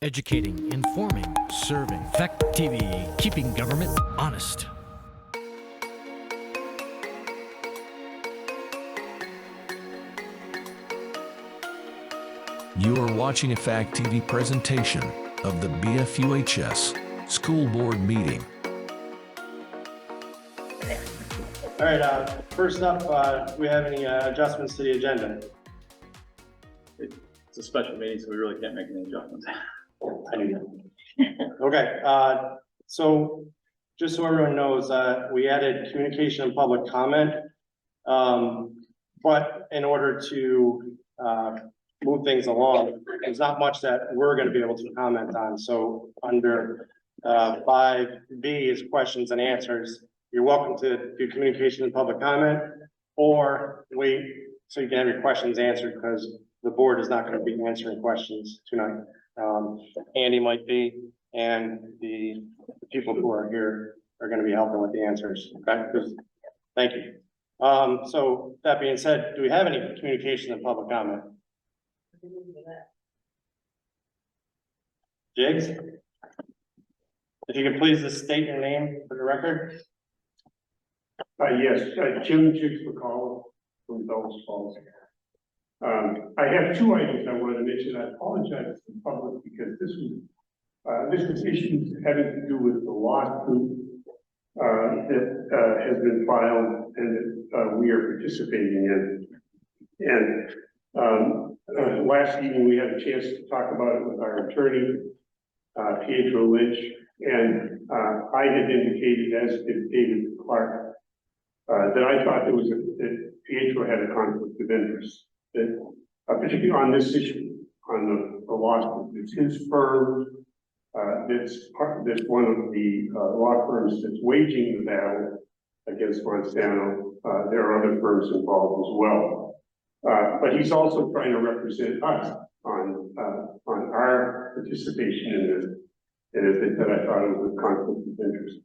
Educating, informing, serving. Fact TV, keeping government honest. You are watching a Fact TV presentation of the BFUHS School Board Meeting. All right, first up, do we have any adjustments to the agenda? It's a special meeting, so we really can't make any adjustments. I knew that. Okay, so just so everyone knows, we added communication and public comment. But in order to move things along, there's not much that we're going to be able to comment on. So under 5B is questions and answers. You're welcome to do communication and public comment, or wait so you can have your questions answered, because the board is not going to be answering questions tonight. Andy might be, and the people who are here are going to be helping with the answers. Okay, thank you. So that being said, do we have any communication and public comment? Jiggs? If you could please just state your name for the record. Yes, Jim Jiggs McCall from Dulles Falls. I have two items I want to mention. I apologize to the public because this was issues having to do with the lawsuit that has been filed and that we are participating in. And last evening we had a chance to talk about it with our attorney, Pietro Lynch, and I had indicated, as did David Clark, that I thought that Pietro had a conflict of interest, that particularly on this issue, on the lawsuit. It's his firm that's one of the law firms that's waging the battle against Monsanto. There are other firms involved as well, but he's also trying to represent us on our participation in this. And as I said, I thought it was a conflict of interest.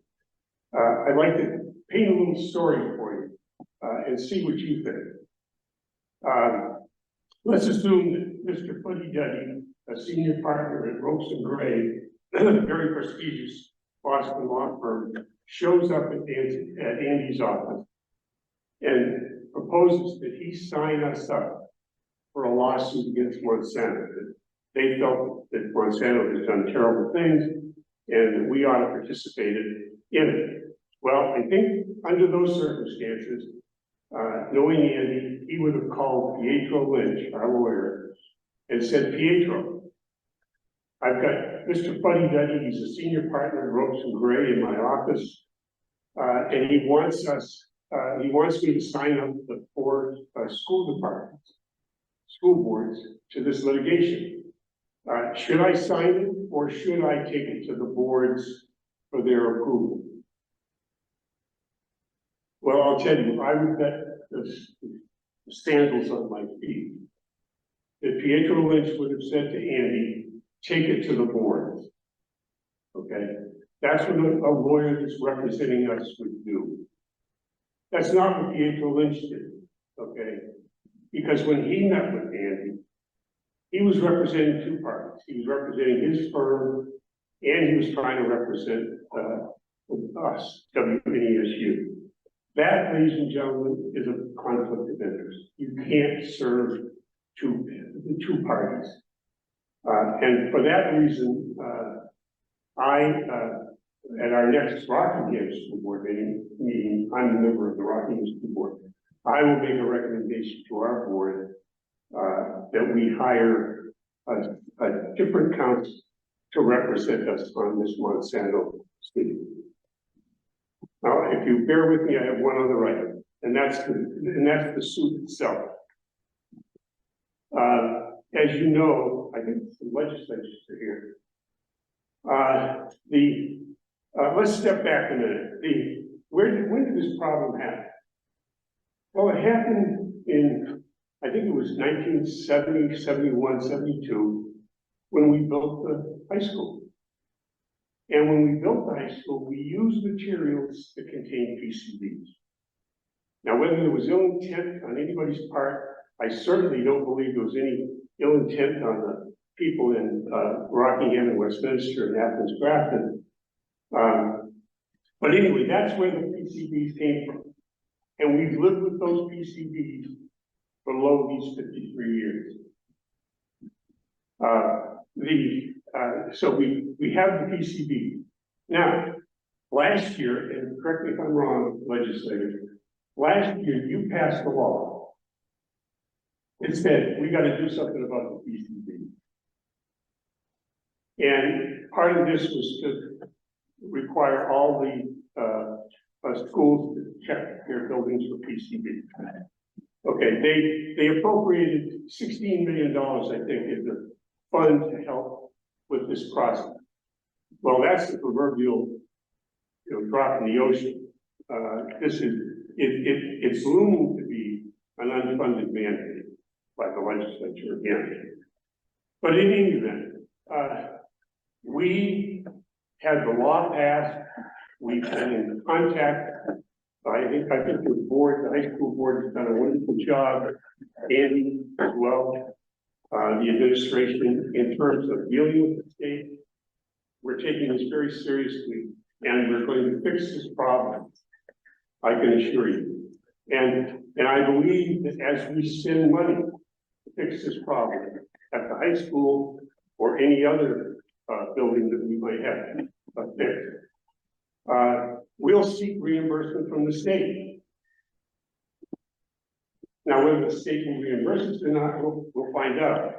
I'd like to paint a little story for you and see what you think. Let's assume that Mr. Fuddy-Duddy, a senior partner at Ropes and Gray, a very prestigious Boston law firm, shows up at Andy's office and proposes that he sign us up for a lawsuit against Monsanto. They felt that Monsanto has done terrible things and that we ought to participate in it. Well, I think under those circumstances, knowing Andy, he would have called Pietro Lynch, our lawyer, and said, Pietro, I've got Mr. Fuddy-Duddy, he's a senior partner at Ropes and Gray in my office, and he wants me to sign up the four school departments, school boards, to this litigation. Should I sign it, or should I take it to the boards for their approval? Well, I'll tell you, I would bet the sandals on my feet that Pietro Lynch would have said to Andy, take it to the boards. Okay, that's what a lawyer that's representing us would do. That's not what Pietro Lynch did. Okay, because when he met with Andy, he was representing two parties. He was representing his firm, and he was trying to represent us, WNESU. That, ladies and gentlemen, is a conflict of interest. You can't serve two parties. And for that reason, at our next Rockingham School Board meeting, I'm a member of the Rockingham School Board. I will make a recommendation to our board that we hire a different counsel to represent us on this Monsanto suit. Now, if you bear with me, I have one other item, and that's the suit itself. As you know, I think the legislatures are here. Let's step back a minute. When did this problem happen? Well, it happened in, I think it was 1970, 71, 72, when we built the high school. And when we built the high school, we used materials that contained PCBs. Now, whether there was ill intent on anybody's part, I certainly don't believe there was any ill intent on people in, Rockingham and Westminster and Athens Grafton. But anyway, that's where the PCBs came from. And we've lived with those PCBs for lo these 53 years. So we have the PCB. Now, last year, and correct me if I'm wrong, legislator, last year you passed a law. It said, we gotta do something about the PCB. And part of this was to require all the, schools to check their buildings for PCB. Okay, they appropriated $16 million, I think, in the fund to help with this process. Well, that's the proverbial, drop in the ocean. It's looming to be an unfunded mandate by the legislature again. But in any event, we had the law passed. We've been in contact. I think the board, the high school board, has done a wonderful job. Andy as well, the administration, in terms of dealing with the state. We're taking this very seriously, and we're going to fix this problem. I can assure you. And I believe that as we spend money to fix this problem at the high school or any other building that we might have fixed, we'll seek reimbursement from the state. Now, whether the state will reimburse us or not, we'll find out.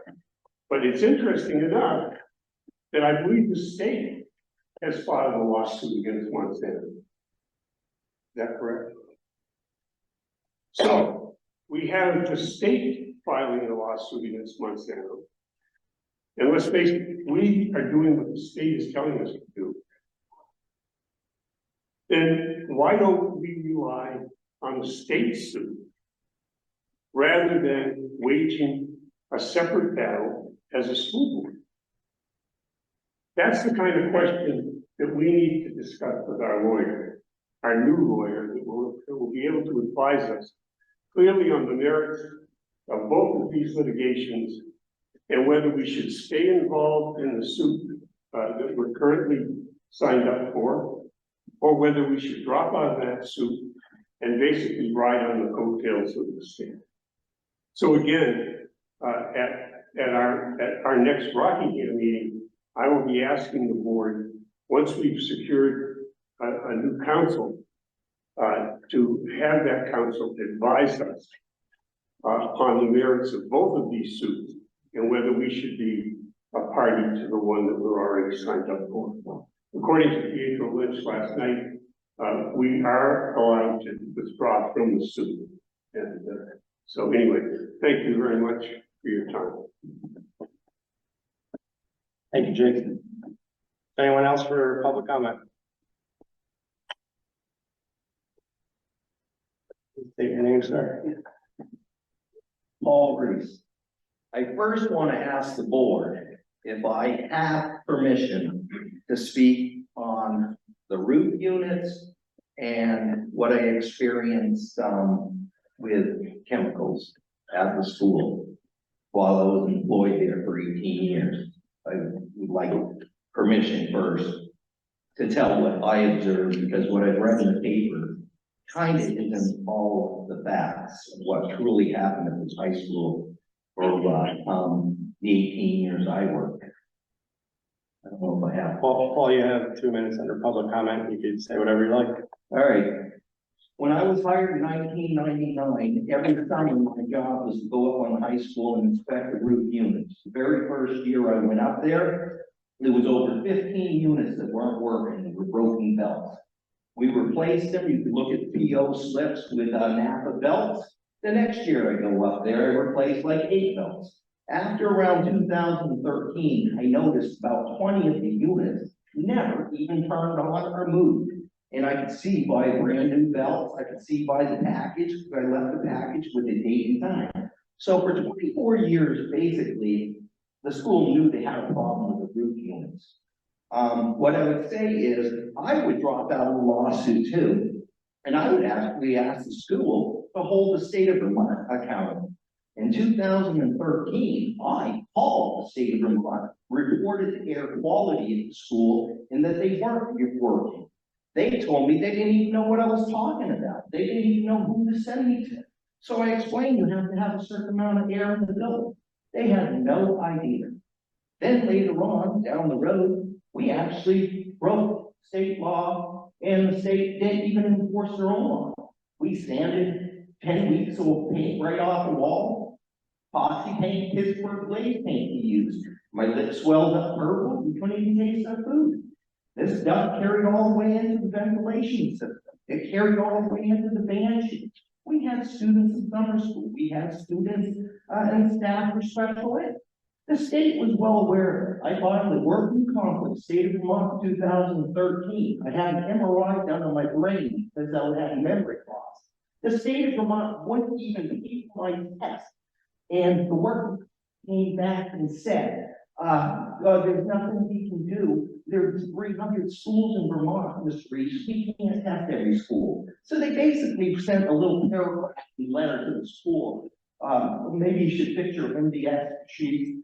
But it's interesting enough that I believe the state has filed a lawsuit against Monsanto. Is that correct? So we have the state filing a lawsuit against Monsanto. And let's face it, we are doing what the state is telling us to do. Then why don't we rely on the state suit rather than waging a separate battle as a school board? That's the kind of question that we need to discuss with our lawyer, our new lawyer, that will be able to advise us clearly on the merits of both of these litigations and whether we should stay involved in the suit that we're currently signed up for, or whether we should drop out of that suit and basically ride on the coattails of the state. So again, at our next Rockingham meeting, I will be asking the board, once we've secured a new counsel, to have that counsel advise us on the merits of both of these suits and whether we should be a party to the one that we're already signed up for. According to Pietro Lynch last night, we are allowed to withdraw from the suit. And so anyway, thank you very much for your time. Thank you, Jake. Anyone else for public comment? State your name, sir. Paul Reese. I first want to ask the board if I have permission to speak on the roof units and what I experienced with chemicals at the school while I was employed there for 18 years. I would like permission first to tell what I observed, because what I've read in the paper kind of isn't all of the facts of what truly happened at this high school for the 18 years I worked. I don't know if I have. Paul, you have 2 minutes under public comment. You can say whatever you like. All right. When I was hired in 1999, every summer my job was to go up on the high school and inspect the roof units. The very first year I went up there, there was over 15 units that weren't working, that were broken belts. We replaced them. You could look at PO slips with Napa belts. The next year I go up there, I replaced like 8 belts. After around 2013, I noticed about 20 of the units never even turned on or moved. And I could see by brand new belts, I could see by the package, because I left the package with a date and time. So for 24 years, basically, the school knew they had a problem with the roof units. What I would say is, I would drop out of the lawsuit too, and I would ask the school to hold the state of Vermont accountable. In 2013, I called the state of Vermont, reported the air quality at the school and that they weren't working. They told me they didn't even know what I was talking about. They didn't even know who to send me to. So I explained you have to have a certain amount of air in the building. They had no idea. Then later on, down the road, we actually broke state law and the state didn't even enforce their own law. We sanded 10 weeks of paint right off the wall. Epoxy paint, Pittsburgh glaze paint we used. My lips swelled up purple, we couldn't even taste our food. This stuff carried all the way into the ventilation system. It carried all the way into the band sheets. We had students in summer school. We had students and staff for special ed. The state was well aware of it. I finally worked in comp with the state of Vermont in 2013. I had an MRI done on my brain because I had memory loss. The state of Vermont wouldn't even take my test. And the work came back and said, there's nothing we can do. There's 300 schools in Vermont, Mr. Reese. We can't test every school. So they basically sent a little paragraph letter to the school. Maybe you should picture MDS sheets,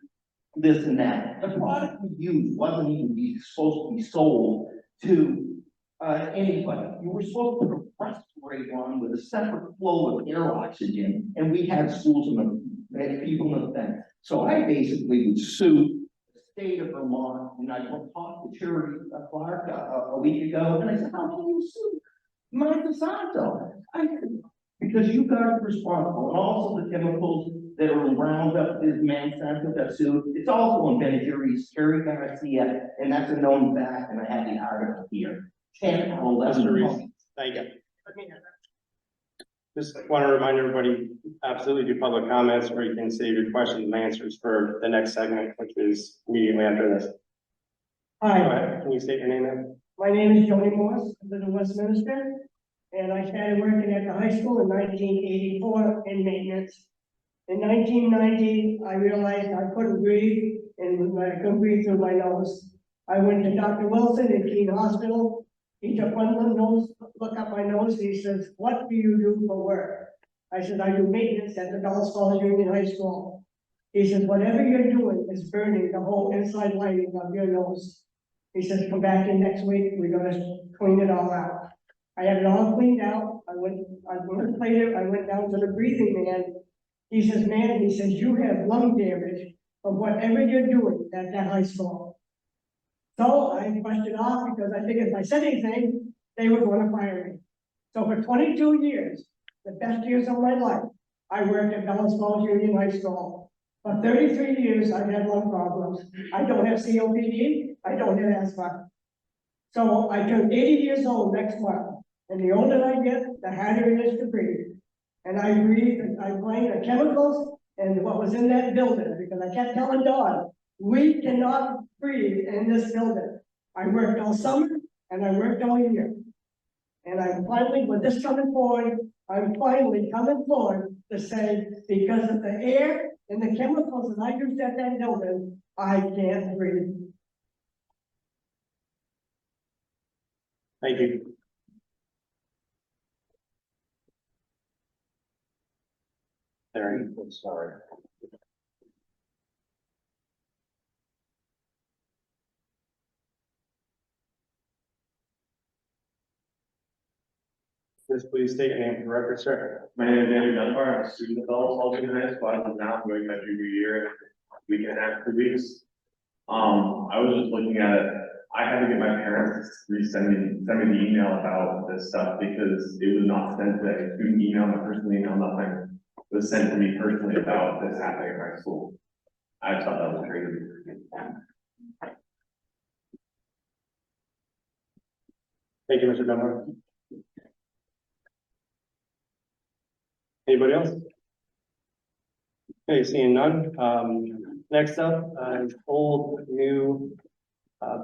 this and that. The product we used wasn't even supposed to be sold to anybody. You were supposed to put a respirator on with a separate flow of air oxygen, and we had schools and people in the fence. So I basically would sue the state of Vermont, and I talked to Charity Clark a week ago, and I said, how can you sue Monsanto? I said, because you guys are responsible, and also the chemicals that are in Roundup is Monsanto that sued. It's also in beneficiaries, Terry Garcia, and that's a known fact, and I have the article here. 10 out of 11. Mr. Reese, thank you. Just want to remind everybody, absolutely do public comments, or you can save your questions and answers for the next segment, which is immediately after this. Go Hi, ahead, can you state your name then? my name is Joni Morse, I live in Westminster, and I started working at the high school in 1984 in maintenance. In 1990, I realized I couldn't breathe, and I couldn't breathe through my nose. I went to Dr. Wilson in Keene Hospital. He took one little nose, look up my nose, and he says, "What do you do for work?" I said, "I do maintenance at the Dallas Falls Union High School." He says, "Whatever you're doing is burning the whole inside lining of your nose." He says, "Come back in next week, we're gonna clean it all out." I had it all cleaned out. I went later, I went down to the breathing man. He says, "Man," he says, "you have lung damage from whatever you're doing at that high school." So I brushed it off because I figured if I said anything, they would want to fire me. So for 22 years, the best years of my life, I worked at Dallas Falls Union High School. For 33 years, I've had lung problems. I don't have COPD, I don't have asthma. So I turned 80 years old next month, and the older I get, the harder it is to breathe. And I breathe, and I blame the chemicals and what was in that building, because I kept telling Don, we cannot breathe in this building. I worked all summer and I worked all year. And I'm finally, with this coming forward, I'm finally coming forward to say, because of the air and the chemicals that I used at that building, I can't breathe. Thank you. Terry, I'm sorry. Please state your name for the record, sir. My name is Andrew Dunbar. I'm a student at Dallas Falls Union High School. I'm now going my junior year, week and a half, 2 weeks. I was just looking at it. I had to get my parents to send me the email about this stuff because it was not sent to a student email, my personal email, nothing. It was sent to me personally about this happening at my school. I just thought that was crazy. Thank you, Mr. Dunbar. Anybody else? Okay, seeing none. Next up, is old, new,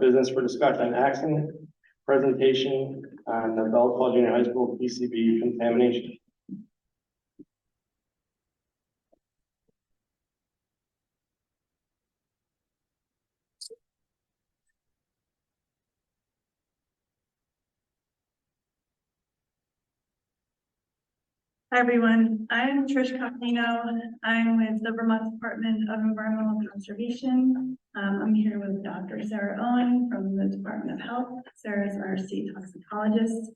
business for discussion, action, presentation on the Dallas Falls Junior High School PCB contamination. Hi, everyone. I'm Trish Coppino. I'm with the Vermont Department of Environmental Conservation. I'm here with Dr. Sarah Owen from the Department of Health. Sarah is our state toxicologist.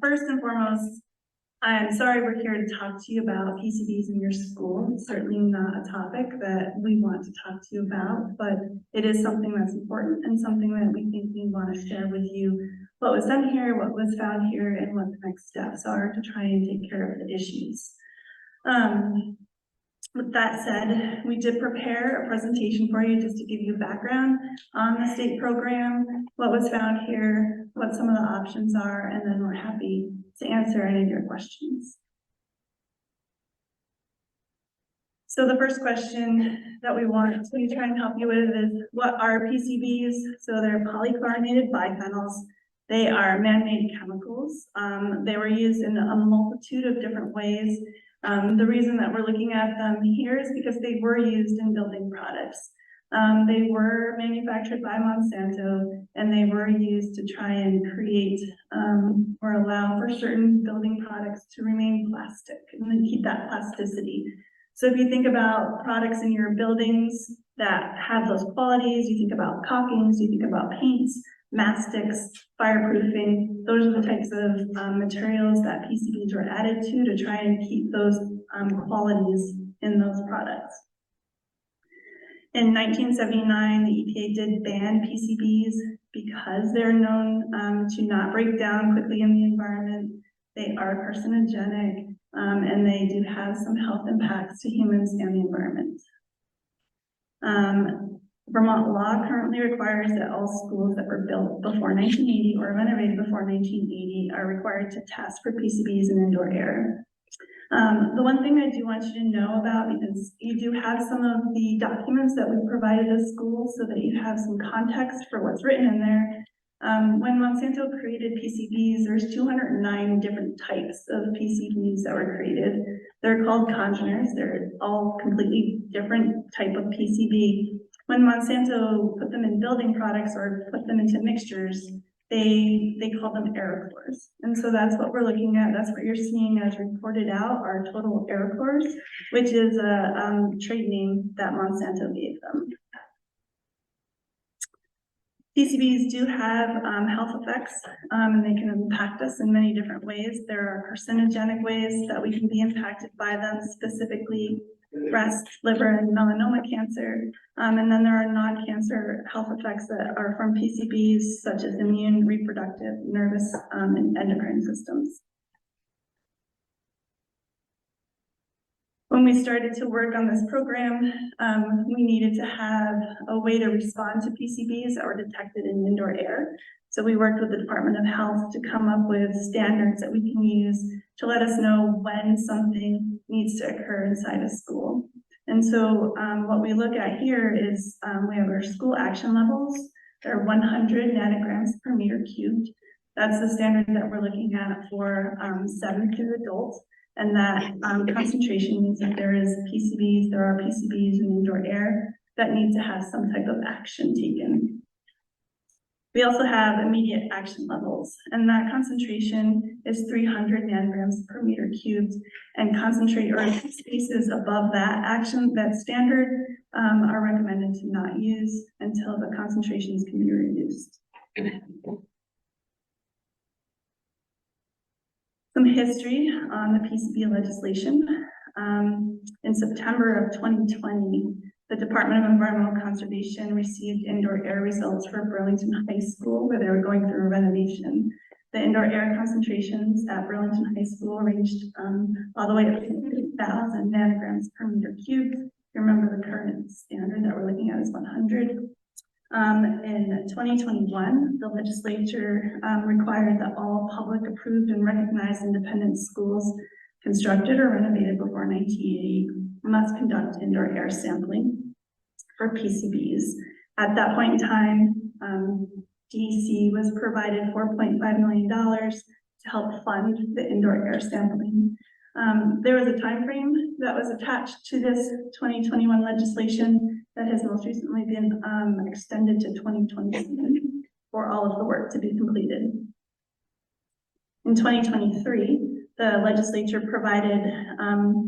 First and foremost, I'm sorry we're here to talk to you about PCBs in your school. It's certainly not a topic that we want to talk to you about, but it is something that's important and something that we think we want to share with you what was done here, what was found here, and what the next steps are to try and take care of the issues. With that said, we did prepare a presentation for you just to give you background on the state program, what was found here, what some of the options are, and then we're happy to answer any of your questions. So the first question that we want to try and help you with is, what are PCBs? So they're polychlorinated biphenyls. They are man-made chemicals. They were used in a multitude of different ways. The reason that we're looking at them here is because they were used in building products. They were manufactured by Monsanto, and they were used to try and create or allow for certain building products to remain plastic and then keep that plasticity. So if you think about products in your buildings that have those qualities, you think about caulkings, you think about paints, mastics, fireproofing, those are the types of materials that PCBs were added to try and keep those qualities in those products. In 1979, the EPA did ban PCBs because they're known to not break down quickly in the environment. They are carcinogenic, and they do have some health impacts to humans and the environment. Vermont law currently requires that all schools that were built before 1980 or renovated before 1980 are required to test for PCBs in indoor air. The one thing I do want you to know about, because you do have some of the documents that we provided as schools so that you have some context for what's written in there. When Monsanto created PCBs, there's 209 different types of PCBs that were created. They're called congeners. They're all completely different type of PCB. When Monsanto put them in building products or put them into mixtures, they call them aerochlors. And so that's what we're looking at. That's what you're seeing as reported out, are total aerochlors, which is a trade name that Monsanto gave them. PCBs do have health effects, and they can impact us in many different ways. There are carcinogenic ways that we can be impacted by them, specifically breast, liver, and melanoma cancer. And then there are non-cancer health effects that are from PCBs, such as immune, reproductive, nervous, and endocrine systems. When we started to work on this program, we needed to have a way to respond to PCBs that were detected in indoor air. So we worked with the Department of Health to come up with standards that we can use to let us know when something needs to occur inside a school. And so what we look at here is we have our school action levels. They're 100 nanograms per meter cubed. That's the standard that we're looking at for 7th through adults. And that concentration means that there are PCBs in indoor air that need to have some type of action taken. We also have immediate action levels, and that concentration is 300 nanograms per meter cubed, and concentrate or spaces above that standard are recommended to not use until the concentrations can be reduced. Some history on the PCB legislation. In September of 2020, the Department of Environmental Conservation received indoor air results for Burlington High School, where they were going through a renovation. The indoor air concentrations at Burlington High School ranged all the way up to 50,000 nanograms per meter cubed. Remember, the current standard that we're looking at is 100. In 2021, the legislature required that all public approved and recognized independent schools constructed or renovated before 1980 must conduct indoor air sampling for PCBs. At that point in time, DEC was provided $4.5 million to help fund the indoor air sampling. There was a time frame that was attached to this 2021 legislation that has most recently been extended to 2027 for all of the work to be completed. In 2023, the legislature provided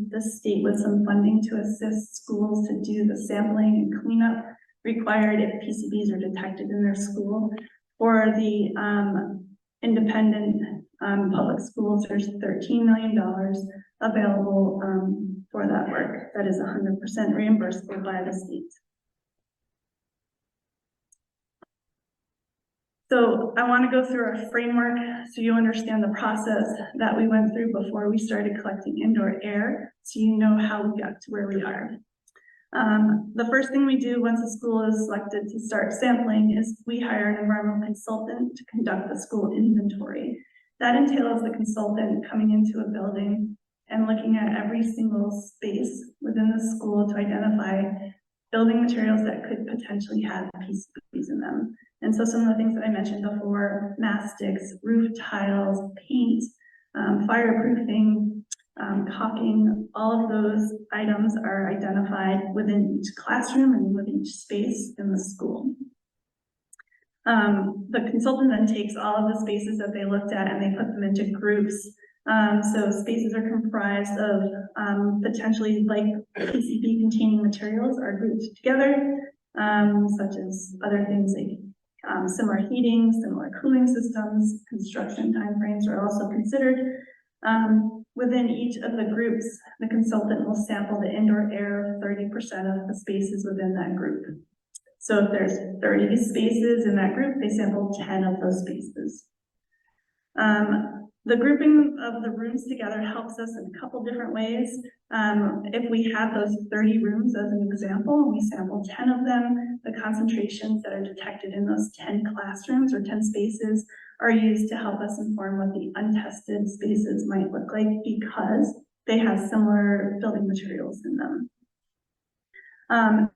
the state with some funding to assist schools to do the sampling and cleanup required if PCBs are detected in their school. For the independent public schools, there's $13 million available for that work. That is 100% reimbursable by the state. So I want to go through our framework so you understand the process that we went through before we started collecting indoor air, so you know how we got to where we are. The first thing we do once a school is selected to start sampling is we hire an environmental consultant to conduct the school inventory. That entails the consultant coming into a building and looking at every single space within the school to identify building materials that could potentially have PCBs in them. And so some of the things that I mentioned before, mastics, roof tiles, paint, fireproofing, caulking, all of those items are identified within each classroom and within each space in the school. The consultant then takes all of the spaces that they looked at and they put them into groups. So spaces are comprised of potentially like PCB containing materials are grouped together, such as other things like similar heating, similar cooling systems, construction timeframes are also considered. Within each of the groups, the consultant will sample the indoor air of 30% of the spaces within that group. So if there's 30 spaces in that group, they sample 10 of those spaces. The grouping of the rooms together helps us in a couple different ways. If we have those 30 rooms as an example, and we sample 10 of them, the concentrations that are detected in those 10 classrooms or 10 spaces are used to help us inform what the untested spaces might look like because they have similar building materials in them.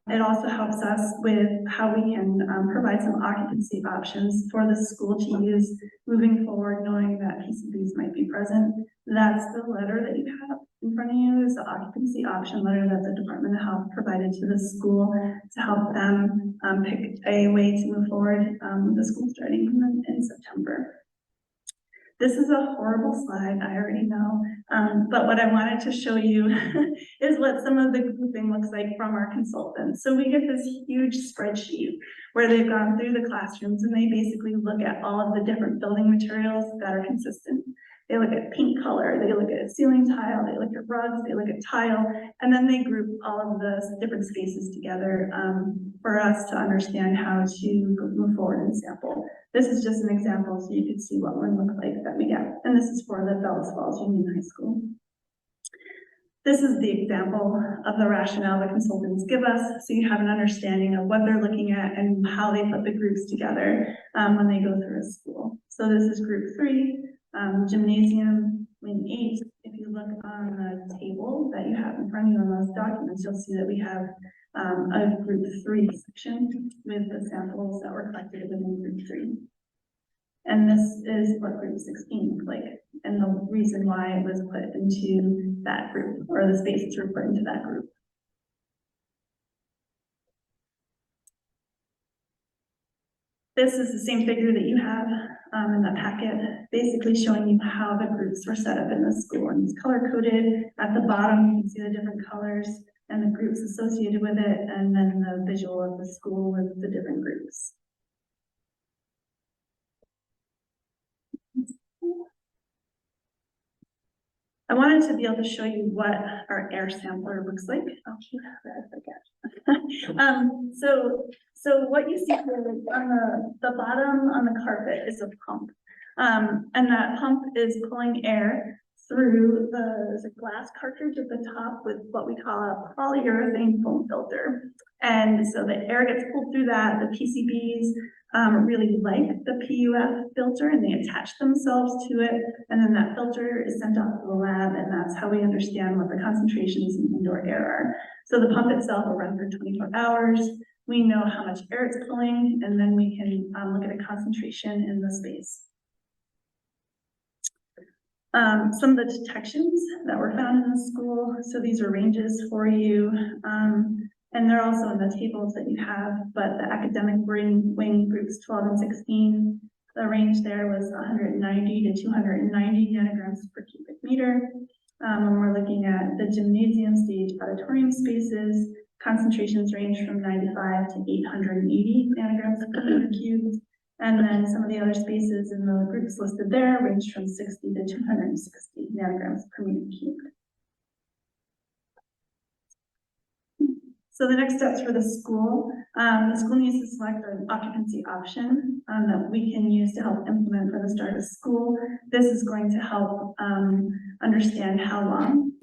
It also helps us with how we can provide some occupancy options for the school to use moving forward, knowing that PCBs might be present. That's the letter that you have in front of you, is the occupancy option letter that the Department of Health provided to the school to help them pick a way to move forward with the school starting in September. This is a horrible slide, I already know, but what I wanted to show you is what some of the grouping looks like from our consultants. So we get this huge spreadsheet where they've gone through the classrooms and they basically look at all of the different building materials that are consistent. They look at paint color, they look at ceiling tile, they look at rugs, they look at tile, and then they group all of the different spaces together for us to understand how to move forward and sample. This is just an example so you can see what one looks like that we get. And this is for the Bellas Falls Union High School. This is the example of the rationale the consultants give us, so you have an understanding of what they're looking at and how they put the groups together when they go through a school. So this is group 3, gymnasium, wing 8. If you look on the table that you have in front of you on those documents, you'll see that we have a group 3 section with the samples that were collected within group 3. And this is what group 16 looked like, and the reason why it was put into that group, or the spaces were put into that group. This is the same figure that you have in the packet, basically showing you how the groups were set up in the school. And it's color-coded. At the bottom, you can see the different colors and the groups associated with it, and then the visual of the school with the different groups. I wanted to be able to show you what our air sampler looks like. Oh, you have it, I forget. So what you see here on the bottom on the carpet is a pump. And that pump is pulling air through there's a glass cartridge at the top with what we call a polyurethane foam filter. And so the air gets pulled through that. The PCBs really like the PUF filter and they attach themselves to it. And then that filter is sent off to the lab, and that's how we understand what the concentrations in indoor air are. So the pump itself will run for 24 hours. We know how much air it's pulling, and then we can look at a concentration in the space. Some of the detections that were found in the school. So these are ranges for you. And they're also in the tables that you have, but the academic wing groups 12 and 16 The range there was 190 to 290 nanograms per cubic meter. When we're looking at the gymnasium stage auditorium spaces, concentrations range from 95 to 880 nanograms per meter cubed. And then some of the other spaces in the groups listed there range from 60 to 260 nanograms per meter cubed. So the next steps for the school needs to select an occupancy option that we can use to help implement for the start of school. This is going to help understand how long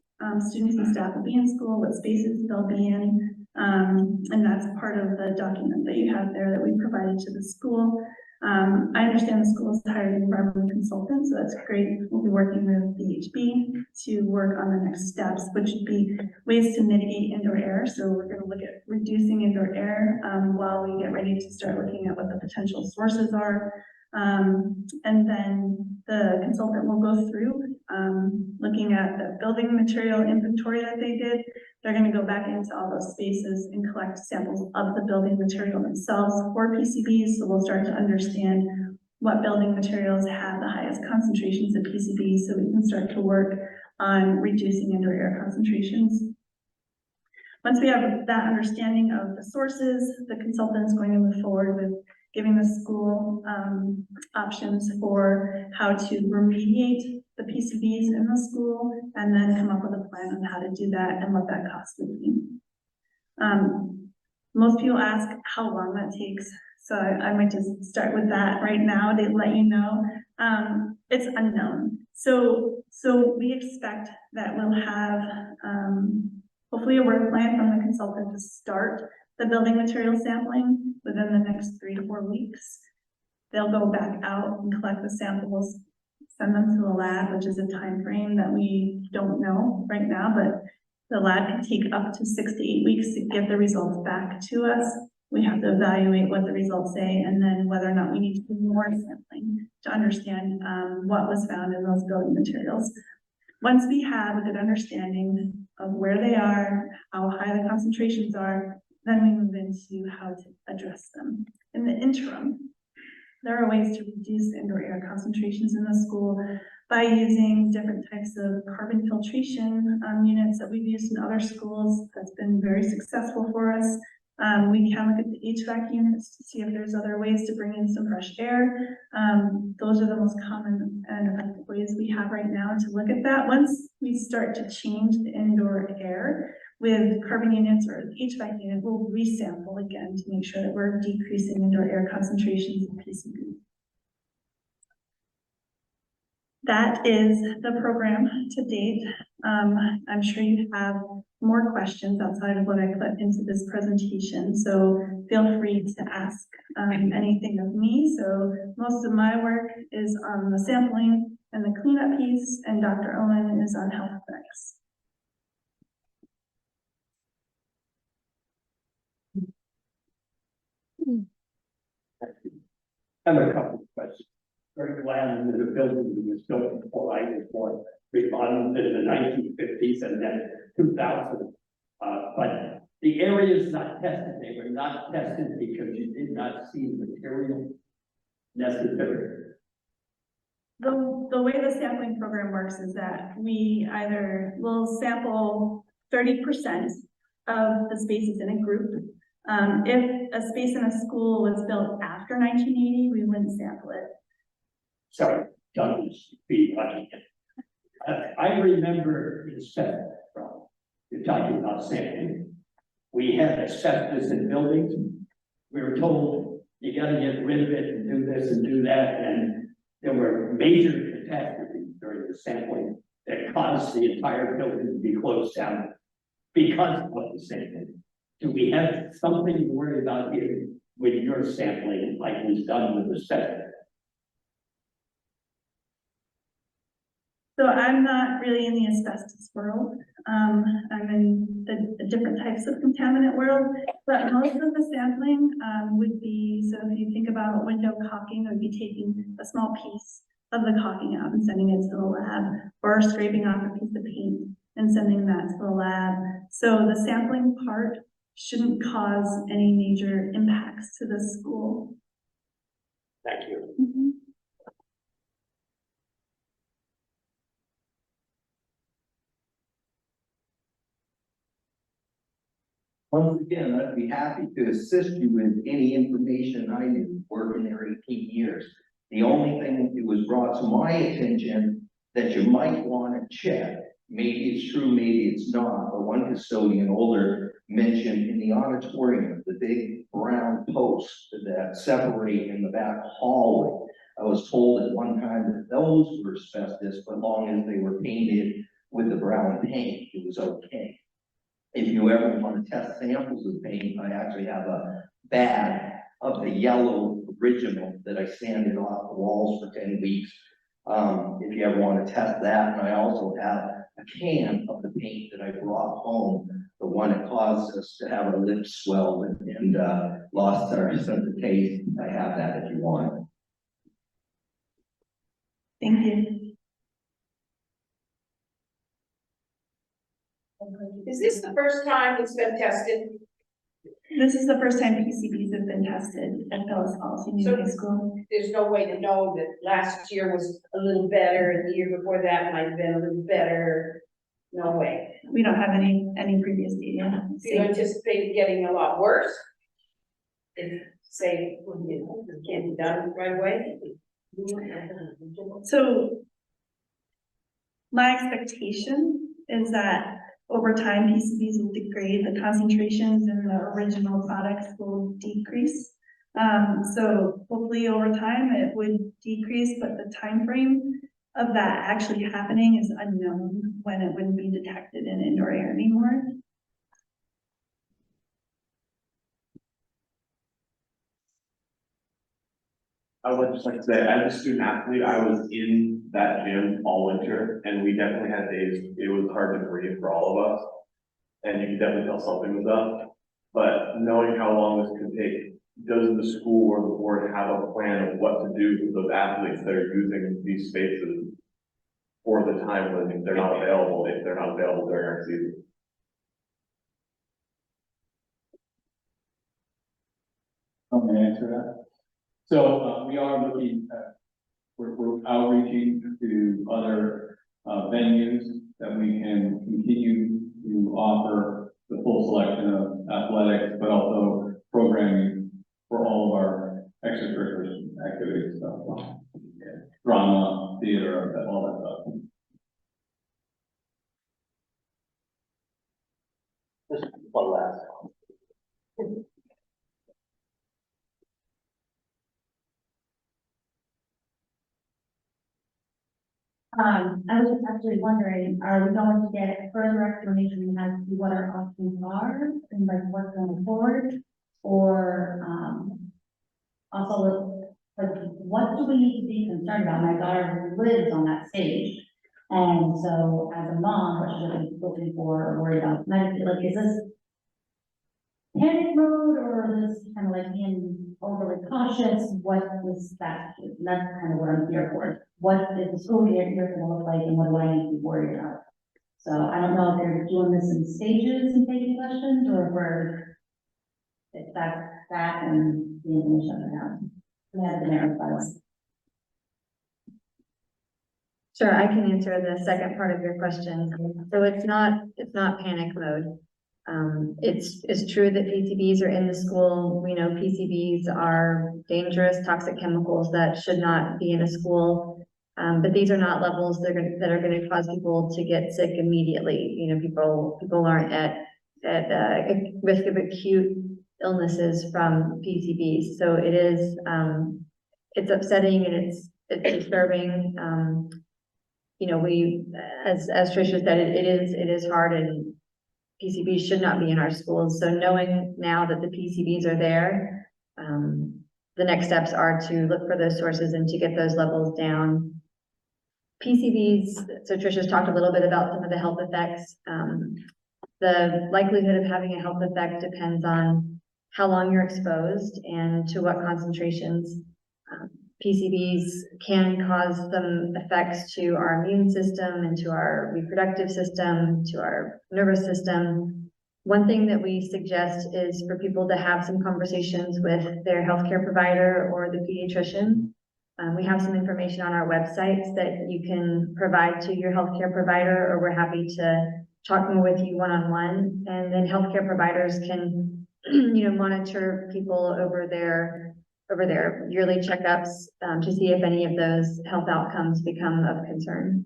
students and staff will be in school, what spaces they'll be in, and that's part of the document that you have there that we provided to the school. I understand the school has hired an environmental consultant, so that's great. We'll be working with BHB to work on the next steps, which would be ways to mitigate indoor air. So we're going to look at reducing indoor air while we get ready to start looking at what the potential sources are. And then the consultant will go through looking at the building material inventory that they did. They're going to go back into all those spaces and collect samples of the building material themselves for PCBs. So we'll start to understand what building materials have the highest concentrations of PCBs, so we can start to work on reducing indoor air concentrations. Once we have that understanding of the sources, the consultant is going to move forward with giving the school options for how to remediate the PCBs in the school, and then come up with a plan on how to do that and what that cost would be. Most people ask how long that takes, so I might just start with that right now to let you know. It's unknown. So we expect that we'll have hopefully a work plan from the consultant to start the building material sampling within the next 3 to 4 weeks. They'll go back out and collect the samples, send them to the lab, which is a time frame that we don't know right now, but the lab can take up to 6 to 8 weeks to get the results back to us. We have to evaluate what the results say, and then whether or not we need to do more sampling to understand what was found in those building materials. Once we have a good understanding of where they are, how high the concentrations are, then we move into how to address them. In the interim, there are ways to reduce indoor air concentrations in the school by using different types of carbon filtration units that we've used in other schools. That's been very successful for us. We can look at the HVAC units to see if there's other ways to bring in some fresh air. Those are the most common and effective ways we have right now to look at that. Once we start to change the indoor air with carbon units or the HVAC unit, we'll resample again to make sure that we're decreasing indoor air concentrations in PCB. That is the program to date. I'm sure you have more questions outside of what I put into this presentation, so feel free to ask anything of me. So most of my work is on the sampling and the cleanup piece, and Dr. Owen is on health effects. I have a couple of questions. Very glad that the building was built before I was born. We bought it in the 1950s and then 2000. But the areas not tested, they were not tested because you did not see the material necessary. The way the sampling program works is that we either will sample 30% of the spaces in a group. If a space in a school was built after 1980, we wouldn't sample it. Sorry, don't be lucky. I remember in seven, you're talking about sampling. We had asbestos in buildings. We were told you got to get rid of it and do this and do that. And there were major catastrophes during the sampling that caused the entire building to be closed down because of the sampling. Do we have something to worry about here with your sampling like was done with the asbestos? So I'm not really in the asbestos world. I'm in the different types of contaminant world, but most of the sampling would be, so if you think about window caulking, it would be taking a small piece of the caulking out and sending it to the lab, or scraping off a piece of paint and sending that to the lab. So the sampling part shouldn't cause any major impacts to the school. Thank you. Mhm. Once again, I'd be happy to assist you with any information I knew working there 18 years. The only thing that was brought to my attention that you might want to check, maybe it's true, maybe it's not, but one custodian older mentioned in the auditorium, the big brown posts that separate in the back hallway. I was told at one time that those were asbestos, but long as they were painted with the brown paint, it was okay. If you ever want to test samples of paint, I actually have a bag of the yellow original that I sanded off the walls for 10 weeks. If you ever want to test that, and I also have a can of the paint that I brought home, the one that caused us to have our lips swell and lost our sense of taste. I have that if you want. Thank you. Is this the first time it's been tested? This is the first time PCBs have been tested at Phyllis Falls Union High School. There's no way to know that last year was a little better and the year before that might have been a little better. No way. We don't have any previous data. Do you anticipate it getting a lot worse? If, say, it can't be done right away? So my expectation is that over time, PCBs will degrade, the concentrations in the original products will decrease. So hopefully over time it would decrease, but the time frame of that actually happening is unknown when it wouldn't be detected in indoor air anymore. I would just like to say, as a student athlete, I was in that gym all winter, and we definitely had days, it was hard to breathe for all of us. And you could definitely tell something was up, but knowing how long this could take, does the school or the board have a plan of what to do for those athletes that are using these spaces for the time when they're not available, if they're not available during our season? I'm gonna answer that. So, we are looking at, we're outreaching to other, venues that we can continue to offer the full selection of athletics, but also programming for all of our extracurricular activities, so drama, theater, all that stuff. Just one last. I was just actually wondering, are we going to get further explanation as to what our options are and like what's going forward? Or, also, like, what do we need to be concerned about? My daughter lives on that stage. And so as a mom, what should I be looking for or worried about? Like, is this panic mode or is this kind of like being overly cautious? What is that? And that's kind of what I'm here for. What is the school year going to look like and what do I need to be worried about? So I don't know if they're doing this in stages and taking questions or if we're, if that's that and the information I have. We have the narrative by us. Sure, I can answer the second part of your question. So it's not panic mode. It's true that PCBs are in the school. We know PCBs are dangerous, toxic chemicals that should not be in a school. But these are not levels that are going to cause people to get sick immediately. You know, people aren't at risk of acute illnesses from PCBs. So it is, it's upsetting and it's disturbing. You know, as Tricia said, it is hard and PCBs should not be in our schools. So knowing now that the PCBs are there, the next steps are to look for those sources and to get those levels down. PCBs, so Tricia's talked a little bit about some of the health effects. The likelihood of having a health effect depends on how long you're exposed and to what concentrations. PCBs can cause some effects to our immune system and to our reproductive system, to our nervous system. One thing that we suggest is for people to have some conversations with their healthcare provider or the pediatrician. We have some information on our websites that you can provide to your healthcare provider, or we're happy to talk more with you one-on-one. And then healthcare providers can, monitor people over their yearly checkups to see if any of those health outcomes become of concern.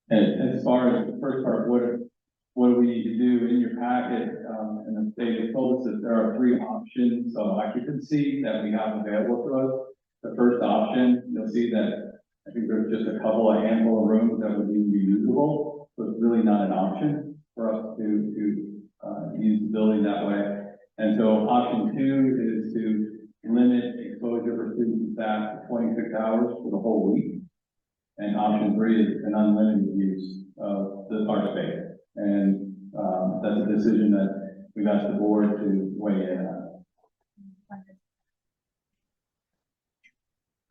And as far as the first part, what do we need to do in your packet? And they told us that there are 3 options of occupancy that we have available to us. The first option, you'll see that I think there's just a handful of rooms that would even be usable. So it's really not an option for us to use the building that way. And so option 2 is to limit exposure for students and staff to 26 hours for the whole week. And option 3 is an unlimited use of our space. And that's a decision that we've asked the board to weigh in on.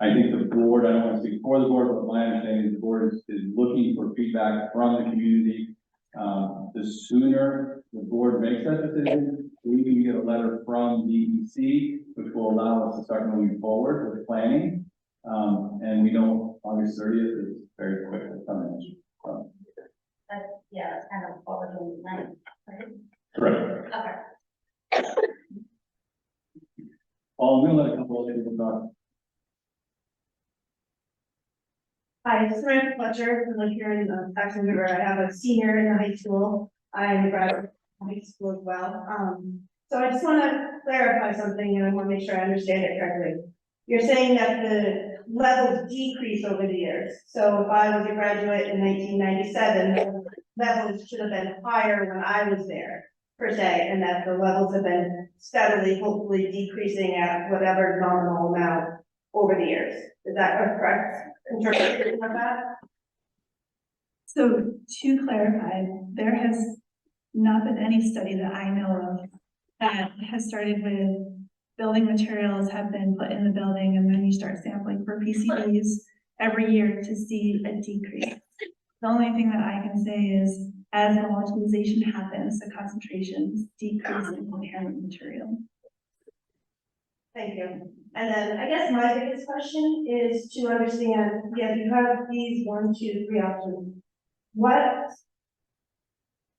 I think the board, I don't want to speak for the board, but my understanding is the board is looking for feedback from the community. The sooner the board makes that decision, we can get a letter from DEC, which will allow us to start moving forward with planning. And we know August 30th is very quick to come in. So. Yeah, it's kind of forward night, right? Correct. Okay. I'm going to let a couple of people talk. Hi, Samantha Fletcher. I live here in Saxon River. I have a senior in the high school. I'm a graduate of high school as well. So I just want to clarify something, and I want to make sure I understand it correctly. You're saying that the levels decrease over the years. So if I was a graduate in 1997, the levels should have been higher when I was there, per se, and that the levels have been steadily, hopefully decreasing at whatever nominal amount over the years. Is that a correct interpretation of that? So to clarify, there has not been any study that I know of that has started with building materials have been put in the building, and then you start sampling for PCBs every year to see a decrease. The only thing that I can say is as volatilization happens, the concentrations decrease in inherent material. Thank you. And then I guess my biggest question is to understand, you have these 1, 2, 3 options. What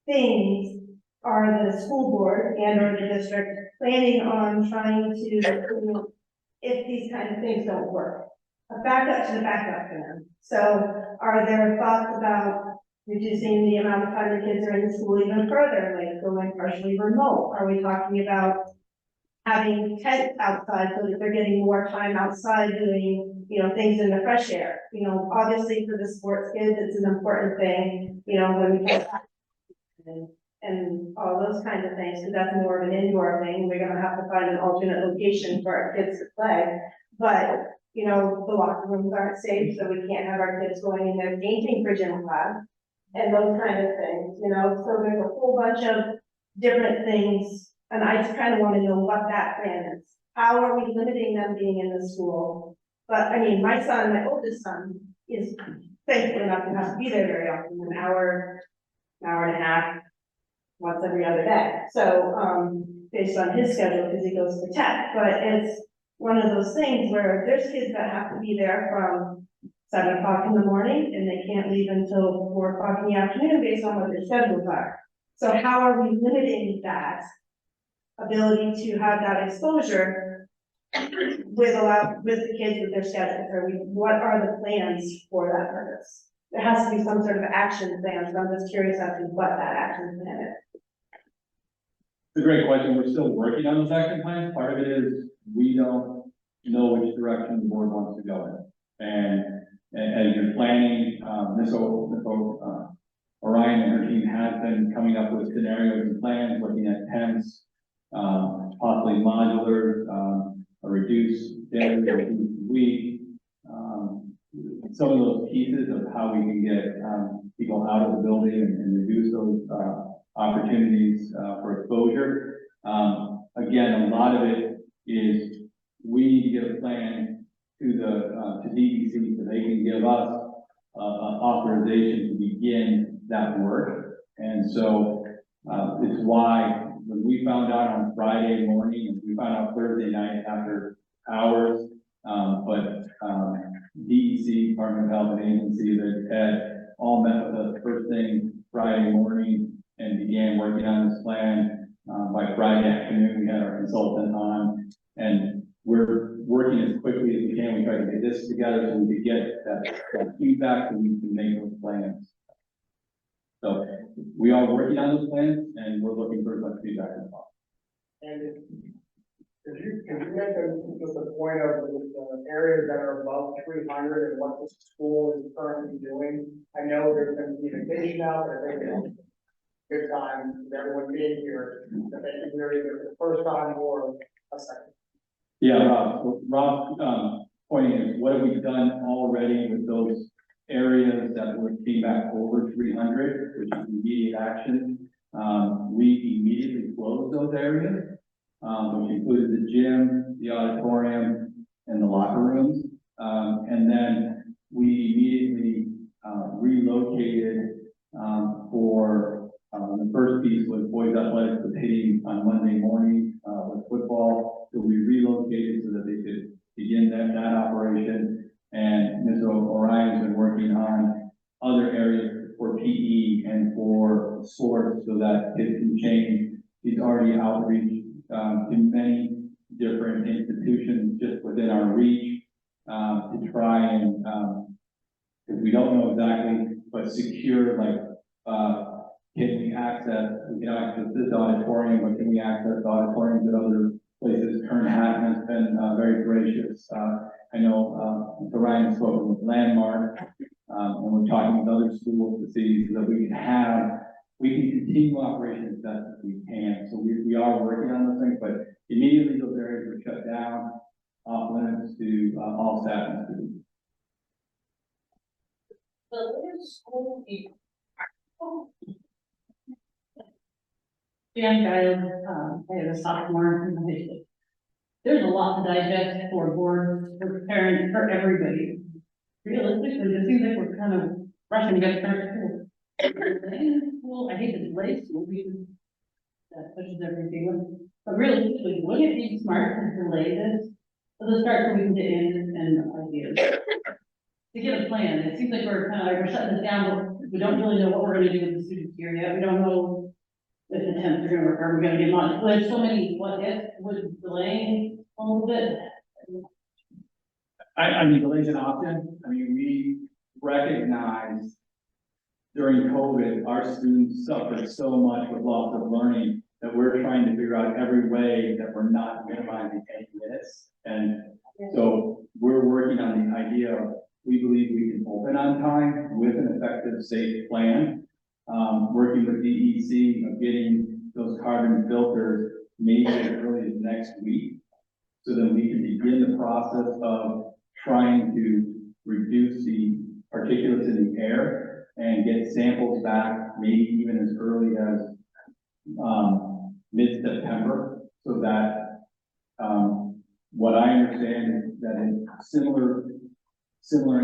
things are the school board and or the district planning on trying to do if these kind of things don't work? A backup to the backup plan. So are there thoughts about reducing the amount of time the kids are in the school even further, like going partially remote? Are we talking about having tents outside so that they're getting more time outside doing, things in the fresh air? Obviously for the sports kids, it's an important thing, when we get and all those kinds of things, because that's more of an indoor thing. We're gonna have to find an alternate location for our kids to play. But, the locker rooms aren't safe, so we can't have our kids going in there painting for gym class and those kind of things, so there's a whole bunch of different things. And I just kind of want to know what that plan is. How are we limiting them being in the school? But I mean, my oldest son, is thankful enough to have to be there very often, an hour and a half, once every other day. So, based on his schedule, because he goes to tech, but it's one of those things where there's kids that have to be there from 7 o'clock in the morning and they can't leave until 4 o'clock in the afternoon based on what their schedules are. So how are we limiting that ability to have that exposure with the kids with their schedules? What are the plans for that purpose? There has to be some sort of action plan, so I'm just curious as to what that action plan is. It's a great question. We're still working on those action plans. Part of it is we don't know which direction the board wants to go in. And as you're planning, Orion and her team has been coming up with scenarios and plans, looking at tents, possibly modular, a reduced day, a reduced week. Some of those pieces of how we can get people out of the building and reduce those opportunities for exposure. Again, a lot of it is we need to get a plan to the DEC so they can give us authorization to begin that work. And so, it's why when we found out on Friday morning, and we found out Thursday night after hours, DEC, Department of Health and Agency, that had all met with us first thing Friday morning and began working on this plan. By Friday afternoon, we had our consultant on, and we're working as quickly as we can. We try to get this together so we could get that feedback and we can make those plans. So we are working on those plans and we're looking for as much feedback as possible. And could you make just a point of the areas that are above 300 and what the school is currently doing? I know there's been communication out there. I think it's a good time with everyone being here, that they can hear either the first time or a second. Yeah, Rob's point is, what have we done already with those areas that were feedback over 300, which is immediate action? We immediately closed those areas, which included the gym, the auditorium, and the locker rooms. And then we immediately relocated for the first piece was boys athletics was hitting on Monday morning with football. So we relocated so that they could begin that operation. And Ms. Orion's been working on other areas for PE and for sports so that kids can change. He's already outreach in many different institutions just within our reach to try and, because we don't know exactly, but secure like, can we can access this auditorium, but can we access auditoriums at other places? Kern Hatton has been very gracious. I know Mr. Ryan has spoken with Landmark, and we're talking with other schools to see so that we can continue operations as best as we can. So we are working on those things, but immediately those areas were shut down, off limits to all staff and students. Jan Giles, I have a sophomore in the high school. There's a lot to digest for boards, for parents, for everybody. Realistically, it seems like we're kind of rushing to get started school. I hate to delay school because that pushes everything. But realistically, wouldn't it be smart to delay this? So the start so we can get in and ideas. To get a plan. It seems like we're kind of like we're shutting this down, but we don't really know what we're going to do with the students here yet. We don't know if the temps are going to work, are we going to get much? There's so many what ifs with delaying a little bit. I mean, delay's an option. I mean, we recognize during COVID, our students suffered so much with loss of learning that we're trying to figure out every way that we're not minimizing any minutes. And so we're working on the idea of, we believe we can open on time with an effective, safe plan. Working with DEC of getting those carbon filters maybe as early as next week, so that we can begin the process of trying to reduce the particulates in the air and get samples back maybe even as early as mid-September, so that what I understand is that in similar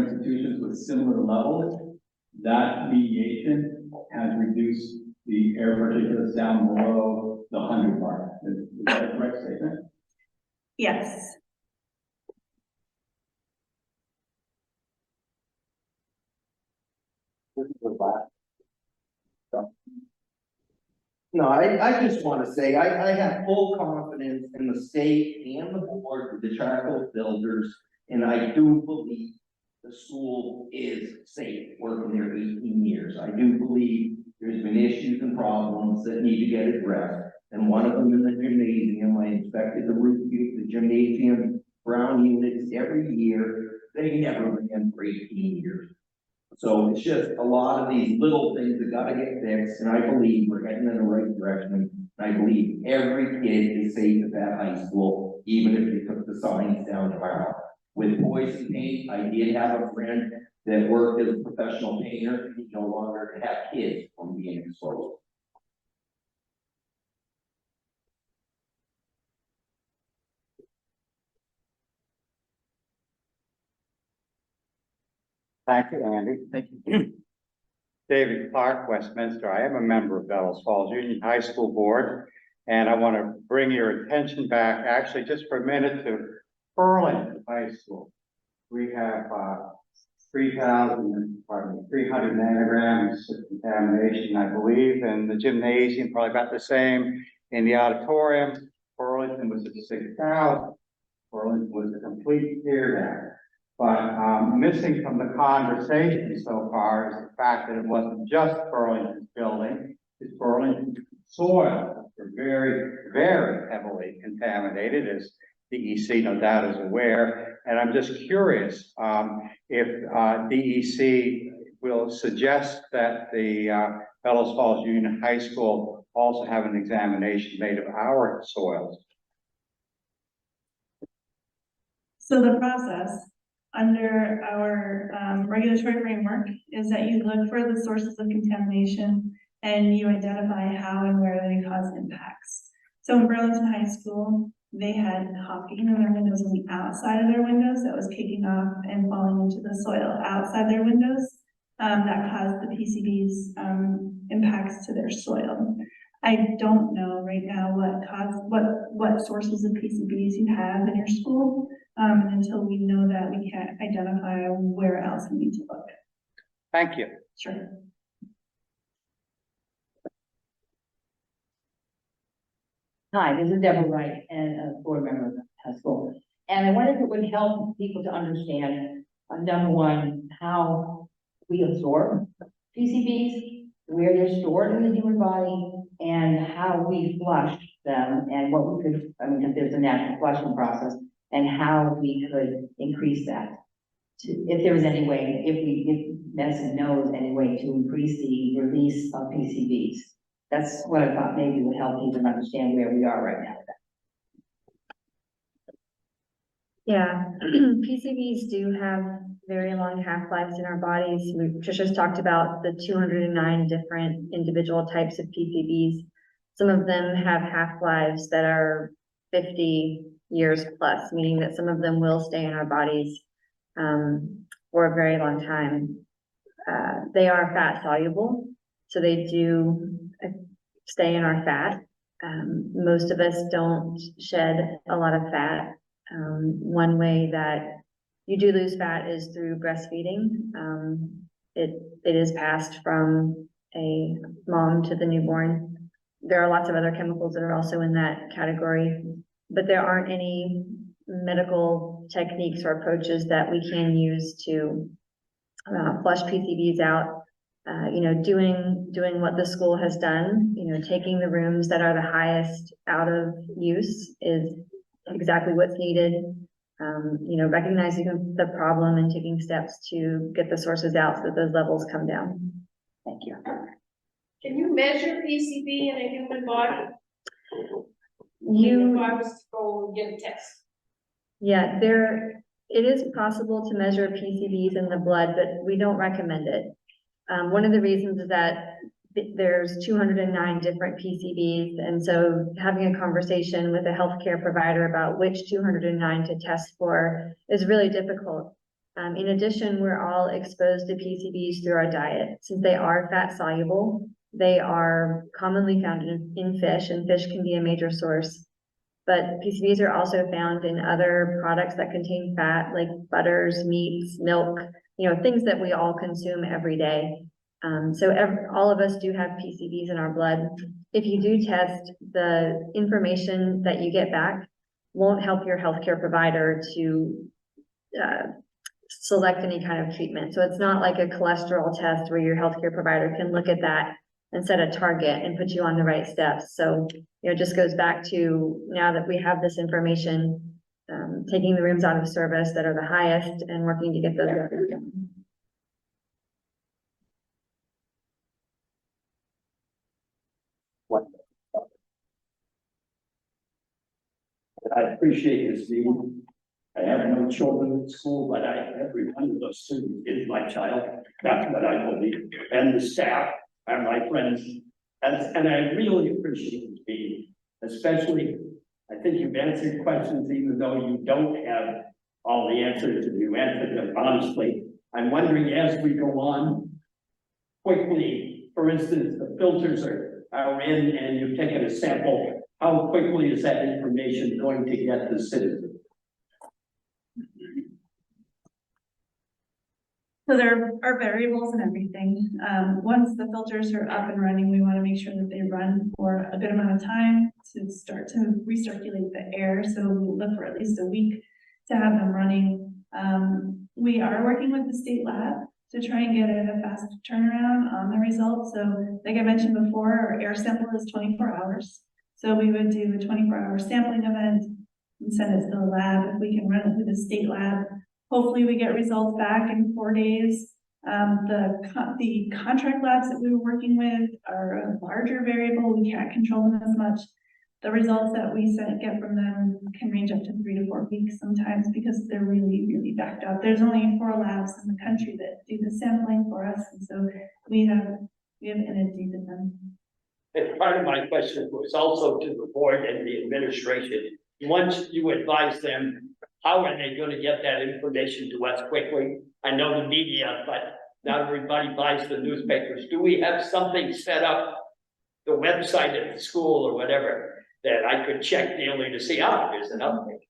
institutions with similar levels, that mediation has reduced the air particulates down below the 100 mark. Is that a correct statement? Yes. No, I just want to say, I have full confidence in the state and the board, the charcoal filters, and I do believe the school is safe working there 18 years. I do believe there's been issues and problems that need to get addressed. And one of them in the gymnasium, I inspected the roof, the gymnasium brown units every year. They never ran for 18 years. So it's just a lot of these little things that gotta get fixed, and I believe we're heading in the right direction. I believe every kid is safe at that high school, even if they took the signs down tomorrow. With poison paint, I did have a friend that worked as a professional painter, and he no longer could have kids from being exposed. Thank you, Andy. Thank you. David Clark, Westminster. I am a member of Bellows Falls Union High School Board, and I want to bring your attention back, actually, just for a minute, to Burlington High School. We have 300 nanograms of contamination, I believe, in the gymnasium, probably about the same in the auditorium. Burlington was at 6,000. Burlington was a complete teardown. But missing from the conversation so far is the fact that it wasn't just Burlington's building, it's Burlington's soil. They're very, very heavily contaminated, as DEC no doubt is aware. And I'm just curious if DEC will suggest that the Bellows Falls Union High School also have an examination made of our soils. So the process under our regulatory framework is that you look for the sources of contamination and you identify how and where they cause impacts. So in Burlington High School, they had hopping in their windows on the outside of their windows that was kicking off and falling into the soil outside their windows. That caused the PCB's impacts to their soil. I don't know right now what sources of PCBs you have in your school. And until we know that, we can't identify where else we need to look. Thank you. Sure. Hi, this is Deborah Wright, and a board member of the high school. And I wonder if it would help people to understand, number one, how we absorb PCBs, where they're stored in the human body, and how we flush them, and what we could, I mean, if there's a natural flushing process, and how we could increase that. If there was any way, if medicine knows any way to increase the release of PCBs. That's what I thought maybe would help people understand where we are right now. Yeah, PCBs do have very long half-lives in our bodies. Trisha's talked about the 209 different individual types of PCBs. Some of them have half-lives that are 50 years plus, meaning that some of them will stay in our bodies for a very long time. They are fat soluble, so they do stay in our fat. Most of us don't shed a lot of fat. One way that you do lose fat is through breastfeeding. It is passed from a mom to the newborn. There are lots of other chemicals that are also in that category, but there aren't any medical techniques or approaches that we can use to flush PCBs out. Doing what the school has done, taking the rooms that are the highest out of use is exactly what's needed. Recognizing the problem and taking steps to get the sources out so that those levels come down. Thank you. Can you measure PCB in a human body? If I was to go and get a test. Yeah, it is possible to measure PCBs in the blood, but we don't recommend it. One of the reasons is that there's 209 different PCBs, and so having a conversation with a healthcare provider about which 209 to test for is really difficult. In addition, we're all exposed to PCBs through our diet. Since they are fat soluble, they are commonly found in fish, and fish can be a major source. But PCBs are also found in other products that contain fat, like butters, meats, milk, things that we all consume every day. All of us do have PCBs in our blood. If you do test, the information that you get back won't help your healthcare provider to select any kind of treatment. So it's not like a cholesterol test where your healthcare provider can look at that and set a target and put you on the right steps. So, it just goes back to, now that we have this information, taking the rooms out of service that are the highest and working to get those records done. I appreciate this meeting. I have no children in school, but every one of those students is my child. That's what I believe. And the staff are my friends. And I really appreciate this meeting, especially, I think you've answered questions even though you don't have all the answers and you answered them honestly. I'm wondering, as we go on, quickly, for instance, the filters are in and you've taken a sample, how quickly is that information going to get to citizens? So there are variables in everything. Once the filters are up and running, we want to make sure that they run for a good amount of time to start to recirculate the air. So we'll look for at least a week to have them running. We are working with the state lab to try and get a fast turnaround on the results. So like I mentioned before, our air sample is 24 hours. So we would do a 24-hour sampling event and send it to the lab. If we can run it through the state lab, hopefully we get results back in 4 days. The contract labs that we were working with are a larger variable. We can't control them as much. The results that we get from them can range up to 3 to 4 weeks sometimes because they're really, really backed up. There's only 4 labs in the country that do the sampling for us. And so we have inundated them. And part of my question was also to the board and the administration. Once you advise them, how are they going to get that information to us quickly? I know the media, but not everybody buys the newspapers. Do we have something set up, the website at the school or whatever, that I could check daily to see, there's an update?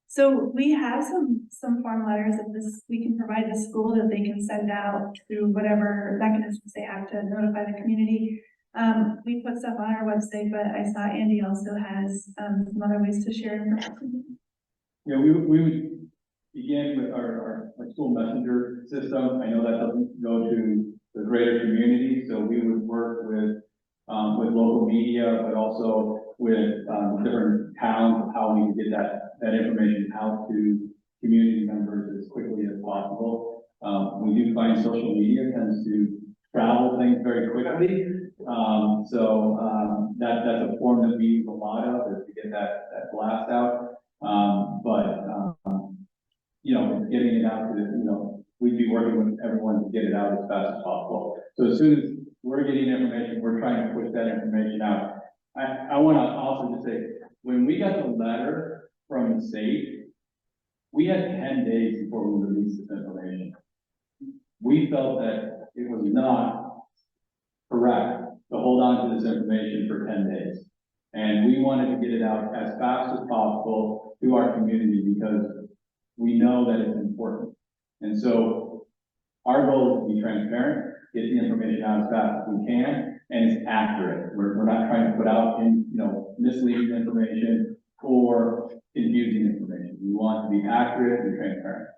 So we have some form letters that we can provide the school that they can send out through whatever mechanisms they have to notify the community. We put stuff on our website, but I saw Andy also has some other ways to share information. Yeah, we would begin with our school messenger system. I know that doesn't go to the greater community, so we would work with local media, but also with different towns of how we can get that information out to community members as quickly as possible. We do find social media tends to travel things very quickly. That's a form that we use a lot of, is to get that blast out. Getting it out to we'd be working with everyone to get it out as fast as possible. So as soon as we're getting information, we're trying to push that information out. I want to also just say, when we got the letter from the state, we had 10 days before we released this information. We felt that it was not correct to hold on to this information for 10 days. And we wanted to get it out as fast as possible to our community because we know that it's important. And so our goal is to be transparent, get the information out as fast as we can, and it's accurate. We're not trying to put out misleading information or confusing information. We want to be accurate and transparent.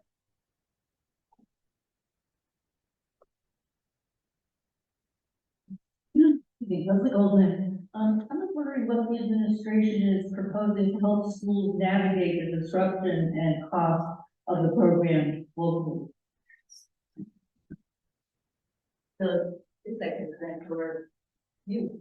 Leslie Goldman. I'm wondering what the administration is proposing to help schools navigate the disruption and cost of the program locally. So, it's like a grant for you.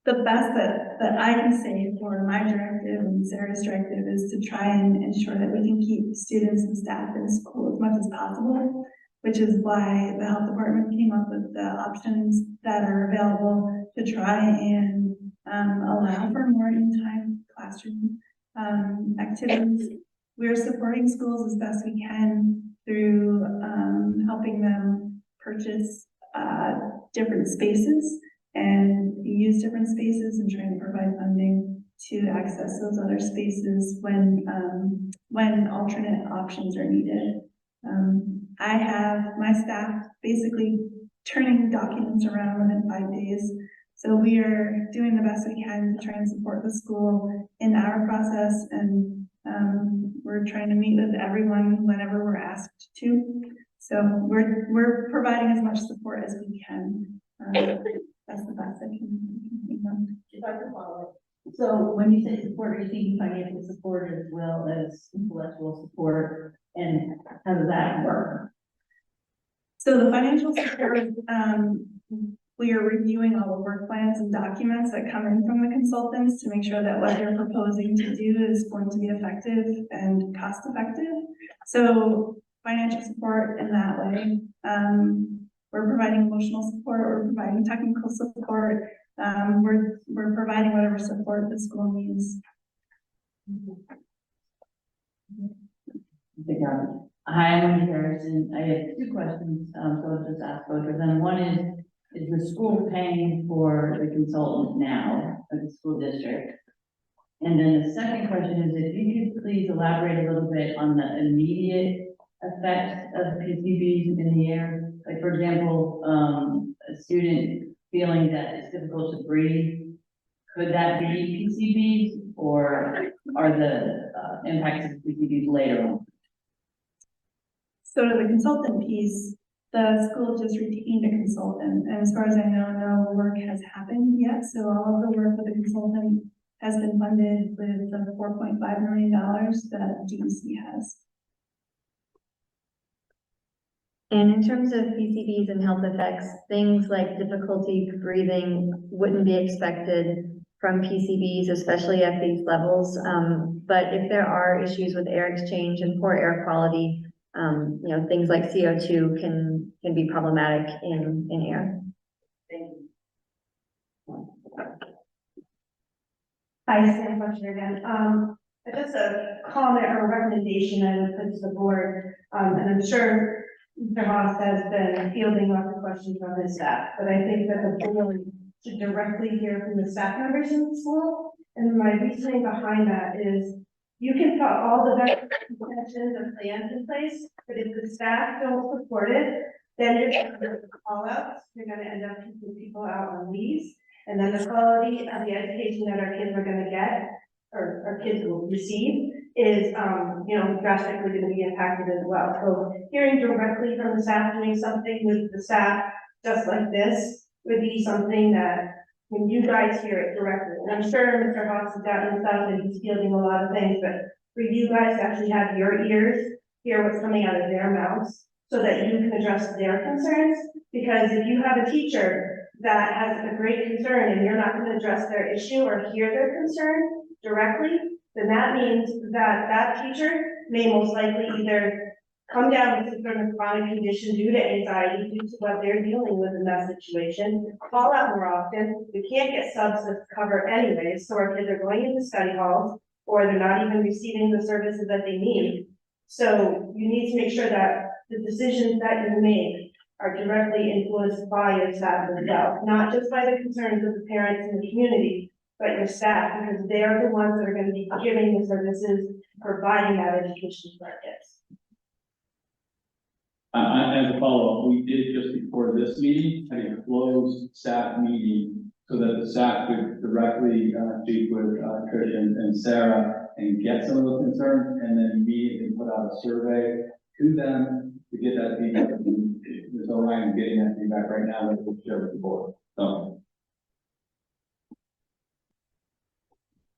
The best that I can say for my directive and Sarah's directive is to try and ensure that we can keep students and staff in school as much as possible, which is why the health department came up with the options that are available to try and allow for more in-time classroom activities. We're supporting schools as best we can through helping them purchase different spaces and use different spaces and trying to provide funding to access those other spaces when alternate options are needed. I have my staff basically turning documents around within 5 days. So we are doing the best we can to try and support the school in our process, and we're trying to meet with everyone whenever we're asked to. So we're providing as much support as we can. That's the best I can think of. If I could follow up. So when you say support, are you thinking financial support as well as intellectual support, and how does that work? So the financial support, we are reviewing all the work plans and documents that come in from the consultants to make sure that what they're proposing to do is going to be effective and cost effective. So financial support in that way. We're providing emotional support, we're providing technical support, we're providing whatever support the school needs. Hi, I'm Wendy Harrison. I have two questions, so I'll just ask both of them. One is the school paying for the consultant now at the school district? And then the second question is if you could please elaborate a little bit on the immediate effects of PCBs in the air. Like, for example, a student feeling that it's difficult to breathe, could that be PCBs, or are the impacts of PCBs later on? So to the consultant piece, the school just retained a consultant, and as far as I know, no work has happened yet, so all of the work with the consultant has been funded with the $4.5 million that DEC has. And in terms of PCBs and health effects, things like difficulty breathing wouldn't be expected from PCBs, especially at these levels. But if there are issues with air exchange and poor air quality, things like CO2 can be problematic in air. Hi, Sam Fletcher again. Just a comment or a recommendation I would put to the board, and I'm sure Mr. Haas has been fielding lots of questions from his staff, but I think that the board should directly hear from the staff members in the school. And my reasoning behind that is you can put all the best intentions and plans in place, but if the staff don't support it, then you're going to call outs, you're going to end up keeping people out on leaves. And then the quality of the education that our kids are gonna get, or our kids will receive, is, drastically gonna be impacted as well. So hearing directly from the staff, doing something with the staff, just like this, would be something that, when you guys hear it directly, and I'm sure Mr. Hawks has gotten stuff and he's fielding a lot of things, but for you guys to actually have your ears, hear what's coming out of their mouths, so that you can address their concerns, because if you have a teacher that has a great concern and you're not going to address their issue or hear their concern directly, then that means that that teacher may most likely either come down with some sort of chronic condition due to anxiety, due to what they're dealing with in that situation, call out more often. We can't get subs to cover anyways, so our kids are going into study halls, or they're not even receiving the services that they need. So you need to make sure that the decisions that you make are directly influenced by your staff as well, not just by the concerns of the parents and the community, but your staff, because they are the ones that are going to be giving the services, providing that education for our kids. As a follow-up, we did just before this meeting, had a closed staff meeting so that the staff could directly speak with Trish and Sarah and get some of those concerns, and then immediately put out a survey to them to get that feedback. There's no way I'm getting that feedback right now that we'll share with the board. So.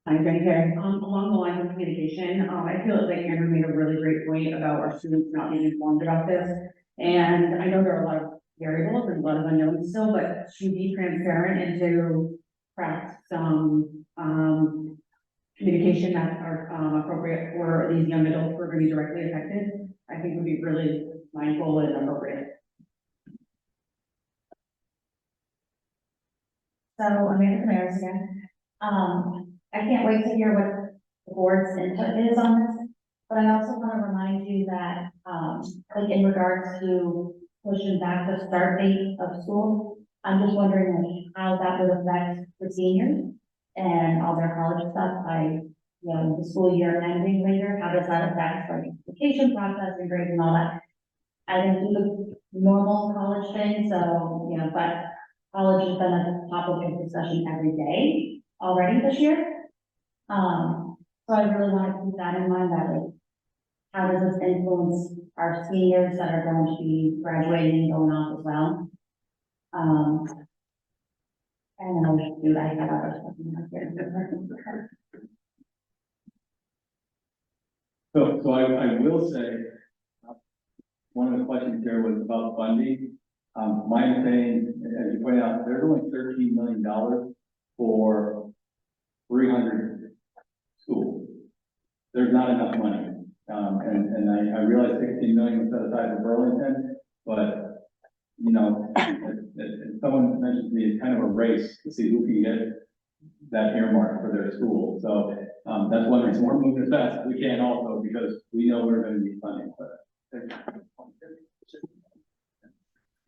I'm Jenny Carey. Along the lines of communication, I feel like Andrew made a really great point about our students not being informed about this. And I know there are a lot of variables and a lot of unknowns still, but to be transparent and to craft some communication that are appropriate for these young adults who are going to be directly affected, I think would be really mindful and appropriate. So Amanda Camaras again. I can't wait to hear what the board's input is on this, but I also want to remind you that, like in regards to pushing back the start date of school, I'm just wondering how that would affect the seniors and all their college stuff by, the school year ending later. How does that affect like application process and grades and all that? I think it's a normal college thing, so, but college has been a topic of discussion every day already this year. So I really want to keep that in mind, that like, how does this influence our seniors that are going to be graduating and going off as well? And I'll just do that. I have other stuff in here. So I will say, one of the questions here was about funding. My understanding, as you pointed out, there's only $13 million for 300 schools. There's not enough money. And I realize 16 million was set aside for Burlington, but if someone mentioned to me, it's kind of a race to see who can get that earmark for their school. So that's one reason we're moving as fast as we can also, because we know we're going to need funding for that. Thank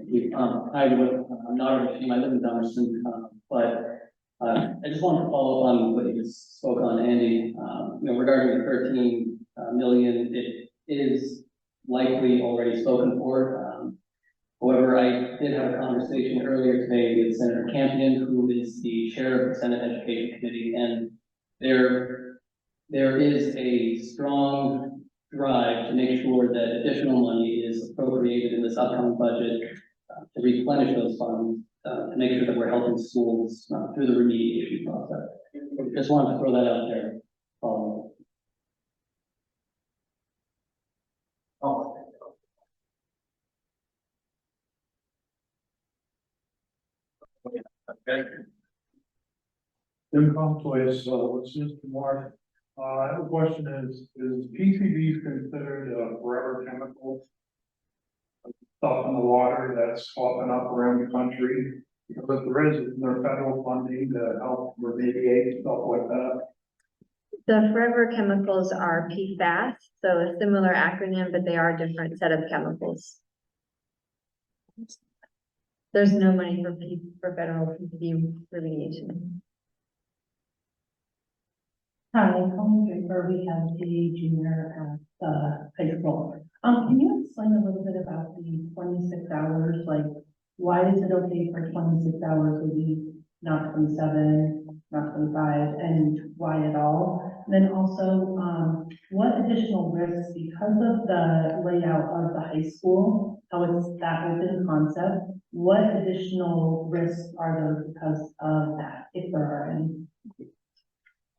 you. I'm not a team, I live in Dummerston, but I just wanted to follow up on what you just spoke on, Andy. Regarding the 13 million, it is likely already spoken for. However, I did have a conversation earlier today with Senator Campion, who is the chair of the Senate Education Committee, and there is a strong drive to make sure that additional money is appropriated in this upcoming budget to replenish those funds, to make sure that we're helping schools through the remediation process. Just wanted to throw that out there. Okay. Jim Comptois, what's Mr. Mark? The question is PCBs considered a forever chemical? Stuff in the water that's popping up around the country? Because if there is federal funding to help remediate stuff like that. The forever chemicals are PFAS, so a similar acronym, but they are a different set of chemicals. There's no money for federal PCB remediation. Hi, I'm calling Draper. We have a junior at high school. Can you explain a little bit about the 26 hours? Like, why is it okay for 26 hours a week, not 27, not 25, and why at all? And then also, what additional risks, because of the layout of the high school, how it's that open concept, what additional risks are there because of that, if there are any?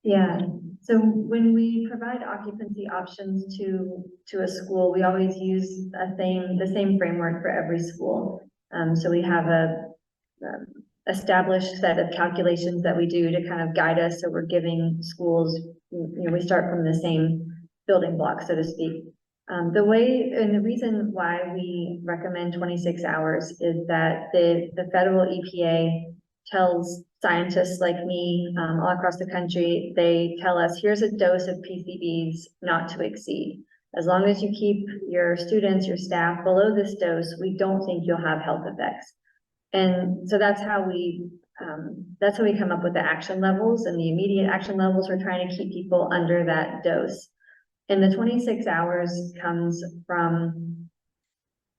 Yeah, so when we provide occupancy options to a school, we always use the same framework for every school. So we have a established set of calculations that we do to kind of guide us. So we're giving schools, we start from the same building block, so to speak. The way and the reason why we recommend 26 hours is that the federal EPA tells scientists like me all across the country, they tell us, here's a dose of PCBs not to exceed. As long as you keep your students, your staff below this dose, we don't think you'll have health effects. And so that's how we come up with the action levels, and the immediate action levels. We're trying to keep people under that dose. And the 26 hours comes from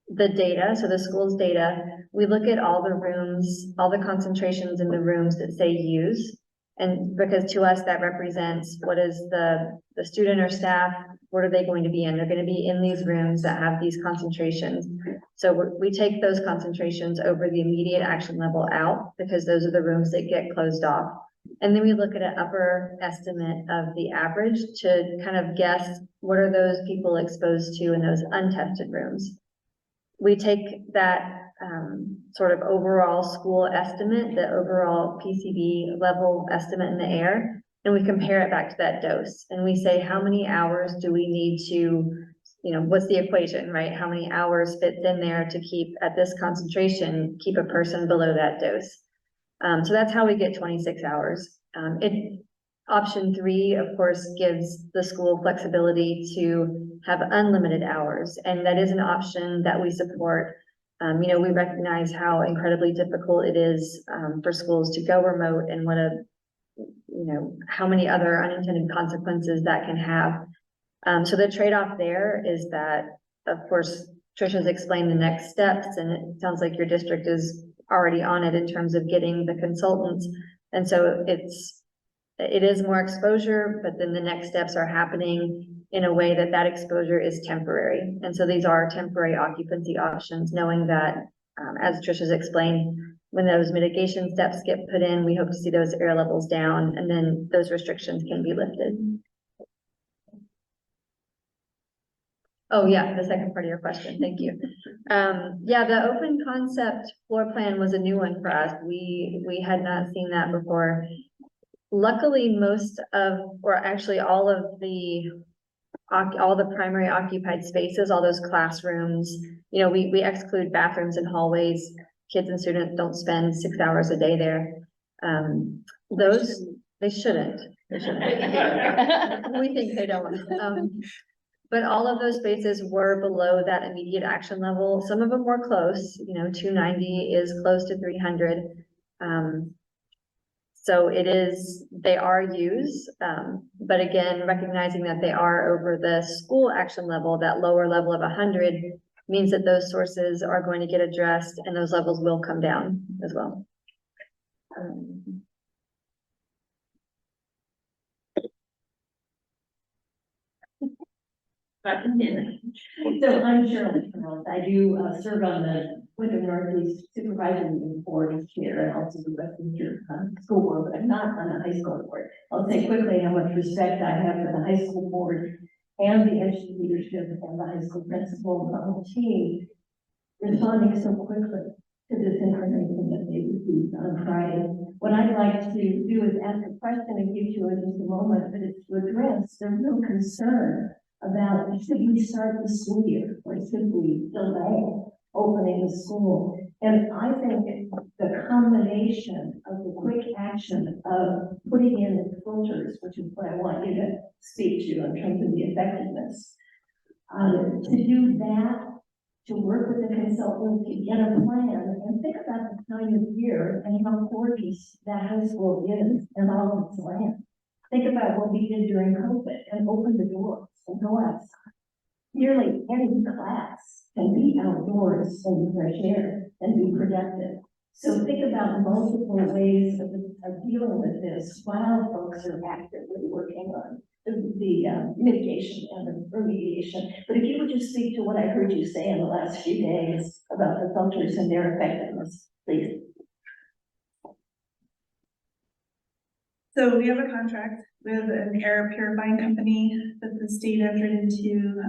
the data, so the school's data. We look at all the rooms, all the concentrations in the rooms that say use. And because to us that represents what is the student or staff, what are they going to be in? They're going to be in these rooms that have these concentrations. So we take those concentrations over the immediate action level out, because those are the rooms that get closed off. And then we look at an upper estimate of the average to kind of guess what are those people exposed to in those untested rooms. We take that sort of overall school estimate, the overall PCB level estimate in the air, and we compare it back to that dose. And we say, how many hours do we need to, what's the equation, right? How many hours fits in there to keep at this concentration, keep a person below that dose. So that's how we get 26 hours. Option 3, of course, gives the school flexibility to have unlimited hours, and that is an option that we support. We recognize how incredibly difficult it is for schools to go remote, and how many other unintended consequences that can have. So the trade-off there is that, of course, Trisha's explained the next steps, and it sounds like your district is already on it in terms of getting the consultants. And so it is more exposure, but then the next steps are happening in a way that exposure is temporary. And so these are temporary occupancy options, knowing that, as Trisha's explained, when those mitigation steps get put in, we hope to see those air levels down, and then those restrictions can be lifted. Oh yeah, the second part of your question, thank you. Yeah, the open concept floor plan was a new one for us. We had not seen that before. Luckily, most of, or actually all the primary occupied spaces, all those classrooms, we exclude bathrooms and hallways. Kids and students don't spend 6 hours a day there. They shouldn't. We think they don't. but all of those spaces were below that immediate action level. Some of them were close, 290 is close to 300. So they are used, but again, recognizing that they are over the school action level, that lower level of 100 means that those sources are going to get addressed and those levels will come down as well. So I'm Shirley Charles. I do serve on the Wyndham Northeast Supervisory Board as chair and also the Westminster School Board, but I'm not on the high school board. I'll say quickly how much respect I have for the high school board and the education leadership and the high school principal and the whole team responding so quickly to this information that they received on Friday. What I'd like to do is ask a question and give you in just a moment, but it's to address the real concern about should we start the school year or should we delay opening the school? And I think the combination of the quick action of putting in the filters, which is what I want you to speak to in terms of the effectiveness, to do that, to work with the consultant to get a plan and think about the time of year and how gorgeous that high school is and all of its land. Think about what we did during COVID and open the doors and go outside. Nearly any class can be outdoors in the fresh air and be productive. So think about multiple ways of dealing with this while folks are actively working on the mitigation and the remediation. But if you would just speak to what I heard you say in the last few days about the filters and their effectiveness, please. So we have a contract with an air purifying company that the state entered into.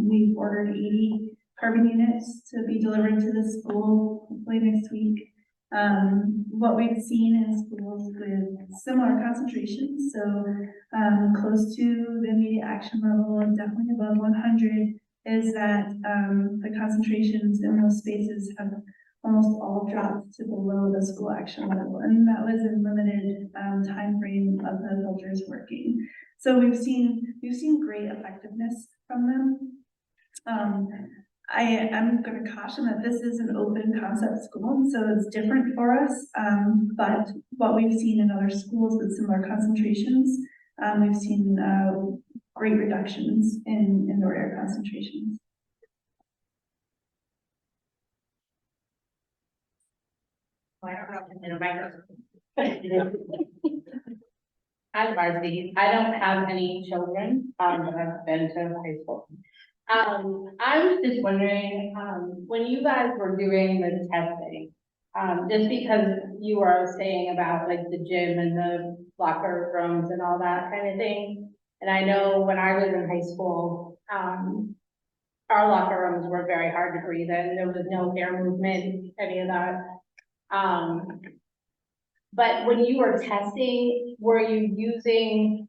We've ordered 80 carbon units to be delivered to the school hopefully next week. What we've seen in schools with similar concentrations, so close to the immediate action level and definitely above 100, is that the concentrations in those spaces have almost all dropped to below the school action level, and that was in limited time frame of the filters working. So we've seen great effectiveness from them. I am going to caution that this is an open concept school, so it's different for us. But what we've seen in other schools with similar concentrations, we've seen great reductions in indoor air concentrations. Hi, Varsity. I don't have any children, but I've been to high school. I was just wondering, when you guys were doing the testing, just because you are saying about like the gym and the locker rooms and all that kind of thing. And I know when I was in high school, our locker rooms were very hard to breathe in. There was no air movement, any of that. But when you were testing, were you using,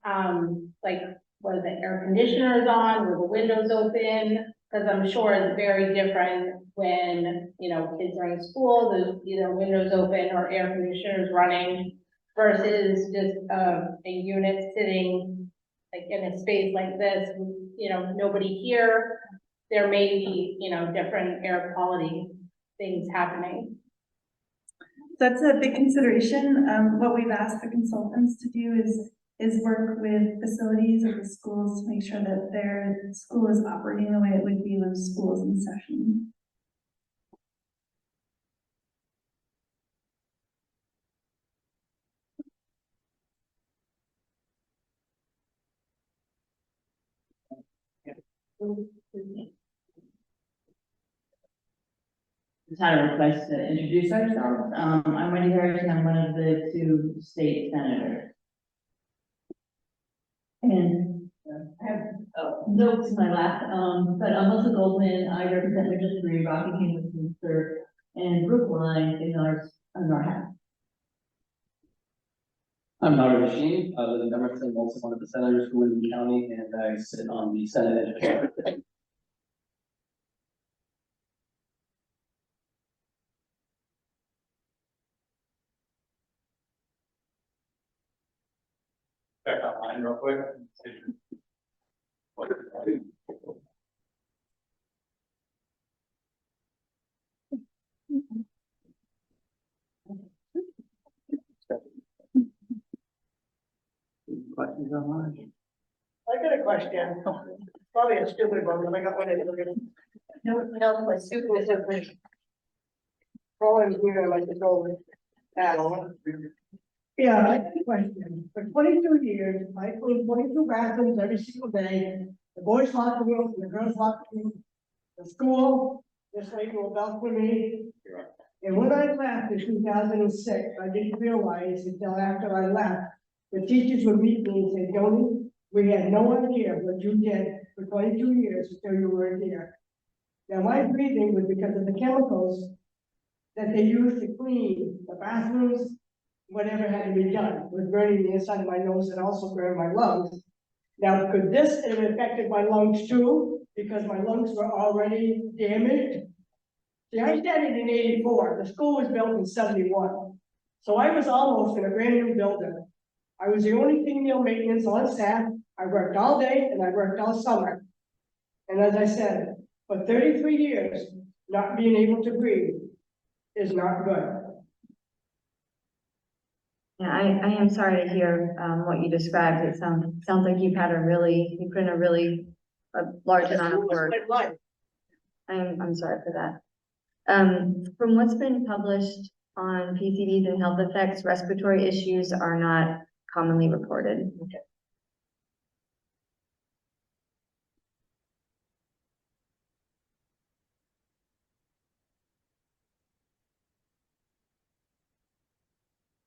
was the air conditioners on, were the windows open? Because I'm sure it's very different when, kids are in school, there's either windows open or air conditioners running versus just a unit sitting like in a space like this, nobody here. There may be, different air quality things happening. That's a big consideration. What we've asked the consultants to do is work with facilities of the schools to make sure that their school is operating the way it would be when school's in session. Just had a request to introduce ourselves. I'm Wendy Harris, and I'm one of the 2 state senators. And I have notes in my lap, but I'm Melissa Goldman. I represent Region 3, Rockingham, Westminster, and Brookline in our house. I'm Howard Machine. I live in Emerson. I'm also one of the senators for Wyndham County, and I sit on the Senate Education Committee. Back online real quick. Questions online? I got a question. Probably a stupid one, but I got one anyway. No, my stupid is a Rolling here like it's over. Yeah, I have a question. For 22 years, I cleaned 22 bathrooms every single day. The boys' locker room, the girls' locker room, the school, this lady will vouch for me. And when I left in 2006, I didn't realize until after I left, the teachers would meet me and say, Joni, we had no idea what you did for 22 years until you were here. Now, my breathing was because of the chemicals that they used to clean the bathrooms, whatever had to be done, was burning the inside of my nose and also burned my lungs. Now, could this have affected my lungs too? Because my lungs were already damaged. See, I started in 84. The school was built in 71. So I was almost in a brand new building. I was the only female maintenance on staff. I worked all day and I worked all summer. And as I said, for 33 years, not being able to breathe is not good. Yeah, I am sorry to hear, what you described. It sounds like you put in a really large amount of work. I'm sorry for that. From what's been published on PCBs and health effects, respiratory issues are not commonly reported. Okay.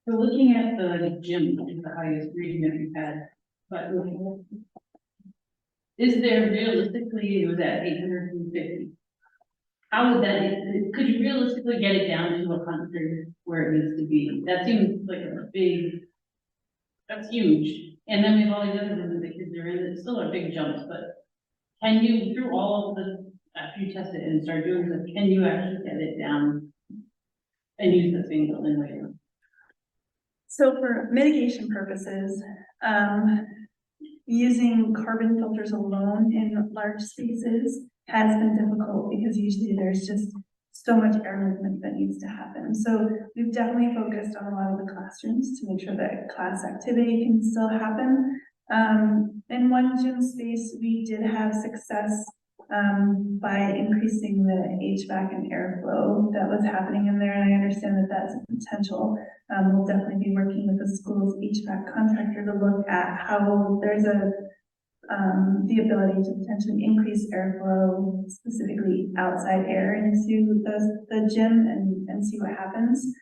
So looking at the gym, which is the highest reading that we've had, but is there realistically, it was at 850? How would that, could you realistically get it down to 100 where it needs to be? That seems like a big, that's huge. And then we have all these other rooms that kids are in, it's still are big jumps, but can you, through all of the, after you test it and start doing this, can you actually get it down and use the same building later? So for mitigation purposes, using carbon filters alone in large spaces has been difficult because usually there's just so much air movement that needs to happen. So we've definitely focused on a lot of the classrooms to make sure that class activity can still happen. In one gym space, we did have success by increasing the HVAC and airflow that was happening in there, and I understand that that's a potential. We'll definitely be working with the school's HVAC contractor to look at how there's the ability to potentially increase airflow, specifically outside air, into the gym and see what happens.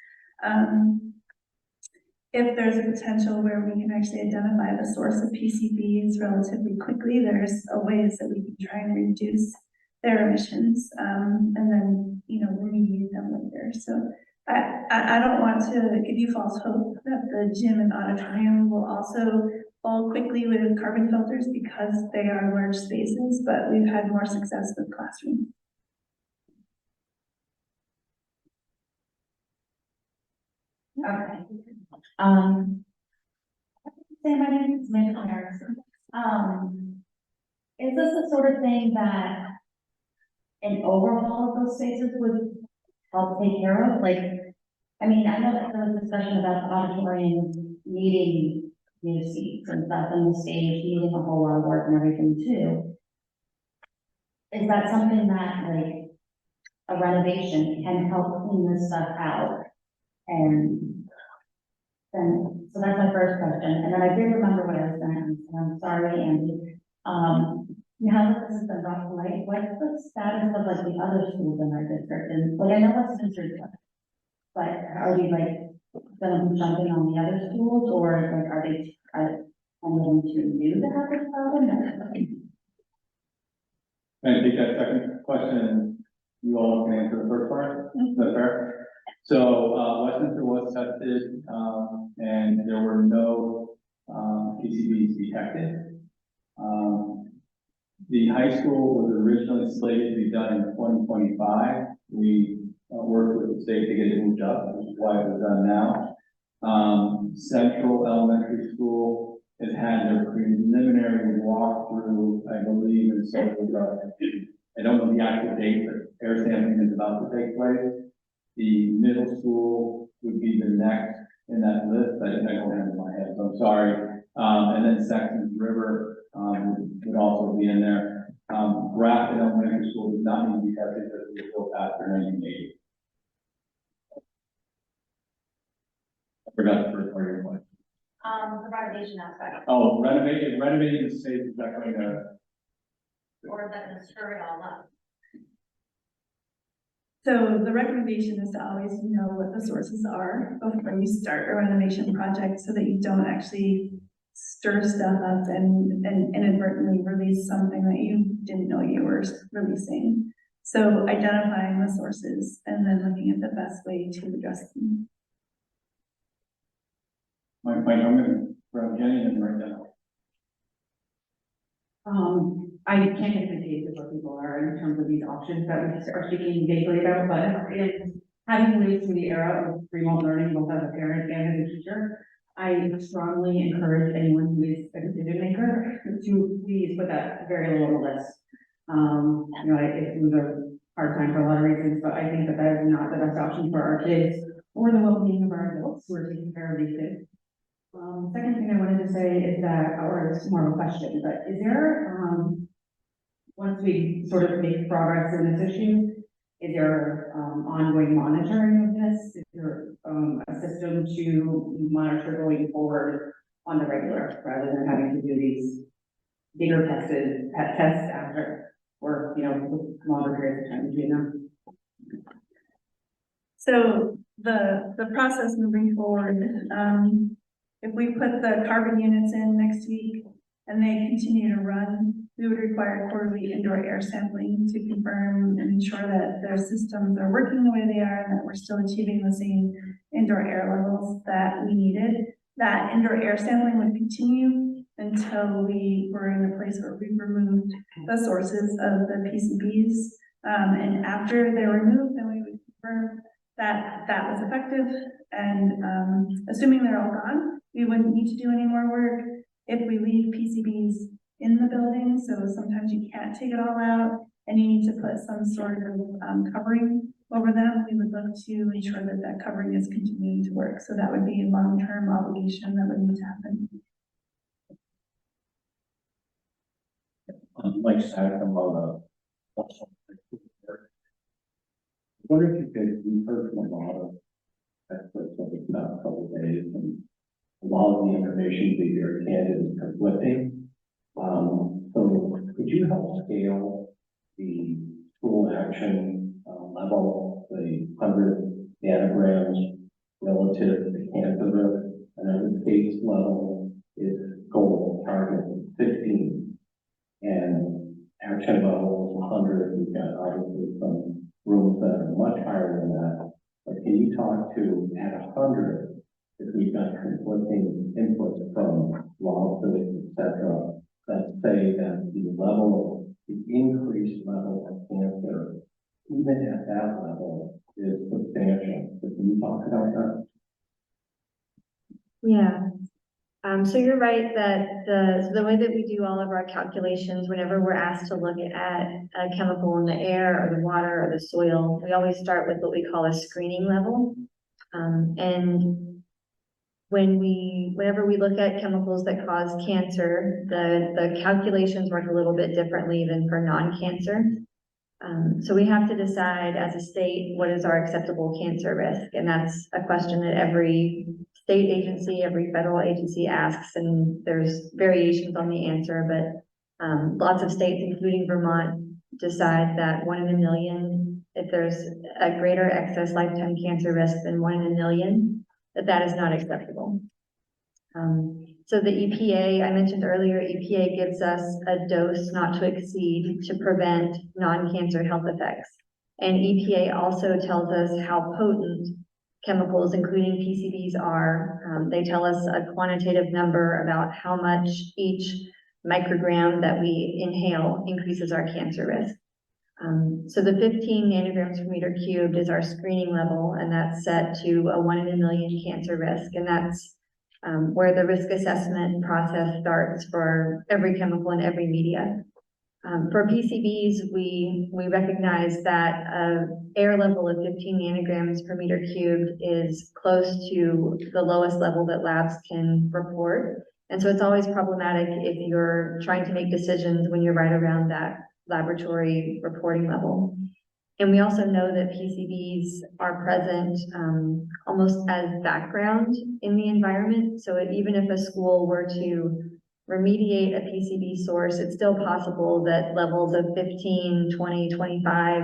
If there's a potential where we can actually identify the source of PCBs relatively quickly, there's ways that we can try and reduce their emissions, and then, remediate them later. So I don't want to give you false hope that the gym and auditorium will also fall quickly with carbon filters because they are large spaces, but we've had more success with classrooms. Okay. Say my name is Samantha Harrison. Is this the sort of thing that an overhaul of those spaces would help take care of? Like, I mean, I know that there was discussion about the auditorium needing new seats and stuff, and the stage needing a whole lot of work and everything too. Is that something that, like, a renovation can help clean this stuff out? And then, so that's my first question. And then I do remember what I was saying, and I'm sorry, Andy. Now that this has been brought to light, what's the status of like the other schools in our district? And like, I know Westminster's done, but are we like gonna be jumping on the other schools, or like are they going to new to have this problem? Can I take that second question? You all can answer the first part. Is that fair? So Westminster was tested, and there were no PCBs detected. The high school was originally slated to be done in 2025. We worked with the state to get it moved up, which is why it was done now. Central Elementary School has had their preliminary walkthrough, I believe, and so I don't know the actual date, but air sampling is about to take place. The middle school would be the next in that list. I don't have it in my head, so I'm sorry. And then Saxon's River, would also be in there. Grafton Elementary School does not need to be tested because it was built after 1980. I forgot the first part of your question. The renovation aspect, Oh, renovating the space, is that going to? or is that gonna stir it all up? So the recommendation is to always know what the sources are before you start a renovation project so that you don't actually stir stuff up and inadvertently release something that you didn't know you were releasing. So identifying the sources and then looking at the best way to address them. I'm gonna grab Jenny and write down. I can't get the gauge of where people are in terms of these options that we are speaking vaguely about, but having lived through the era of remote learning, both as a parent and as a teacher, I strongly encourage anyone who is a decision maker to please put that very low on the list. It was a hard time for a lot of reasons, but I think that that is not the best option for our kids or the well-being of our adults who are taking care of these kids. Second thing I wanted to say is that, or it's more of a question, but is there, once we sort of make progress in this issue, is there ongoing monitoring of this? Is there a system to monitor going forward on the regular, rather than having to do these bigger tests after, or, with longer periods of time between them? So the process moving forward, if we put the carbon units in next week and they continue to run, we would require quarterly indoor air sampling to confirm and ensure that their systems are working the way they are and that we're still achieving the same indoor air levels that we needed. That indoor air sampling would continue until we were in a place where we removed the sources of the PCBs. And after they're removed, then we would confirm that that was effective. And assuming they're all gone, we wouldn't need to do any more work. If we leave PCBs in the building, so sometimes you can't take it all out and you need to put some sort of covering over them, we would look to ensure that that covering is continuing to work. So that would be a long-term obligation that would need to happen. Like Sarah from I wonder if you could, we've heard from a lot of experts over the past couple of days, and a lot of the information that you're handed is conflicting. So could you help scale the school action level, the 100 nanograms relative to the cancer risk, and at the state's level is goal target 15, and action level is 100. We've got obviously some rooms that are much higher than that. But can you talk to at 100 if we've got conflicting inputs from law, civics, etc., that say that the increased level of cancer, even at that level, is substantial? So can you talk about that? Yeah. So you're right that the way that we do all of our calculations, whenever we're asked to look at a chemical in the air or the water or the soil, we always start with what we call a screening level. And whenever we look at chemicals that cause cancer, the calculations work a little bit differently than for non-cancer. So we have to decide as a state, what is our acceptable cancer risk? And that's a question that every state agency, every federal agency asks, and there's variations on the answer, but lots of states, including Vermont, decide that 1 in a million, if there's a greater excess lifetime cancer risk than 1 in a million, that is not acceptable. So the EPA, I mentioned earlier, EPA gives us a dose not to exceed to prevent non-cancer health effects. And EPA also tells us how potent chemicals, including PCBs, are. They tell us a quantitative number about how much each microgram that we inhale increases our cancer risk. So the 15 nanograms per meter cubed is our screening level, and that's set to a 1 in a million cancer risk. And that's where the risk assessment process starts for every chemical in every media. For PCBs, we recognize that air level of 15 nanograms per meter cubed is close to the lowest level that labs can report. And so it's always problematic if you're trying to make decisions when you're right around that laboratory reporting level. And we also know that PCBs are present almost as background in the environment. So even if a school were to remediate a PCB source, it's still possible that levels of 15, 20, 25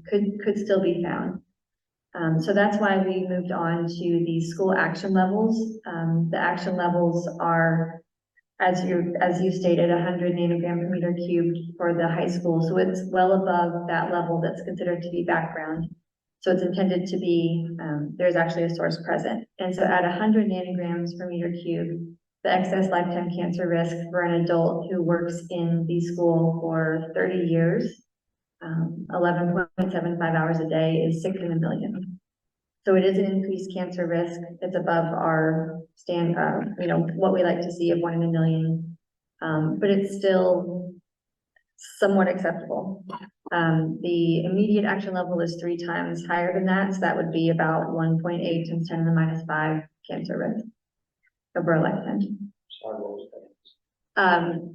could still be found. So that's why we moved on to the school action levels. The action levels are, as you stated, 100 nanogram per meter cubed for the high school. So it's well above that level that's considered to be background. So it's intended to be, there's actually a source present. And so at 100 nanograms per meter cubed, the excess lifetime cancer risk for an adult who works in the school for 30 years, 11.75 hours a day, is 6 in a million. So it is an increased cancer risk. It's above our what we like to see of 1 in a million. But it's still somewhat acceptable. The immediate action level is 3 times higher than that. So that would be about 1.8 times 10 to the minus 5 cancer risk over a lifetime.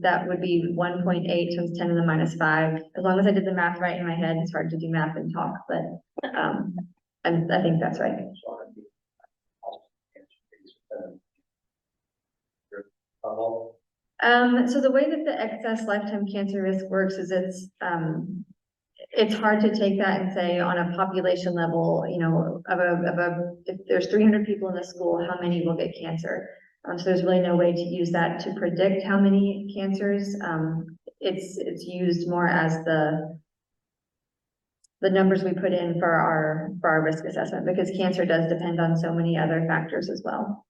That would be 1.8 times 10 to the minus 5. As long as I did the math right in my head, it's hard to do math and talk, but I think that's right. So the way that the excess lifetime cancer risk works is it's hard to take that and say on a population level, if there's 300 people in the school, how many will get cancer? So there's really no way to use that to predict how many cancers. It's used more as the numbers we put in for our risk assessment, because cancer does depend on so many other factors as well.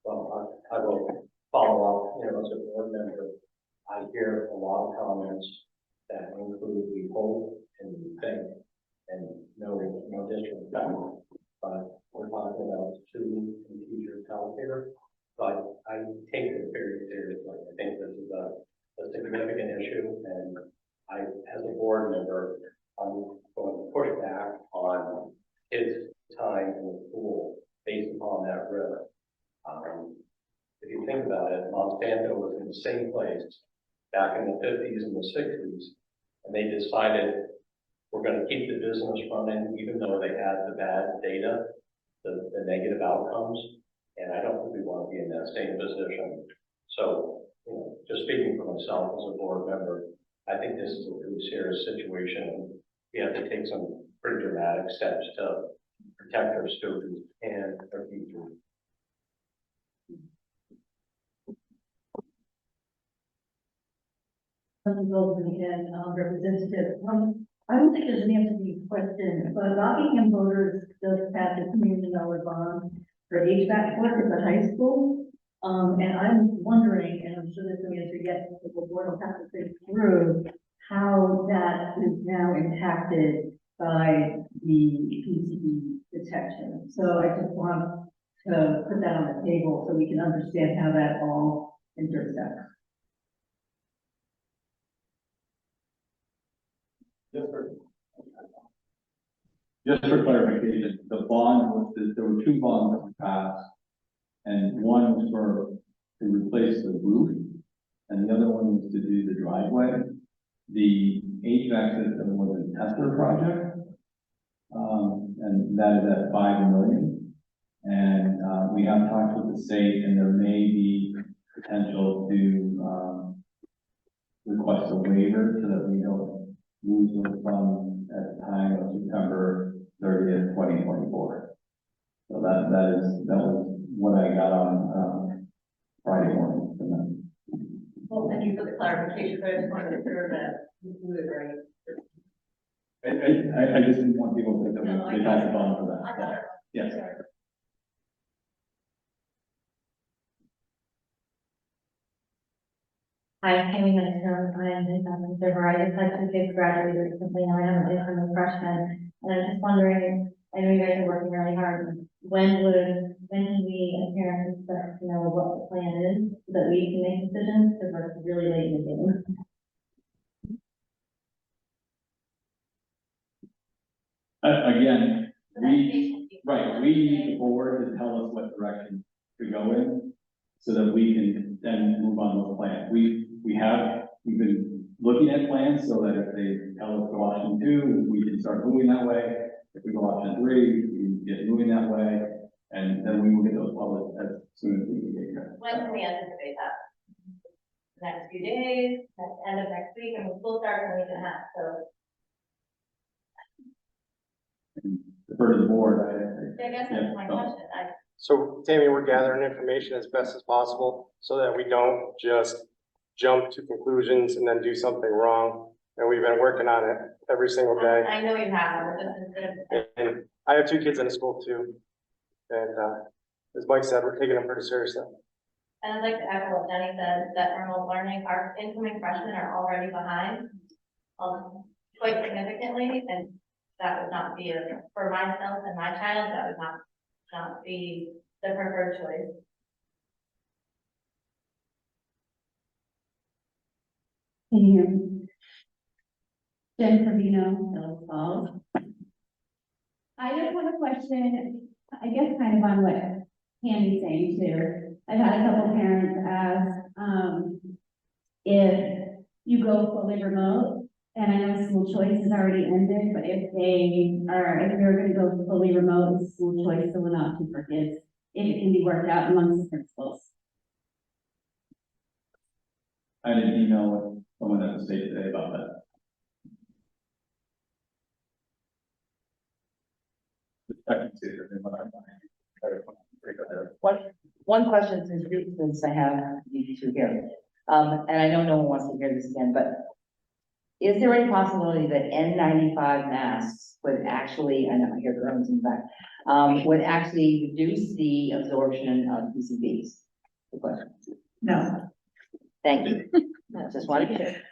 Well, I will follow up, as a board member, I hear a lot of comments that include we hope and we think, and no disrespect, but we're talking about student and teacher healthcare. But I take it very seriously. I think this is a significant issue, and I, as a board member, I'm going to push back on kids' time in the school based upon that risk. If you think about it, Monsanto was in the same place back in the 50s and the 60s, and they decided we're going to keep the business running even though they had the bad data, the negative outcomes, and I don't think we want to be in that same position. So, just speaking for myself as a board member, I think this is a really serious situation. We have to take some pretty dramatic steps to protect our students and our future. Again, representative. I don't think there's an answer to your question, but Rockingham Voters does pass a $1 million bond for HVAC work at the high school. And I'm wondering, and I'm sure there's an answer yet, but the board will have to think through how that is now impacted by the PCB detection. So I just want to put that on the table so we can understand how that all intersects. Just for clarification, the bond was, there were 2 bonds that were passed, and one was to replace the roof, and the other one was to do the driveway. The HVAC system was a tester project, and that is at $5 million. And we have talked with the state, and there may be potential to request a waiver so that we don't lose those funds at the time of September 30th, 2024. So that was what I got on Friday morning from them. Well, thank you for the clarification, but I just wanted to hear that you would agree. I just didn't want people to think that we had a bond for that. So, yes. Hi, Amy Minister. I am in Denver. I just had 2 kids graduated recently, and I haven't been from a freshman. And I'm just wondering, I know you guys are working really hard. When can we, as parents, expect to know what the plan is so that we can make decisions? Because we're really late in the game. Again, we need the board to tell us what direction to go in, so that we can then move on those plans. We've been looking at plans so that if they tell us to go option 2, we can start moving that way. If we go option 3, we can get moving that way, and then we will get those published as soon as we can get here. When can we anticipate that? Next few days, end of next week, and we'll start in a week and a half, so. Defer to the board, I guess that's my question. So Tammy, we're gathering information as best as possible so that we don't just jump to conclusions and then do something wrong. And we've been working on it every single day. I know you have, but this is good. And I have 2 kids in the school too. And, as Mike said, we're taking them pretty seriously. And I'd like to echo what Jenny said, that remote learning, our incoming freshmen are already behind, quite significantly, and that would not be for myself and my child, that would not be the preferred choice. Jennifer Vino, Hills Falls. I just have a question, I guess kind of on what Tammy's saying too. I've had a couple parents ask, if you go fully remote, and I know school choice has already ended, but if you're gonna go fully remote, is school choice still an option for kids? If it can be worked out amongst the principals. I had an email with someone at the state today about that. One question since I have you two here, and I know no one wants to hear this again, but is there any possibility that N95 masks would actually, I know I hear groans in the back, would actually reduce the absorption of PCBs? The question. No. Thank you. Just wanted to hear.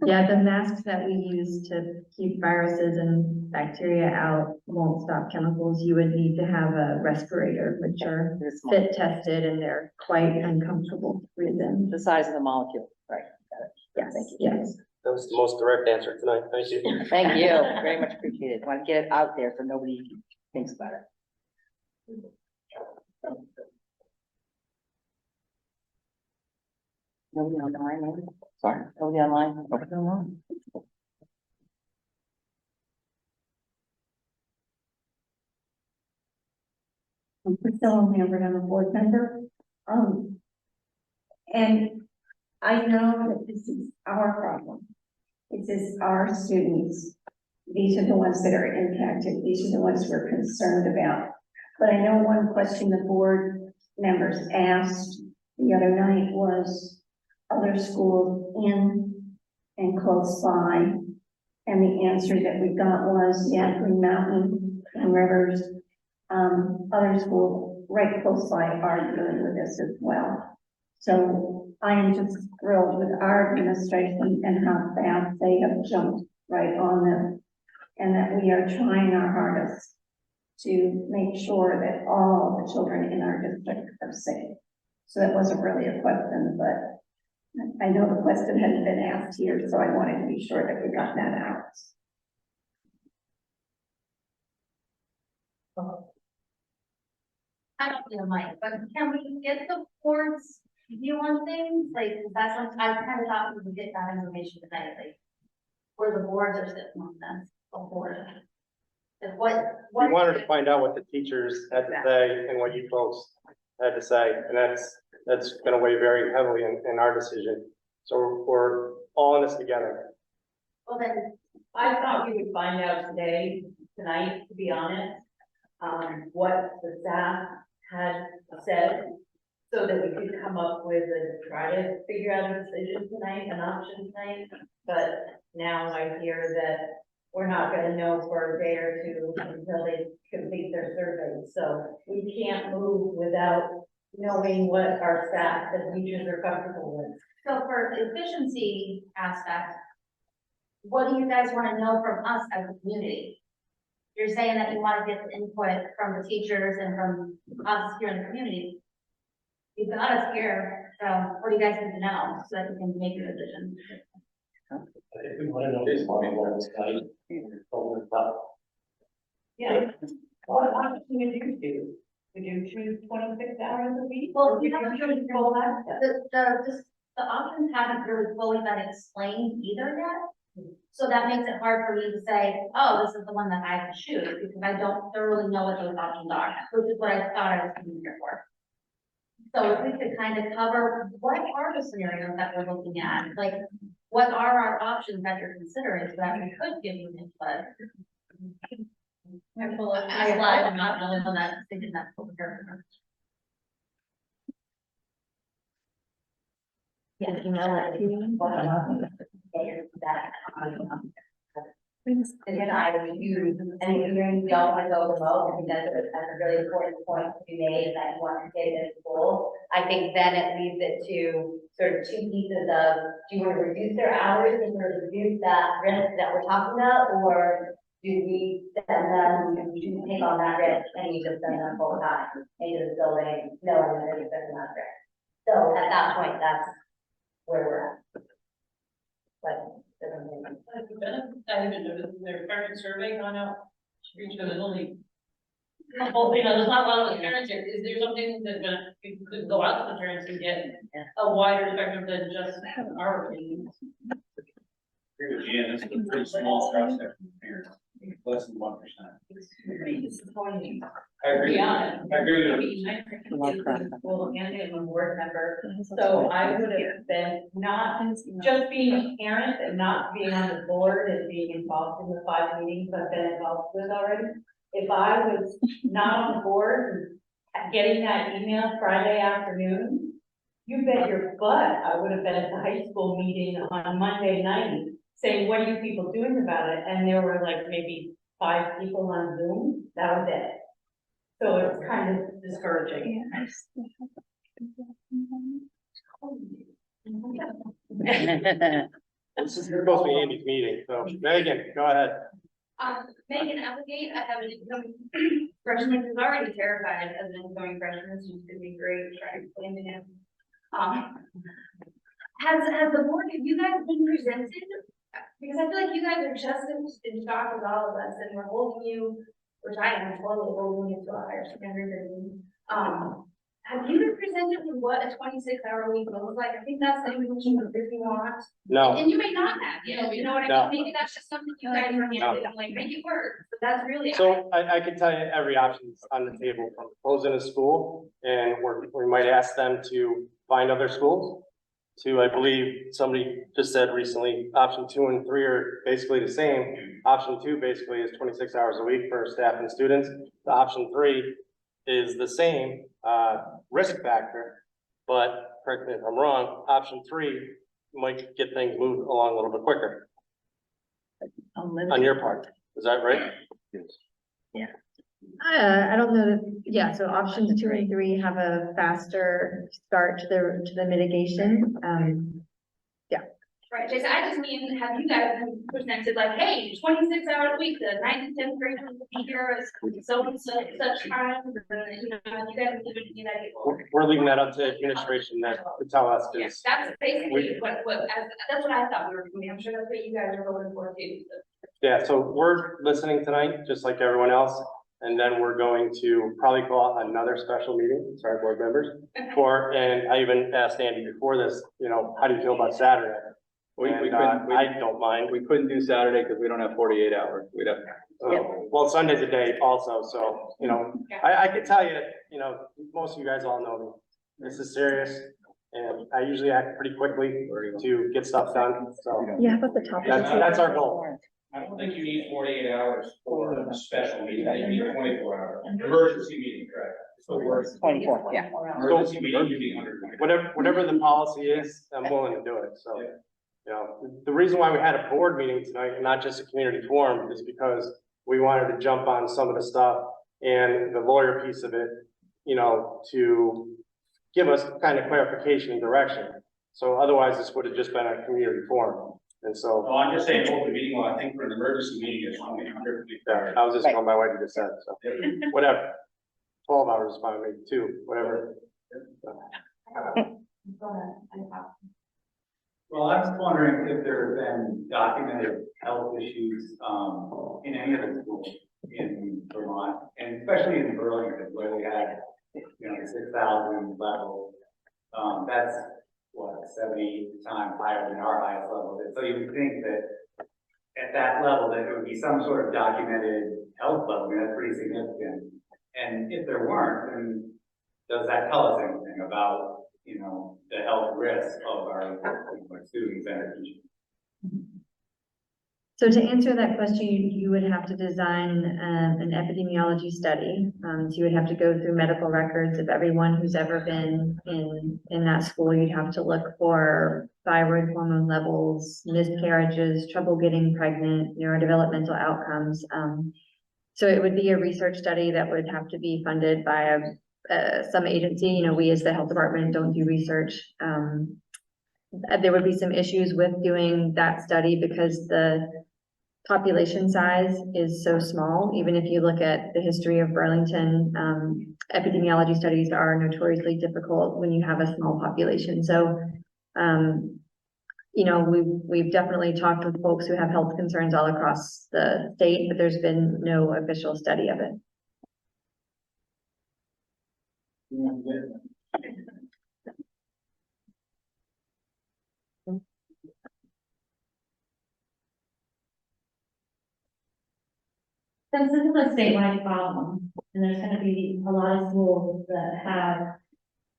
Yeah, the masks that we use to keep viruses and bacteria out won't stop chemicals. You would need to have a respirator, which are fit tested, and they're quite uncomfortable to breathe in. The size of the molecule, right? Got it. Yes, yes. That was the most direct answer tonight. Thank you. Thank you, very much appreciated. Want to get it out there so nobody thinks about it. Nobody online, maybe? Sorry, nobody online? Nobody online. I'm Priscilla Lambert, I'm a board member. And I know that this is our problem. This is our students. These are the ones that are impacted. These are the ones we're concerned about. But I know one question the board members asked the other night was other schools in and close by. And the answer that we got was, yeah, Green Mountain and Rivers, other schools right close by are dealing with this as well. So I am just thrilled with our administration and how fast they have jumped right on this, and that we are trying our hardest to make sure that all the children in our district are safe. So that wasn't really a question, but I know the question hadn't been asked here, so I wanted to be sure that we got that out. I don't know, Mike, but can we get the board's view on things? Like, that's what I kind of thought we would get that information tonight, like, where the boards are sitting on this before. Like, We wanted to find out what the teachers had to say and what you folks had to say, and that's gonna weigh very heavily in our decision. So we're all in this together. Well, then, I thought we would find out tonight, to be honest, what the staff had said, so that we could come up with try to figure out a decision tonight, an option tonight. But now I hear that we're not gonna know for a day or two until they complete their survey. So we can't move without knowing what our staff, the teachers are comfortable with. so for efficiency aspect, what do you guys want to know from us as a community? You're saying that you want to get the input from the teachers and from us here in the community. You've got us here, so what do you guys need to know so that we can make a decision? If we want to know this money, what it's like, Yeah, what option you could do Would you choose 26 hours a week? Well, you haven't really control that. The options haven't really fully been explained either yet. So that makes it hard for me to say, oh, this is the one that I can choose, because I don't thoroughly know what those options are, which is what I thought I was coming here for. So if we could kind of cover, what are the scenarios that we're looking at? Like, what are our options that you're considering, so that we could give you input? I'm not really on that, thinking that's what we're. Yeah, email that to you. Again, I review, and even we all want to go remote, I think that's a really important point to be made, that you want to stay in school. I think then it leads it to sort of two pieces of, do you want to reduce their hours and sort of reduce that risk that we're talking about, or do we send them to take on that risk and you just send them full time into the building, knowing that it's a not risk. So at that point, that's where we're at. But I haven't noticed their parent survey gone out, reach them, and only couple, there's not a lot of parents here. Is there something that we could go out to the parents and get a wider spectrum than just our opinions? Yeah, this is a pretty small cross section here, less than 1%. I agree. Yeah. I agree with you. Well, and I'm a board member, so I would have been not just being a parent and not being on the board and being involved in the 5 meetings I've been involved with already. If I was not on the board and getting that email Friday afternoon, you bet your butt I would have been at the high school meeting on Monday night saying, what are you people doing about it? And there were like maybe 5 people on Zoom. That was it. So it's kind of discouraging. This is supposed to be Andy's meeting, so Megan, go ahead. Megan Applegate, I have an incoming freshman who's already terrified as an incoming freshman, so she's gonna be great trying to explain to him. Has the board, have you guys been presented? Because I feel like you guys are just as in shock as all of us, and we're holding you, which I am totally holding you to a higher standard than, have you been presented with what a 26-hour week looks like? I think that's the information that you want. No. And you may not have, you know what I mean? No. Maybe that's just something you guys are handling, like, make it work, but that's really. So I can tell you every option's on the table, from closing a school, and we might ask them to find other schools. To, I believe somebody just said recently, option 2 and 3 are basically the same. Option 2 basically is 26 hours a week for staff and students. The option 3 is the same, risk factor, but correct me if I'm wrong, option 3 might get things moved along a little bit quicker. On your part, is that right? Yes. Yeah. I don't know that, yeah, so options 2 and 3 have a faster start to the mitigation. Right, Jason, I just mean, have you guys been presented like, hey, 26 hours a week, the 9th and 10th graders will be here as so and such time, you know, you guys even do that before. We're leaving that up to administration to tell us, Yeah, because that's basically what, that's what I thought we were doing, I'm sure that's what you guys are looking for too. yeah, so we're listening tonight, just like everyone else. And then we're going to probably call another special meeting, sorry, board members, and I even asked Andy before this, you know, how do you feel about Saturday? I don't mind. We couldn't do Saturday because we don't have 48 hours. We'd have. Well, Sunday's a day also, so, you know, I can tell you, you know, most of you guys all know me. This is serious, and I usually act pretty quickly to get stuff done, so. Yeah, but the top. That's our goal. I don't think you need 48 hours for a special meeting, you need 24 hours. Emergency meeting, correct? So we're 24, yeah. Emergency meeting, you need 100. Whatever the policy is, I'm willing to do it, so. You know, the reason why we had a board meeting tonight, and not just a community forum, is because we wanted to jump on some of the stuff and the lawyer piece of it, you know, to give us kind of clarification and direction. So otherwise, this would have just been a community forum. And so. No, I'm just saying, open meeting, well, I think for an emergency meeting, it's only 100. Yeah, I was just on my way to just said, so, whatever. 12 hours is fine, maybe 2, whatever. Well, I was wondering if there have been documented health issues, in any of the schools in Vermont, and especially in Burlington, where they had you know, the 6,000 level, that's what, 70 times higher than our highest level. So you would think that at that level, that there would be some sort of documented health level. I mean, that's pretty significant. And if there weren't, then does that tell us anything about, you know, the health risk of our students and our teachers? So to answer that question, you would have to design an epidemiology study. So you would have to go through medical records of everyone who's ever been in that school. You'd have to look for thyroid hormone levels, miscarriages, trouble getting pregnant, neurodevelopmental outcomes. So it would be a research study that would have to be funded by some agency. You know, we as the health department don't do research. There would be some issues with doing that study because the population size is so small. Even if you look at the history of Burlington, epidemiology studies are notoriously difficult when you have a small population. So, you know, we've definitely talked with folks who have health concerns all across the state, but there's been no official study of it. Since this is a statewide problem, and there's gonna be a lot of schools that have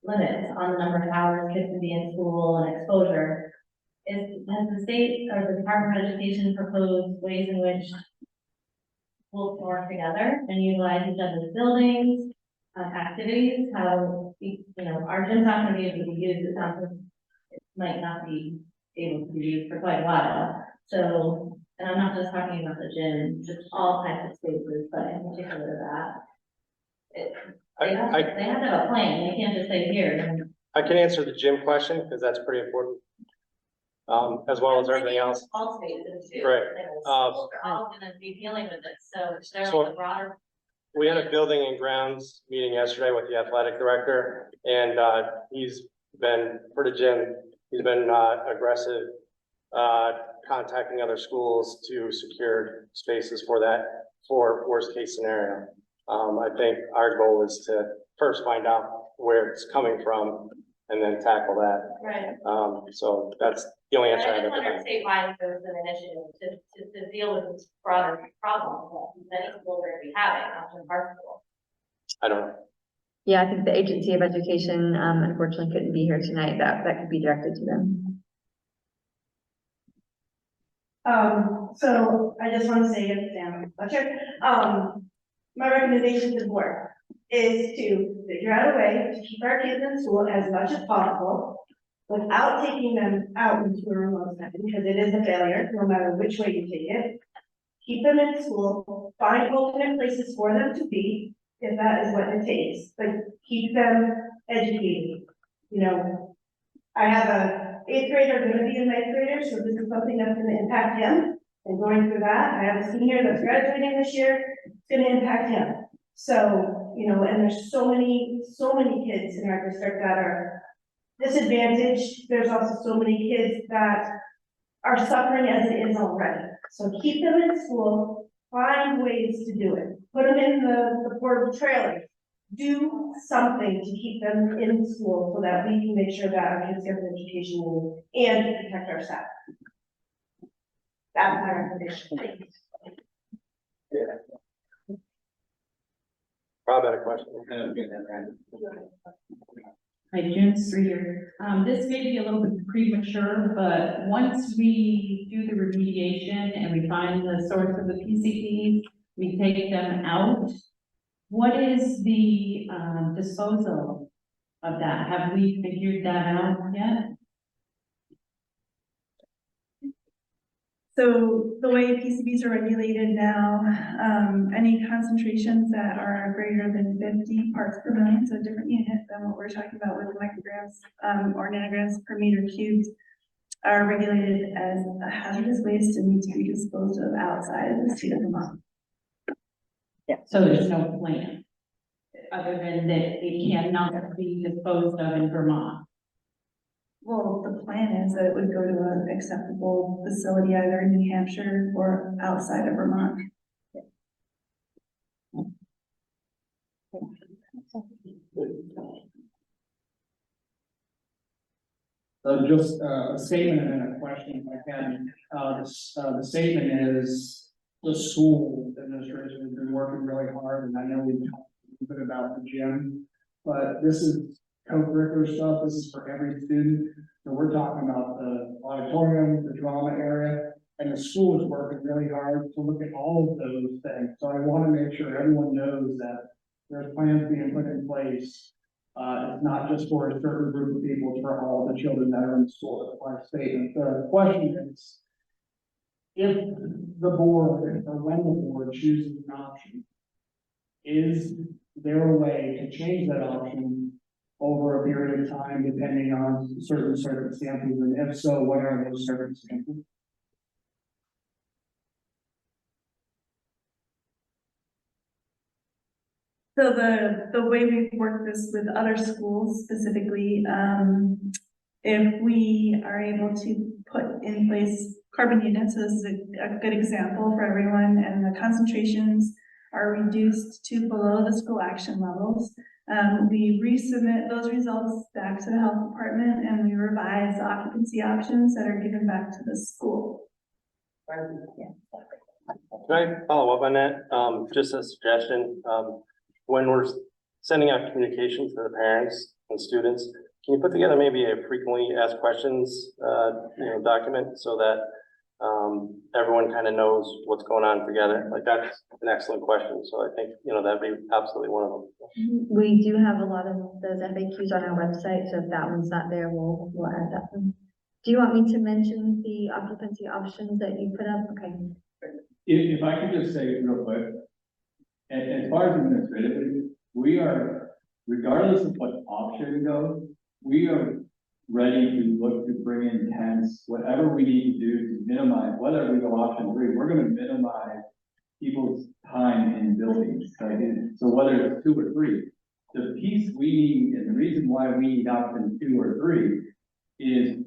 limits on the number of hours kids can be in school and exposure, has the state or the Department of Education proposed ways in which schools can work together and utilize each other's buildings, activities, how, you know, our gym's not gonna be able to be used, it might not be able to be used for quite a while. So, and I'm not just talking about the gym, just all types of spaces, but in particular that. They have to have a plan, they can't just say here. I can answer the gym question, because that's pretty important. As well as everything else. All spaces too. Right. We're all gonna be dealing with this, so there's So- a broader. We had a building and grounds meeting yesterday with the athletic director, and he's been, for the gym, he's been aggressive, contacting other schools to secure spaces for that, for worst case scenario. I think our goal is to first find out where it's coming from and then tackle that. Right. So that's the only answer I I have. just wonder if statewide there's an initiative to deal with this broader problem that many schools are gonna be having, not just our school. I don't know. Yeah, I think the Agency of Education, unfortunately couldn't be here tonight. That could be directed to them. So I just want to say, my recommendation to the board is to figure out a way to keep our kids in school as much as possible without taking them out into a remote setting, because it is a failure, no matter which way you take it. Keep them in school, find alternate places for them to be, if that is what it takes, but keep them educated. You know, I have a 8th grader gonna be a 9th grader, so this is something that's gonna impact him. And going through that, I have a senior that's graduating this year, it's gonna impact him. So, you know, and there's so many kids in our district that are disadvantaged. There's also so many kids that are suffering as it is already. So keep them in school, find ways to do it. Put them in the portable trailer. Do something to keep them in school so that we can make sure that our kids get the education we need and protect our staff. That's my recommendation. Rob had a question. Hi, June Streeter. This may be a little bit premature, but once we do the remediation and we find the source of the PCBs, we take them out. What is the disposal of that? Have we figured that out yet? So the way PCBs are regulated now, any concentrations that are greater than 50 parts per million, so a different unit than what we're talking about with micrograms or nanograms per meter cubed, are regulated as a hazardous waste and need to be disposed of outside of the state of Vermont. So there's no plan, other than that it cannot be disposed of in Vermont. Well, the plan is that it would go to an acceptable facility either in New Hampshire or outside of Vermont. Just a statement and a question if I can. The statement is the school administration has been working really hard, and I know we've talked a little bit about the gym, but this is co-curricular stuff. This is for every student. So we're talking about the auditorium, the drama area, and the school is working really hard to look at all of those things. So I want to make sure everyone knows that there's plans being put in place. It's not just for a certain group of people, it's for all the children that are in school. That's my statement. The question is, if the board or when the board chooses an option, is there a way to change that option over a period of time depending on certain circumstances? And if so, what are those circumstances? So the way we've worked this with other schools specifically, if we are able to put in place carbon units, so this is a good example for everyone, and the concentrations are reduced to below the school action levels, we resubmit those results back to the health department and we revise the occupancy options that are given back to the school. Can I follow up on that? Just a suggestion, when we're sending out communications to the parents and students, can you put together maybe a frequently asked questions, document so that everyone kind of knows what's going on together? Like, that's an excellent question. So I think, that'd be absolutely one of them. We do have a lot of those FAQs on our website, so if that one's not there, we'll add that one. Do you want me to mention the occupancy options that you put up? Okay. If I could just say real quick, as far as administratively, we are, regardless of what option goes, we are ready to look to bring in tents, whatever we need to do to minimize, whether we go option 3, we're going to minimize people's time in buildings, right? So whether it's 2 or 3, the piece we need, and the reason why we need option 2 or 3 is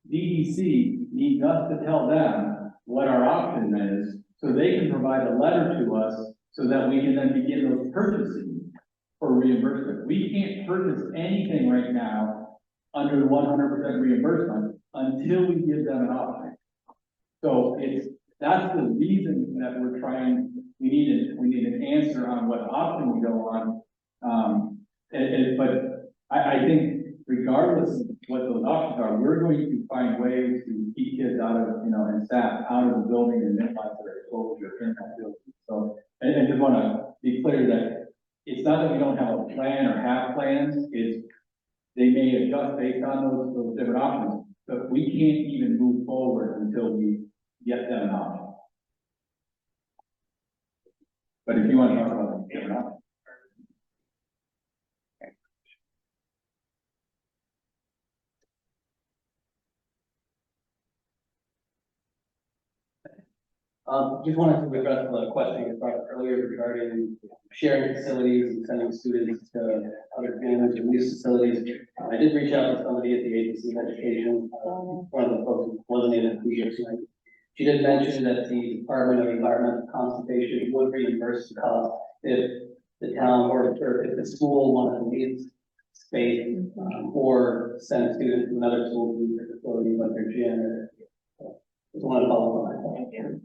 DEC needs us to tell them what our option is, so they can provide a letter to us so that we can then begin those purchasing for reimbursement. We can't purchase anything right now under 100% reimbursement until we give them an option. So that's the reason that we're trying, we need an answer on what option we go on. But I think regardless of what those options are, we're going to find ways to keep kids out of, and staff out of the building and minimize their exposure in that building. So, and just want to be clear that it's not that we don't have a plan or have plans, it's they may adjust based on those different options, but we can't even move forward until we get them an option. But if you want to talk about different options. Just wanted to address the question you brought up earlier regarding sharing facilities and sending students to other families or use facilities. I did reach out to somebody at the Agency of Education, one of the folks who wasn't in it here tonight. She did mention that the Department of Environmental Conservation would reimburse the cost if the town or if the school wanted to lease space or send students to another school to use their facilities like their gym. Just wanted to follow up on that. Thank you.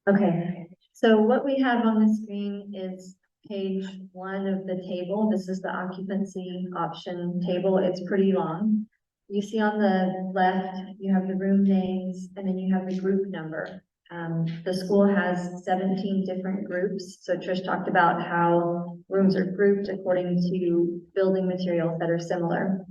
Okay, so what we have on the screen is page 1 of the table. This is the occupancy option table. It's pretty long. You see on the left, you have the room names, and then you have the group number. The school has 17 different groups. So Trish talked about how rooms are grouped according to building materials that are similar.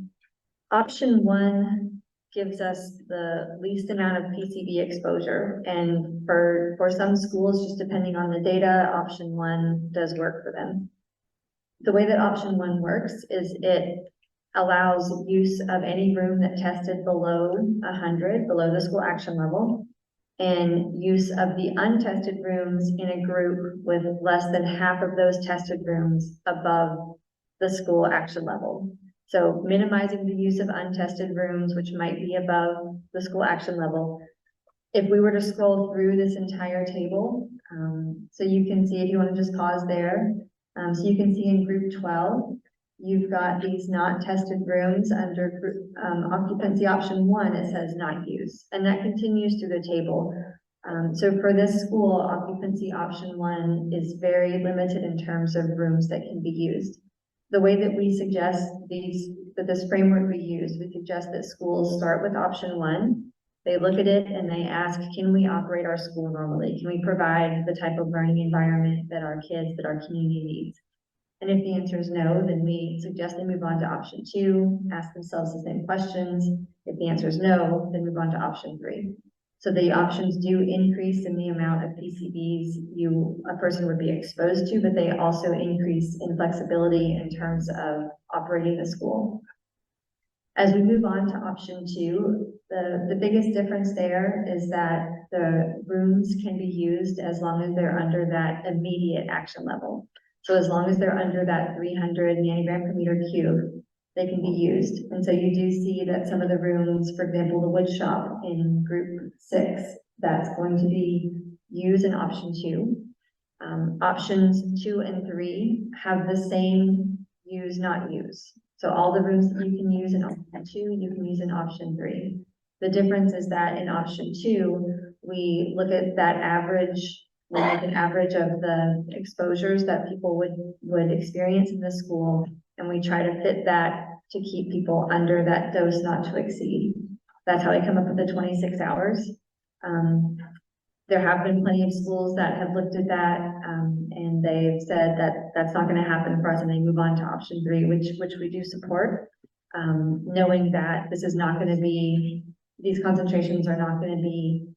Option 1 gives us the least amount of PCB exposure. And for some schools, just depending on the data, option 1 does work for them. The way that option 1 works is it allows use of any room that tested below 100, below the school action level, and use of the untested rooms in a group with less than half of those tested rooms above the school action level. So minimizing the use of untested rooms, which might be above the school action level. If we were to scroll through this entire table, So you can see, if you want to just pause there, so you can see in group 12, you've got these not tested rooms under occupancy option 1, it says not used, and that continues through the table. So for this school, occupancy option 1 is very limited in terms of rooms that can be used. The way that we suggest that this framework be used, we suggest that schools start with option 1. They look at it and they ask, can we operate our school normally? Can we provide the type of learning environment that our kids, that our community needs? And if the answer is no, then we suggest they move on to option 2, ask themselves the same questions. If the answer is no, then move on to option 3. So the options do increase in the amount of PCBs a person would be exposed to, but they also increase in flexibility in terms of operating the school. As we move on to option 2, the biggest difference there is that the rooms can be used as long as they're under that immediate action level. So as long as they're under that 300 nanogram per meter cube, they can be used. And so you do see that some of the rooms, for example, the wood shop in group 6, that's going to be used in option 2. Options 2 and 3 have the same use, not use. So all the rooms that you can use in option 2, you can use in option 3. The difference is that in option 2, we look at that average, we make an average of the exposures that people would experience in the school, and we try to fit that to keep people under that dose not to exceed. That's how I come up with the 26 hours. There have been plenty of schools that have looked at that, and they've said that that's not going to happen for us, and they move on to option 3, which we do support, knowing that this is not going to be, these concentrations are not going to be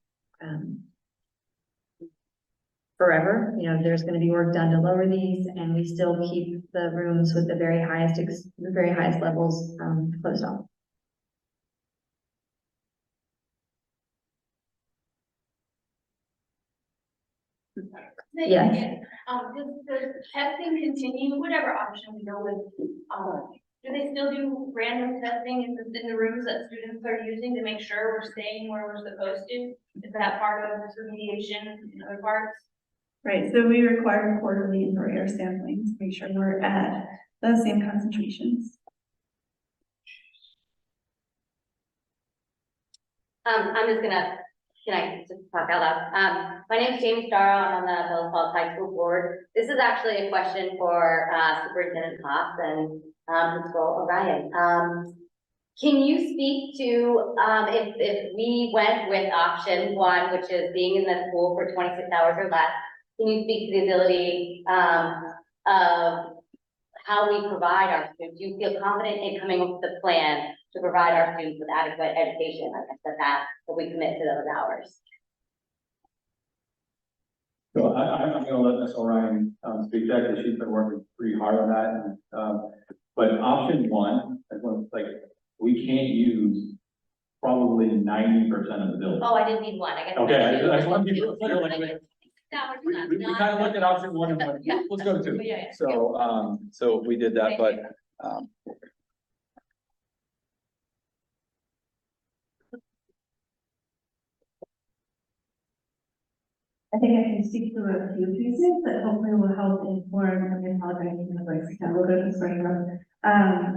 forever. You know, there's going to be work done to lower these, and we still keep the rooms with the very highest levels closed off. Yes. Does testing continue, whatever option we go with? Do they still do random testing in the rooms that students are using to make sure we're staying where we're supposed to? Is that part of this remediation in other parts? Right, so we require quarterly indoor air sampling to make sure we're at the same concentrations. I'm just gonna, can I just talk out loud? My name is Jamie Starr. I'm on the Bellas Falls High School board. This is actually a question for Superintendent Haas and Principal O'Brien. Can you speak to if we went with option 1, which is being in the school for 26 hours or less, can you speak to the ability of how we provide our students? Do you feel confident in coming up with a plan to provide our students with adequate education? Like I said, that we commit to those hours. So I'm gonna let Ms. O'Brien speak to that, because she's been working pretty hard on that. But option 1, like, we can't use probably 90% of the building. Oh, I didn't need 1. I guess. Okay, I just want to be clear, like, we kind of looked at option 1 and went, let's go to 2. Yeah. So we did that, but I think I can speak to a few pieces that hopefully will help inform, I apologize, my voice is kind of a little bit sorry,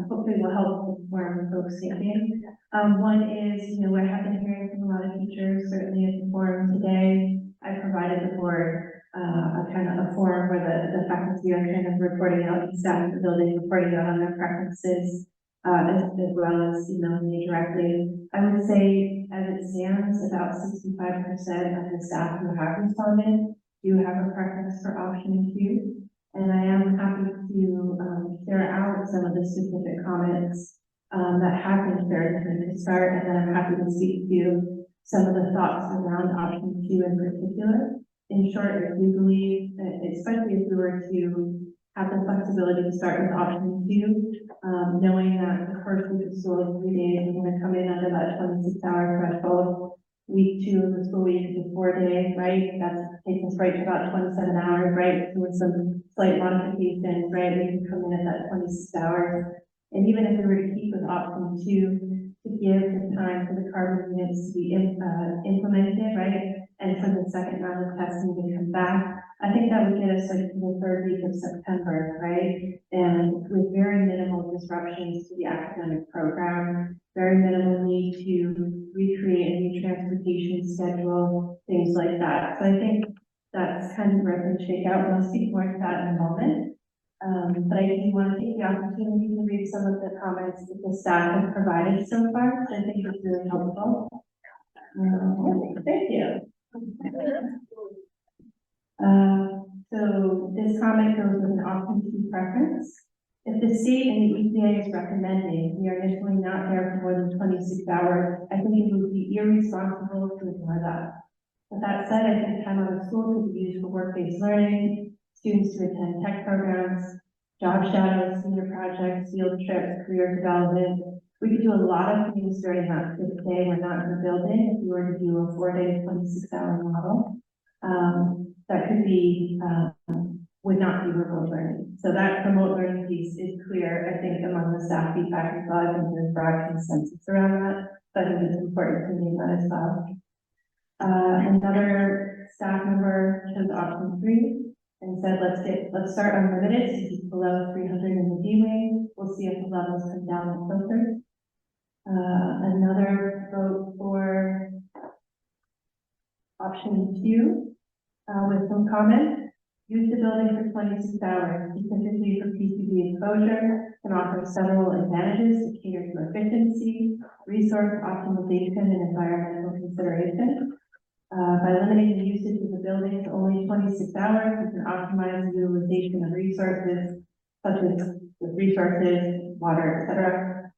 hopefully will help inform folks thinking. One is, you know, what I've been hearing from a lot of teachers, certainly at the forum today. I provided the board a kind of a forum where the faculty are kind of reporting out, and staff of the building reporting out on their preferences, as well as, you know, me directly. I would say, as it stands, about 65% of the staff who have responded do have a preference for option 2. And I am happy to share out some of the specific comments that have been shared from the start, and then I'm happy to speak to some of the thoughts around option 2 in particular. In short, if we believe that, especially if we were to have the flexibility to start with option 2, knowing that the first week of school is 3 days, we're going to come in under that 26-hour threshold. Week 2 of the school week is 4 days, right? That takes us right to about 27 hours, right? So with some slight modifications, right, we can come in at that 26 hours. And even if we were to keep with option 2, to give the time for the carbon units to be implemented, right? and for the second round of testing to come back. I think that would get us like to the third week of September, right? And with very minimal disruptions to the academic program, very minimal need to recreate a new transportation schedule, things like that. So I think that's kind of where it can shake out. We'll speak more to that in a moment. But I do want to take the opportunity to read some of the comments that the staff has provided so far. I think it's really helpful. Thank you. So this comment goes with an option 2 preference. If the state and the EPA is recommending we are initially not there for more than 26 hours, I think it would be irresponsible to ignore that. With that said, I think time out of school could be used for work-based learning, students to attend tech programs, job shadows, senior projects, field trips, career development. We could do a lot of things during that day we're not in the building if we were to do a 4-day, 26-hour model. That could be, would not be remote learning. So that remote learning piece is clear, I think, among the staff feedback as well. I think there's broad consensus around that, but I think it's important to name that as well. Another staff member chose option 3 and said, let's start unlimited, since it's below 300 in the D-wing. We'll see if the levels come down and filter. Another vote for option 2, with some comment. Use the building for 26 hours, specifically for PCB exposure, can offer several advantages to cater to efficiency, resource optimization, and environmental consideration. By limiting the usage of the building to only 26 hours, you can optimize the utilization of resources, such as resources, water, etc.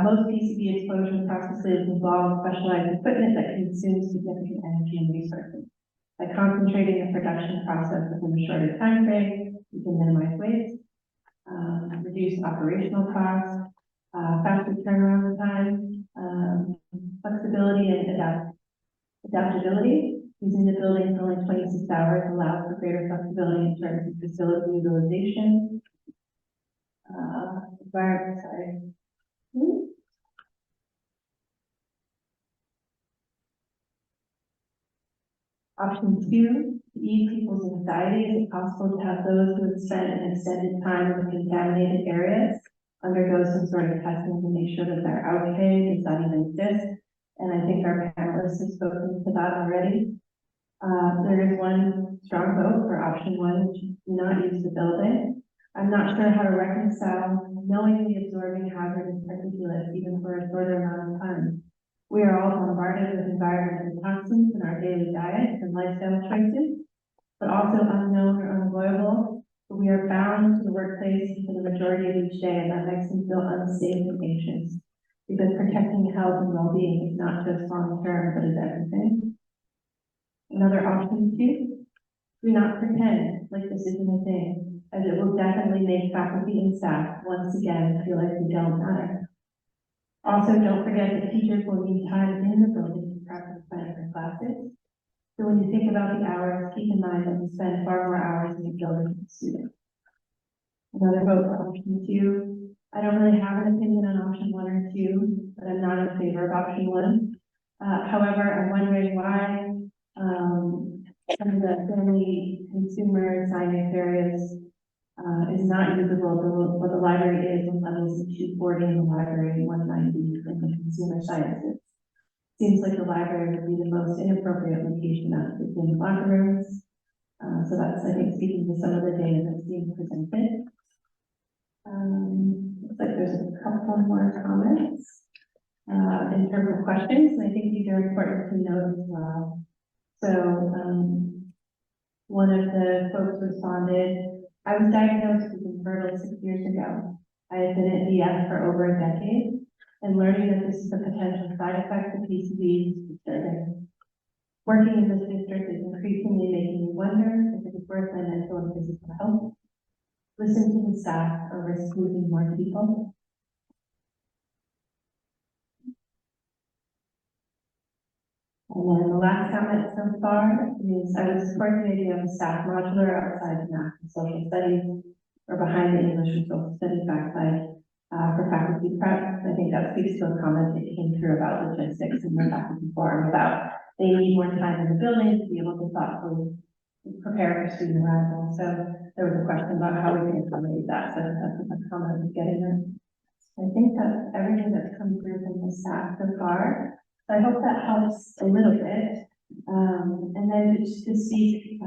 Most PCB exposure processes involve specialized equipment that consumes significant energy and resources. By concentrating the production process within a shorter time frame, you can minimize waste, reduce operational costs, faster turnaround time, flexibility and adaptability. Using the building for only 26 hours allows for greater flexibility in terms of facility utilization. Option 2, to ease people's anxiety, is it possible to have those who have spent an extended time in contaminated areas undergo some sort of testing to make sure that they're okay? Does that even exist? And I think our panelists have spoken to that already. There is one strong vote for option 1, which is do not use the building. I'm not sure how to reconcile knowingly absorbing hazardous particulates even for a shorter amount of time. We are all bombarded with environmental toxins in our daily diet and lifestyle choices, but also unknown or unavoidable. But we are bound to the workplace for the majority of each day, and that makes them feel unsafe and anxious. Because protecting health and well-being is not just long-term, but is everything. Another option 2, do not pretend like this isn't a thing, as it will definitely make faculty and staff once again feel like we don't matter. Also, don't forget that teachers will need time in the building to prep and plan for classes. So when you think about the hours, keep in mind that we spend far more hours in the building with students. Another vote for option 2. I don't really have an opinion on option 1 or 2, but I'm not in favor of option 1. However, I'm wondering why some of the family consumer science areas is not usable, but the library is with levels of 240 in the library, 190 in the consumer sciences. Seems like the library would be the most inappropriate location after in locker rooms. So that's, I think, speaking to some of the data that's being presented. Looks like there's a couple more comments in terms of questions, and I think these are important to note as well. So one of the folks responded, I was diagnosed with infertile 6 years ago. I have been at BF for over a decade, and learning that this is a potential side effect of PCBs is disturbing. Working in this district is increasingly making me wonder if it is worth my mental and physical health. Listen to the staff or risk losing more people. And then the last comment so far is I would support the idea of a staff modular outside the math and social studies or behind the English and social studies backside for faculty prep. I think that speaks to a comment that came through about logistics in the faculty forum about they need more time in the building to be able to thoughtfully prepare for student arrival. So there was a question about how we can accommodate that, so that's what the comment was getting at. I think that's everything that's come through from the staff so far. So I hope that helps a little bit. And then just to speak,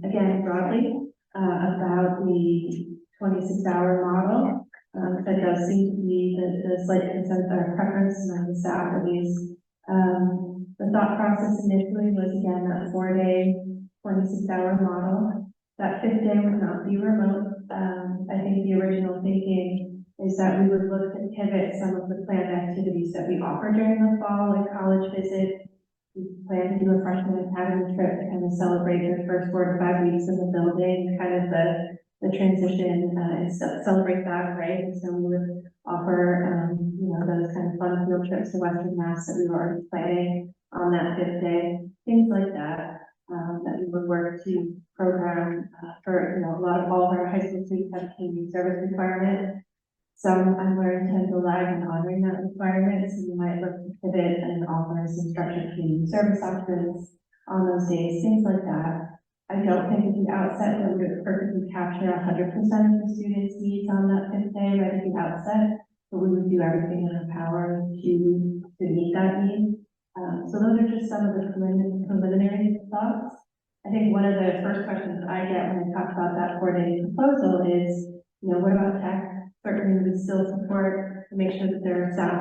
again broadly, about the 26-hour model. That does seem to be the slight consensus or preference among the staff at least. The thought process initially was again that 4-day, 26-hour model. That 5th day would not be remote. I think the original thinking is that we would look to pivot some of the planned activities that we offer during the fall, like college visit. We plan to do a freshman academy trip to kind of celebrate the first 4 to 5 weeks in the building, kind of the transition and celebrate that, right? And so we would offer, you know, those kind of fun field trips to Western Mass that we were already planning on that 5th day, things like that, that we would work to program for, you know, all of our high school students have community service requirement. Some I'm learning tend to lag in honoring that requirement, so we might look to pivot and offer some structured community service options on those days, things like that. I don't think at the outset that we would perfectly capture 100% of the students' needs on that 5th day right at the outset, but we would do everything in our power to meet that need. So those are just some of the preliminary thoughts. I think one of the first questions I get when I talk about that 4-day proposal is, you know, what about tech? Certainly we still support to make sure that there are staff,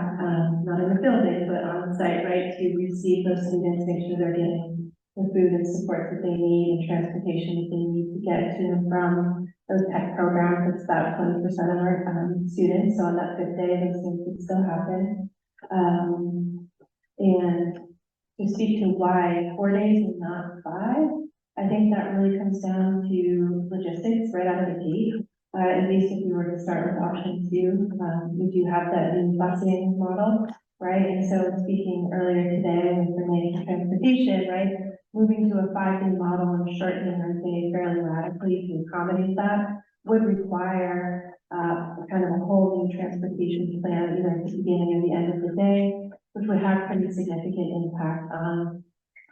not in the building, but on site, right, to receive those students, make sure they're getting the food and support that they need and transportation that they need to get to and from those tech programs. It's about 20% of our students. So on that 5th day, those things would still happen. And to speak to why 4 days and not 5, I think that really comes down to logistics right out of the gate. At least if we were to start with option 2, we do have that new busing model, right? And so speaking earlier today with the main transportation, right? Moving to a 5-day model and shortening our day fairly radically to accommodate that would require kind of a whole new transportation plan, either at the beginning or the end of the day, which would have pretty significant impact on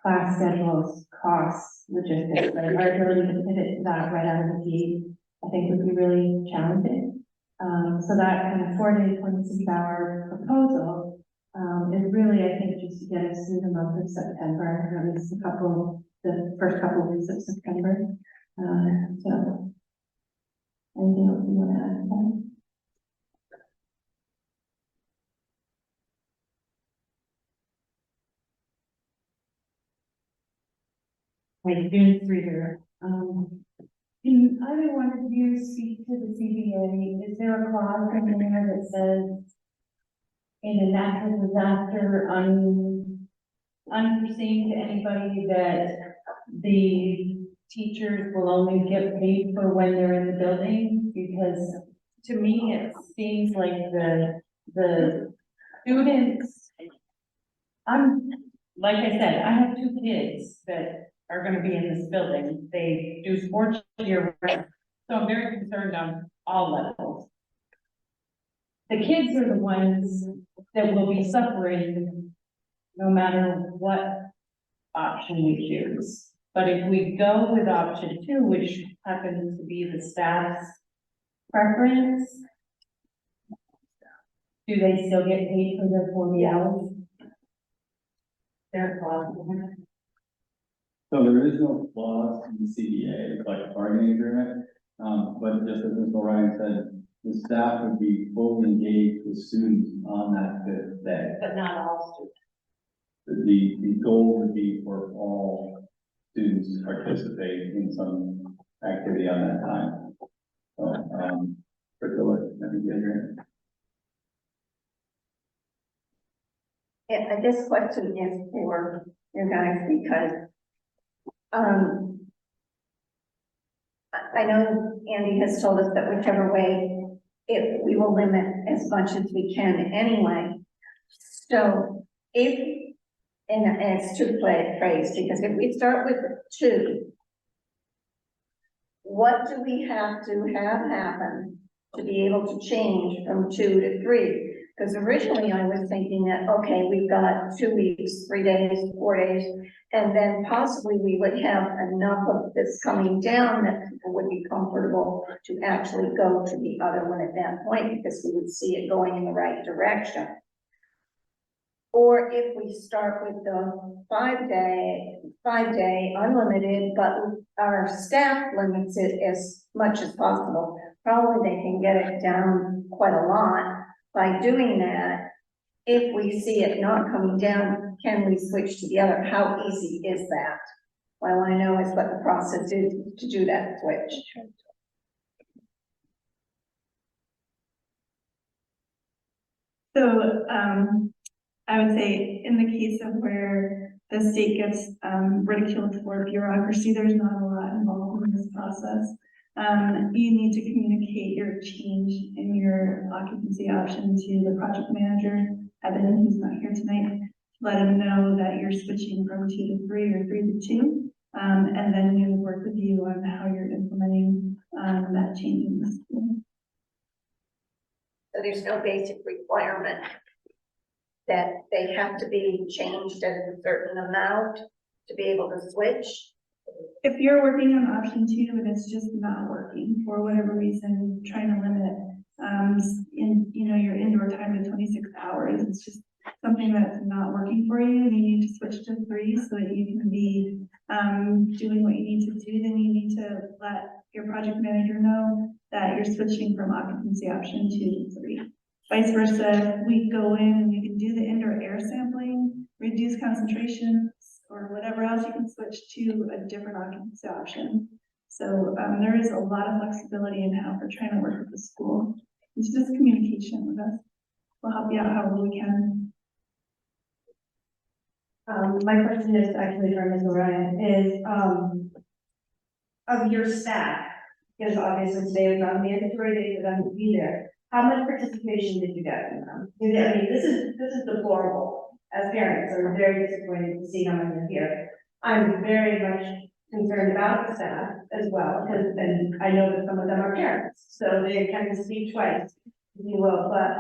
class schedules, costs, logistics, right? Our ability to pivot to that right out of the gate, I think would be really challenging. So that kind of 4-day, 26-hour proposal is really, I think, just to get us through the month of September, or at least the first couple of weeks of September. So, anything else you want to add? Right, students reader. Can either one of you speak to the CBA? Is there a clause in there that says in a natural disaster, unforeseen to anybody, that the teachers will only get paid for when they're in the building? Because to me, it seems like the students, like I said, I have 2 kids that are gonna be in this building. They do sports year-round, so I'm very concerned on all levels. The kids are the ones that will be suffering no matter what option we choose. But if we go with option 2, which happens to be the staff's preference, do they still get paid for their 40 hours? Their clause. So there is no clause in the CBA, like a bargaining agreement, but just as Mr. Ryan said, the staff would be fully engaged with students on that 5th day. But not all students. The goal would be for all students to participate in some activity on that time. So, Priscilla, I think you agree. Yeah, this question is for you guys because I know Andy has told us that whichever way, we will limit as much as we can anyway. So if, and it's to play phrase, because if we start with 2, what do we have to have happen to be able to change from 2 to 3? Because originally I was thinking that, okay, we've got 2 weeks, 3 days, 4 days, and then possibly we would have enough of this coming down that people would be comfortable to actually go to the other one at that point, because we would see it going in the right direction. Or if we start with the 5-day unlimited, but our staff limits it as much as possible, probably they can get it down quite a lot. By doing that, if we see it not coming down, can we switch to the other? How easy is that? What I want to know is what the process is to do that switch. So, I would say in the case of where the state gets, ridiculed for bureaucracy, there's not a lot involved in this process. You need to communicate your change in your occupancy option to the project manager, Evan, who's not here tonight. Let him know that you're switching from 2 to 3 or 3 to 2. And then we will work with you on how you're implementing, that change in the school. So there's no basic requirement that they have to be changed at a certain amount to be able to switch? If you're working on option 2 and it's just not working for whatever reason, trying to limit, your indoor time to 26 hours, it's just something that's not working for you, and you need to switch to 3 so that you can be, doing what you need to do, then you need to let your project manager know that you're switching from occupancy option 2 to 3. Vice versa, we go in and you can do the indoor air sampling, reduce concentrations, or whatever else, you can switch to a different occupancy option. So there is a lot of flexibility in how we're trying to work with the school. It's just communication with us. We'll help you out however we can. My question is actually for Ms. Ryan, is, of your staff, because obviously today was not a mandatory day for them to be there, how much participation did you get from them? I mean, this is deplorable. As parents, I'm very disappointed to see how many are here. I'm very much concerned about the staff as well, because, and I know that some of them are parents, so they kind of speak twice, if you will, but,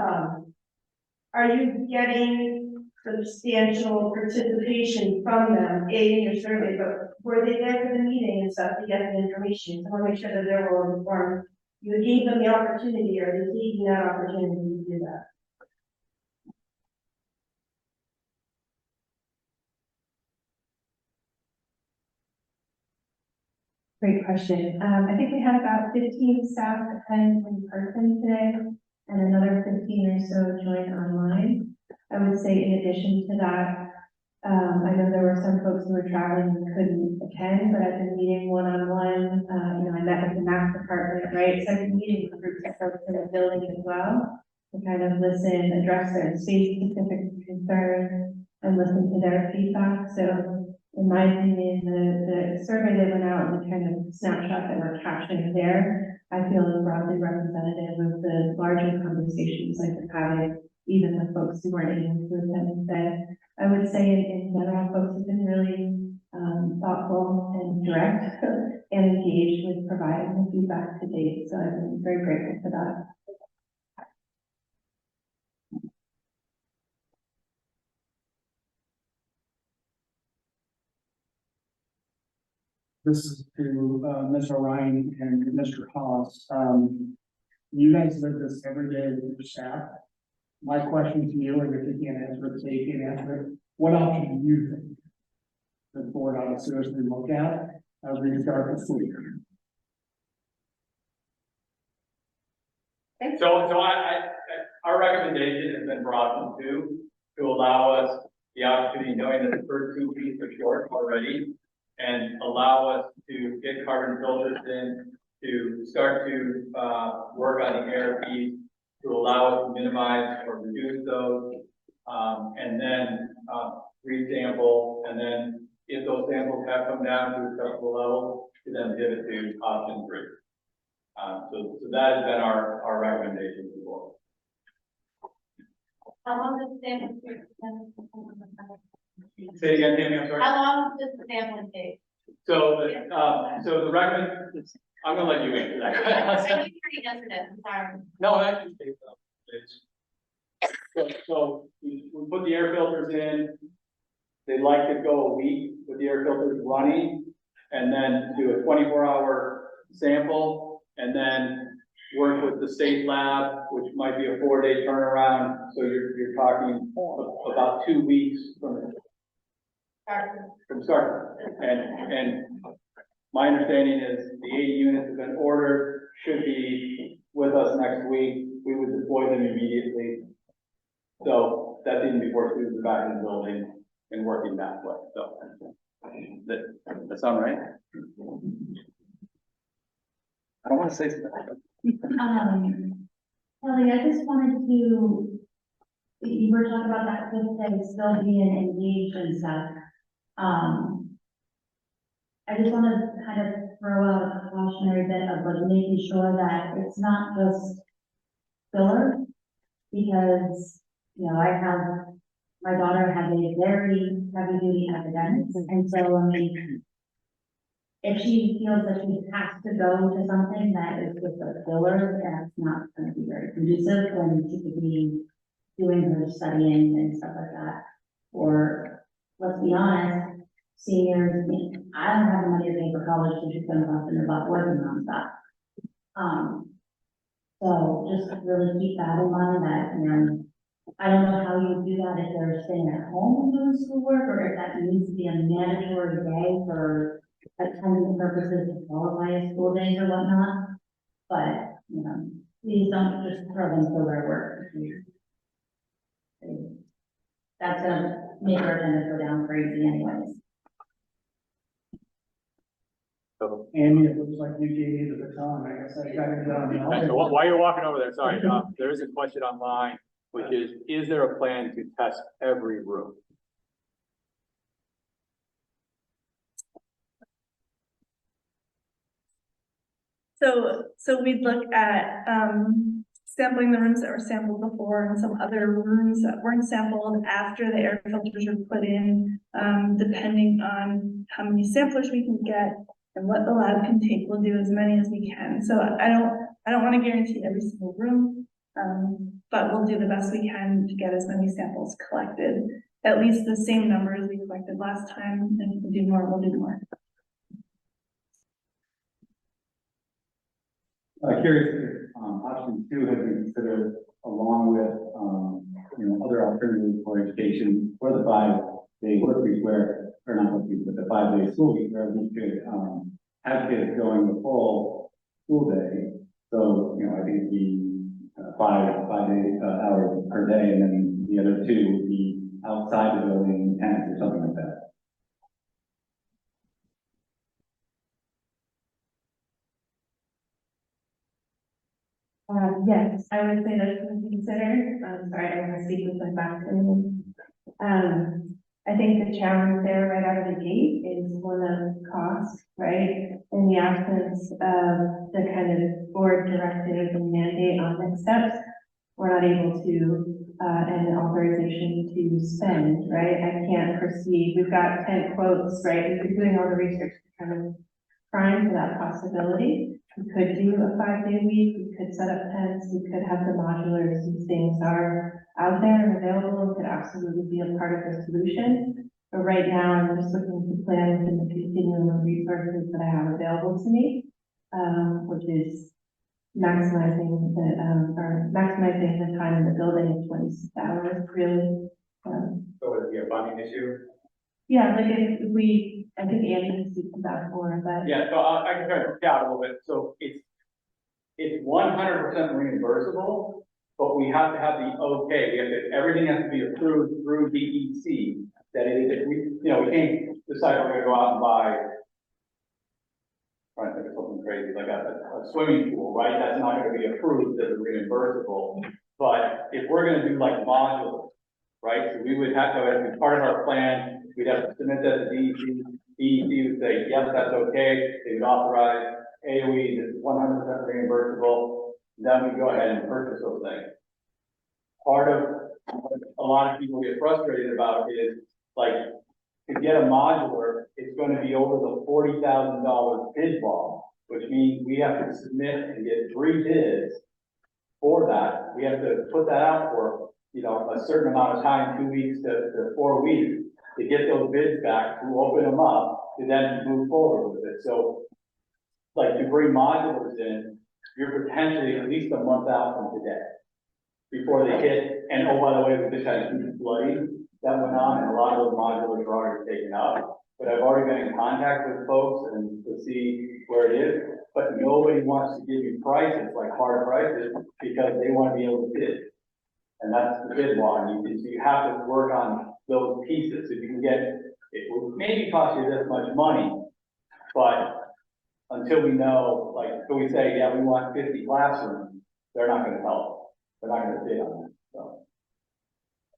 are you getting substantial participation from them, in your survey, but were they there for the meeting and stuff to get the information? I want to make sure that they're well informed. You gave them the opportunity, or they taking that opportunity to do that? Great question. I think we had about 15 staff attend in person today, and another 15 or so joined online. I would say in addition to that, I know there were some folks who were traveling and couldn't attend, but I've been meeting one-on-one. I met with the math department, right? So I've been meeting with groups of folks in the building as well to kind of listen, address their space-specific concerns, and listen to their feedback. So in my opinion, the survey that went out and the kind of snapshot that we're capturing there, I feel is broadly representative of the larger conversations I've been having, even with folks who weren't able to attend today. I would say in general, folks have been really thoughtful and direct and engaged with providing the feedback to date. So I've been very grateful for that. This is to Ms. Orion and Mr. Haas. You guys live this every day with your staff. My question to you, and if you can't answer it, say you can't answer it, what option do you think the board ought to seriously look at as we start the school year? So our recommendation has been brought to allow us the opportunity, knowing that the first 2 weeks are short already, and allow us to get carbon filters in, to start to work on the air piece, to allow us to minimize or reduce those, and then resample, and then if those samples have come down to acceptable levels, to then pivot to option 3. So that has been our recommendation to the board. How long does the sampling take? Say again, Tammy, I'm sorry. How long does the sampling take? So the I'm gonna let you answer that. I need to answer that, I'm sorry. No, that can take so we put the air filters in. They'd like to go a week with the air filters running and then do a 24-hour sample and then work with the state lab, which might be a 4-day turnaround. So you're talking about 2 weeks from start. And my understanding is the 80 units have been ordered, should be with us next week. We would deploy them immediately. So that's even before students are back in the building and working that way. So that sound right? I don't want to say something. Kelly, I just wanted to, you were talking about that fifth day still being engaged and stuff. I just want to kind of throw out a cautionary bit of like making sure that it's not just filler, because, you know, my daughter had a very heavy duty academics, and so, I mean, if she feels that she has to go to something that is just a filler, that's not going to be very conducive when she could be doing her studying and stuff like that. Or, let's be honest, seniors, I don't have the money to pay for college, so she's going to bust in her butt working on stuff. So just really keep that in mind that, you know, I don't know how you do that if they're staying at home and doing schoolwork, or if that needs to be a mandatory day for attendance purposes to qualify as school days or whatnot. But, you know, please don't just throw them for their work. That's gonna make our attendance go down crazy anyways. Andy, it looks like you gave me the baton. I guess I got it done. So while you're walking over there, sorry, there is a question online, which is there a plan to test every room? So we'd look at, sampling the rooms that were sampled before and some other rooms that weren't sampled after the air filters were put in, depending on how many samplers we can get and what the lab can take. We'll do as many as we can. So I don't want to guarantee every single room, but we'll do the best we can to get as many samples collected, at least the same number as we collected last time. And if we do more, we'll do more. Curious if option 2 has been considered along with you know, other alternatives for education for the 5-day work week where, or not work week, but the 5-day school week where we could have kids going the full school day. So, you know, I think it'd be 5 hours per day, and then the other 2 would be outside the building, 10 or something like that. Yes, I would say that's something to consider. Sorry, I want to speak with my back. I think the challenge there right out of the gate is one of cost, right? In the absence of the kind of board directive and mandate on next steps, we're not able to, and authorization to spend, right? I can't proceed. We've got 10 quotes, right? We've been doing all the research to kind of prime for that possibility. We could do a 5-day week, we could set up tents, we could have the modulars, these things are out there and available, and could absolutely be a part of the solution. But right now, I'm just looking to plan within the continuum of resources that I have available to me, which is maximizing the time in the building in 26 hours, really. So would it be a funding issue? Yeah, like if we, I think Andy can speak to that more, but. Yeah, so I can try to work out a little bit. So it's 100% reimbursable, but we have to have the okay. Everything has to be approved through DEC. That is, we can't decide we're gonna go out and buy, trying to think of something crazy, like a swimming pool, right? That's not gonna be approved as reimbursable. But if we're gonna do like modules, right? So we would have to, as part of our plan, we'd have to submit that to DEC. DEC would say, yes, that's okay. They would authorize AOE that's 100% reimbursable. Then we go ahead and purchase those things. Part of what a lot of people get frustrated about is like, to get a modular, it's going to be over the $40,000 bid wall, which means we have to submit and get 3 bids for that. We have to put that out for you know, a certain amount of time, 2 weeks to 4 weeks, to get those bids back, to open them up, to then move forward with it. So, like, to bring modulars in, you're potentially at least a month out from today, before they hit. And oh, by the way, we just had a huge flooding that went on, and a lot of those modulars are already taken up. But I've already been in contact with folks and to see where it is, but nobody wants to give you prices, like hard prices, because they want to be able to bid. And that's the bid law, and so you have to work on those pieces. If you can get, it will maybe cost you this much money, but until we know, like, so we say, yeah, we want 50 classrooms, they're not gonna help. They're not gonna bid on that, so.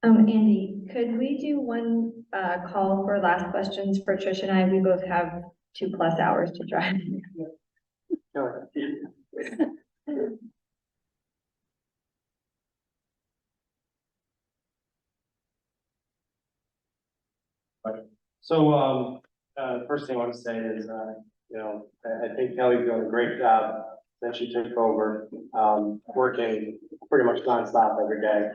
Andy, could we do one, call for last questions for Trish and I? We both have 2+ hours to drive. So, first thing I want to say is, you know, I think Kelly's doing a great job since she took over, working pretty much nonstop every day.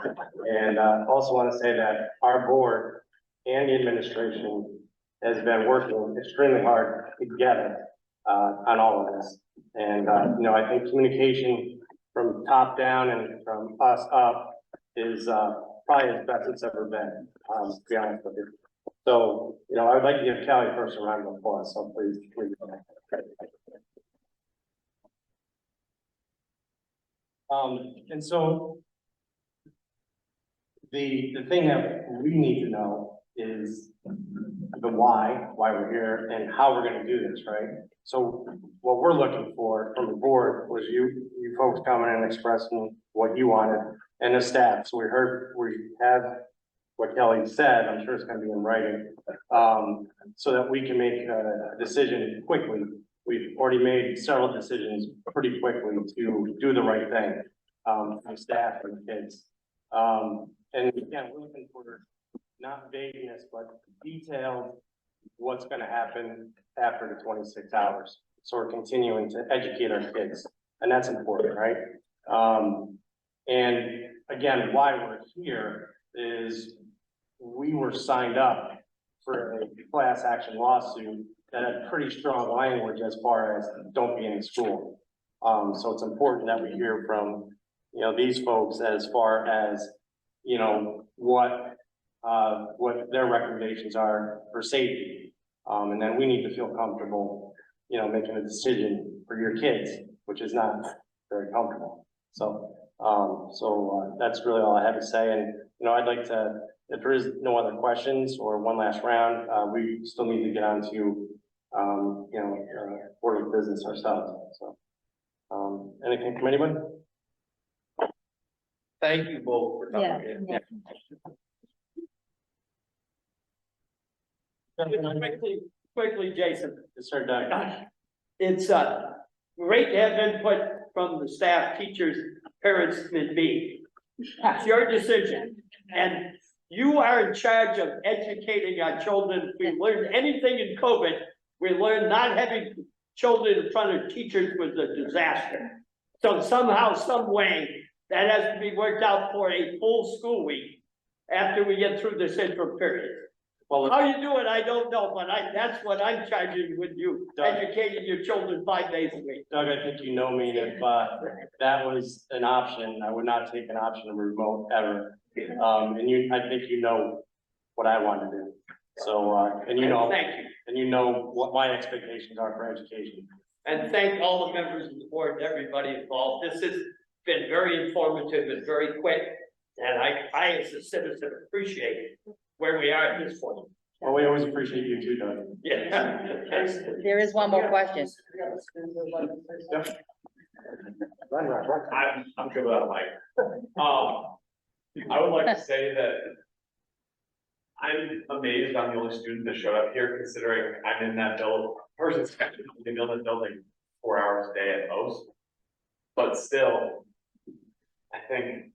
And, also want to say that our board and the administration has been working extremely hard together, on all of this. And, you know, I think communication from top down and from us up is, probably as best it's ever been, to be honest with you. So, you know, I would like to give Kelly first a round of applause, so please. And so the thing that we need to know is the why we're here and how we're gonna do this, right? So what we're looking for from the board was you folks coming and expressing what you wanted and the staff. So we had what Kelly said, I'm sure it's gonna be in writing, so that we can make a decision quickly. We've already made several decisions pretty quickly to do the right thing, for the staff and the kids. And again, we're looking for not vagueness, but detailed what's gonna happen after the 26 hours. So we're continuing to educate our kids, and that's important, right? And again, why we're here is we were signed up for a class action lawsuit that had pretty strong language as far as don't be in school. So it's important that we hear from, you know, these folks as far as, you know, what their recommendations are for safety. And then we need to feel comfortable, you know, making a decision for your kids, which is not very comfortable. So, that's really all I have to say. And, you know, I'd like to, if there is no other questions or one last round, we still need to get on to, you know, order of business ourselves. So, anything from anybody? Thank you both for coming in. Quickly, Jason. Yes, sir, Doug. It's, great to have input from the staff, teachers, parents, and me. It's your decision, and you are in charge of educating our children. If we learned anything in COVID, we learned not having children in front of teachers was a disaster. So somehow, some way, that has to be worked out for a full school week after we get through this interim period. Well, how you do it, I don't know, but that's what I'm charging with you, Doug, educating your children 5 days a week. Doug, I think you know me, if, that was an option, I would not take an option of remote ever. And I think you know what I want to do. So, and you know, thank you. And you know what my expectations are for education. And thank all the members of the board and everybody involved. This has been very informative and very quick. And I as a citizen appreciate where we are at this point. Well, we always appreciate you too, Doug. Yeah. There is one more question. Yep. I'm good without a mic. I would like to say that I'm amazed I'm the only student that showed up here, considering I'm in that building, person's in that building 4 hours a day at most. But still, I think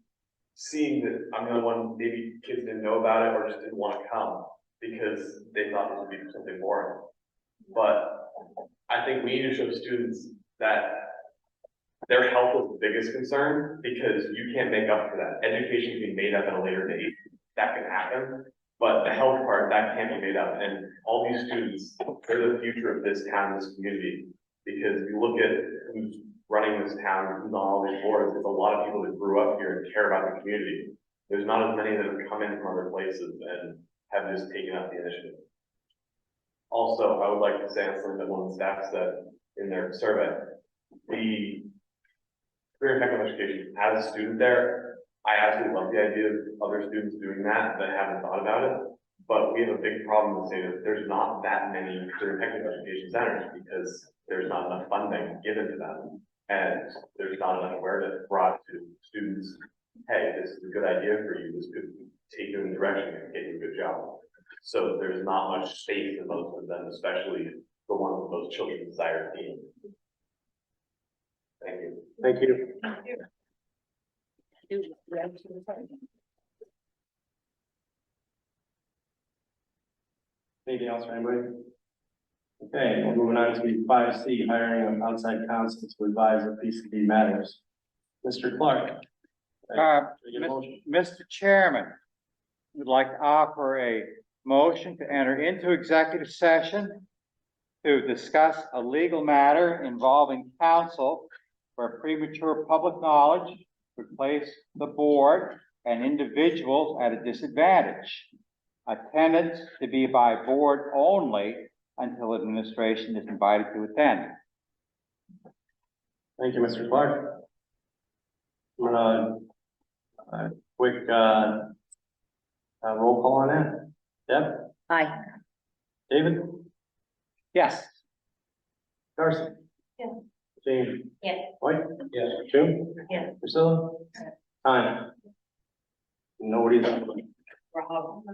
seeing that I'm the only one, maybe kids didn't know about it or just didn't want to come because they thought this would be something boring. But I think we need to show students that their health is the biggest concern, because you can't make up for that. Education can be made up at a later date, that can happen. But the health part, that can't be made up, and all these students, they're the future of this town, this community. Because if you look at who's running this town, who's on all these boards, it's a lot of people that grew up here and care about the community. There's not as many that have come in from other places and have just taken up the initiative. Also, I would like to say something that one of the staff said in their survey. The career and technical education, as a student there, I absolutely love the idea of other students doing that haven't thought about it. But we have a big problem to say that there's not that many career and technical education centers because there's not enough funding given to them. And there's not enough awareness brought to students. Hey, this is a good idea for you. This could take you in the direction and get you a good job. So there's not much space in most of them, especially the ones with those children desire team. Thank you. Thank you. Anything else for anybody? Okay, we're moving on to 5C, hiring of outside counsel to advise on PCB matters. Mr. Clark. Mr. Chairman, would like to offer a motion to enter into executive session to discuss a legal matter involving counsel for premature public knowledge would place the board and individuals at a disadvantage. Attendance to be by board only until administration is invited to attend. Thank you, Mr. Clark. I'm gonna quick roll call on that. Deb? Aye. David? Yes. Darcy? Yes. Jane? Yes. White? Yes. June? Yes. Priscilla? Time? Nobody's up.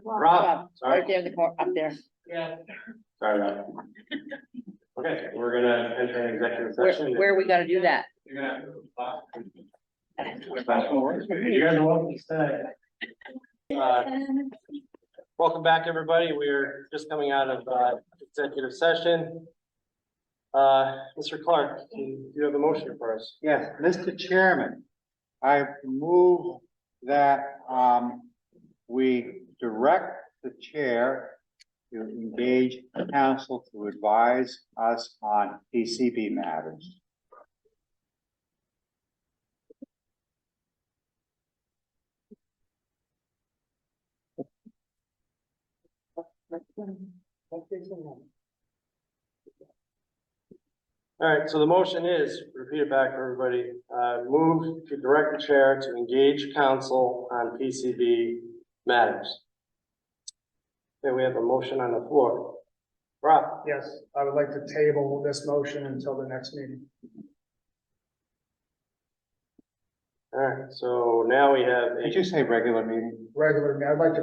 Rob, sorry. Right there in the corner, up there. Yeah. Sorry, Rob. Okay, we're gonna enter an executive session. Where are we gonna do that? You're gonna have to. You guys are welcome to stay. Welcome back, everybody. We're just coming out of executive session. Mr. Clark, do you have a motion for us? Yes, Mr. Chairman, I move that we direct the chair to engage counsel to advise us on PCB matters. All right, so the motion is, repeat it back for everybody, move to direct the chair to engage counsel on PCB matters. Okay, we have a motion on the floor. Rob? Yes, I would like to table this motion until the next meeting. All right, so now we have. Did you say regular meeting? Regular, I would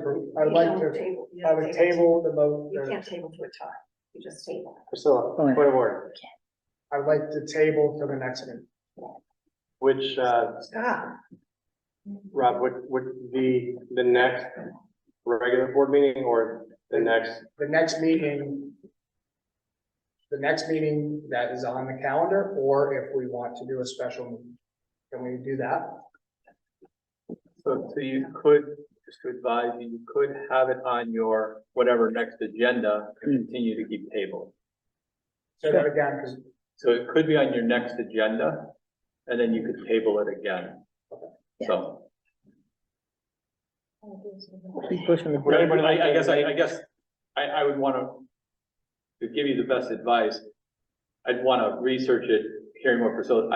table the vote. You can't table to a tie, you just table. Priscilla, point of order. I would like to table to the next meeting. Which, Stop. Rob, would be the next regular board meeting or the next? The next meeting. The next meeting that is on the calendar, or if we want to do a special meeting. Can we do that? So you could, just to advise you could have it on your whatever next agenda and continue to keep table. Say that again, because. So it could be on your next agenda, and then you could table it again. So. I guess I would want to give you the best advice. I'd want to research it, hearing more Priscilla.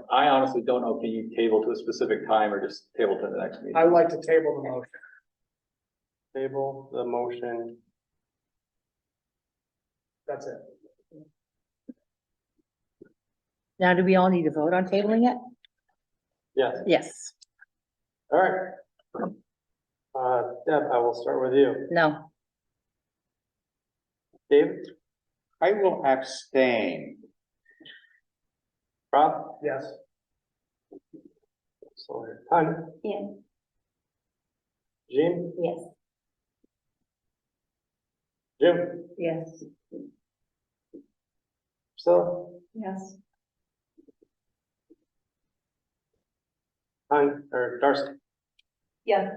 I honestly don't know, can you table to a specific time or just table to the next meeting? I would like to table the motion. Table the motion. That's it. Now, do we all need to vote on tabling it? Yes. Yes. All right. Deb, I will start with you. No. David? I will abstain. Rob? Yes. So, Tanya? Yes. Jean? Yes. Jim? Yes. Priscilla? Yes. Time, or Darcy? Yes.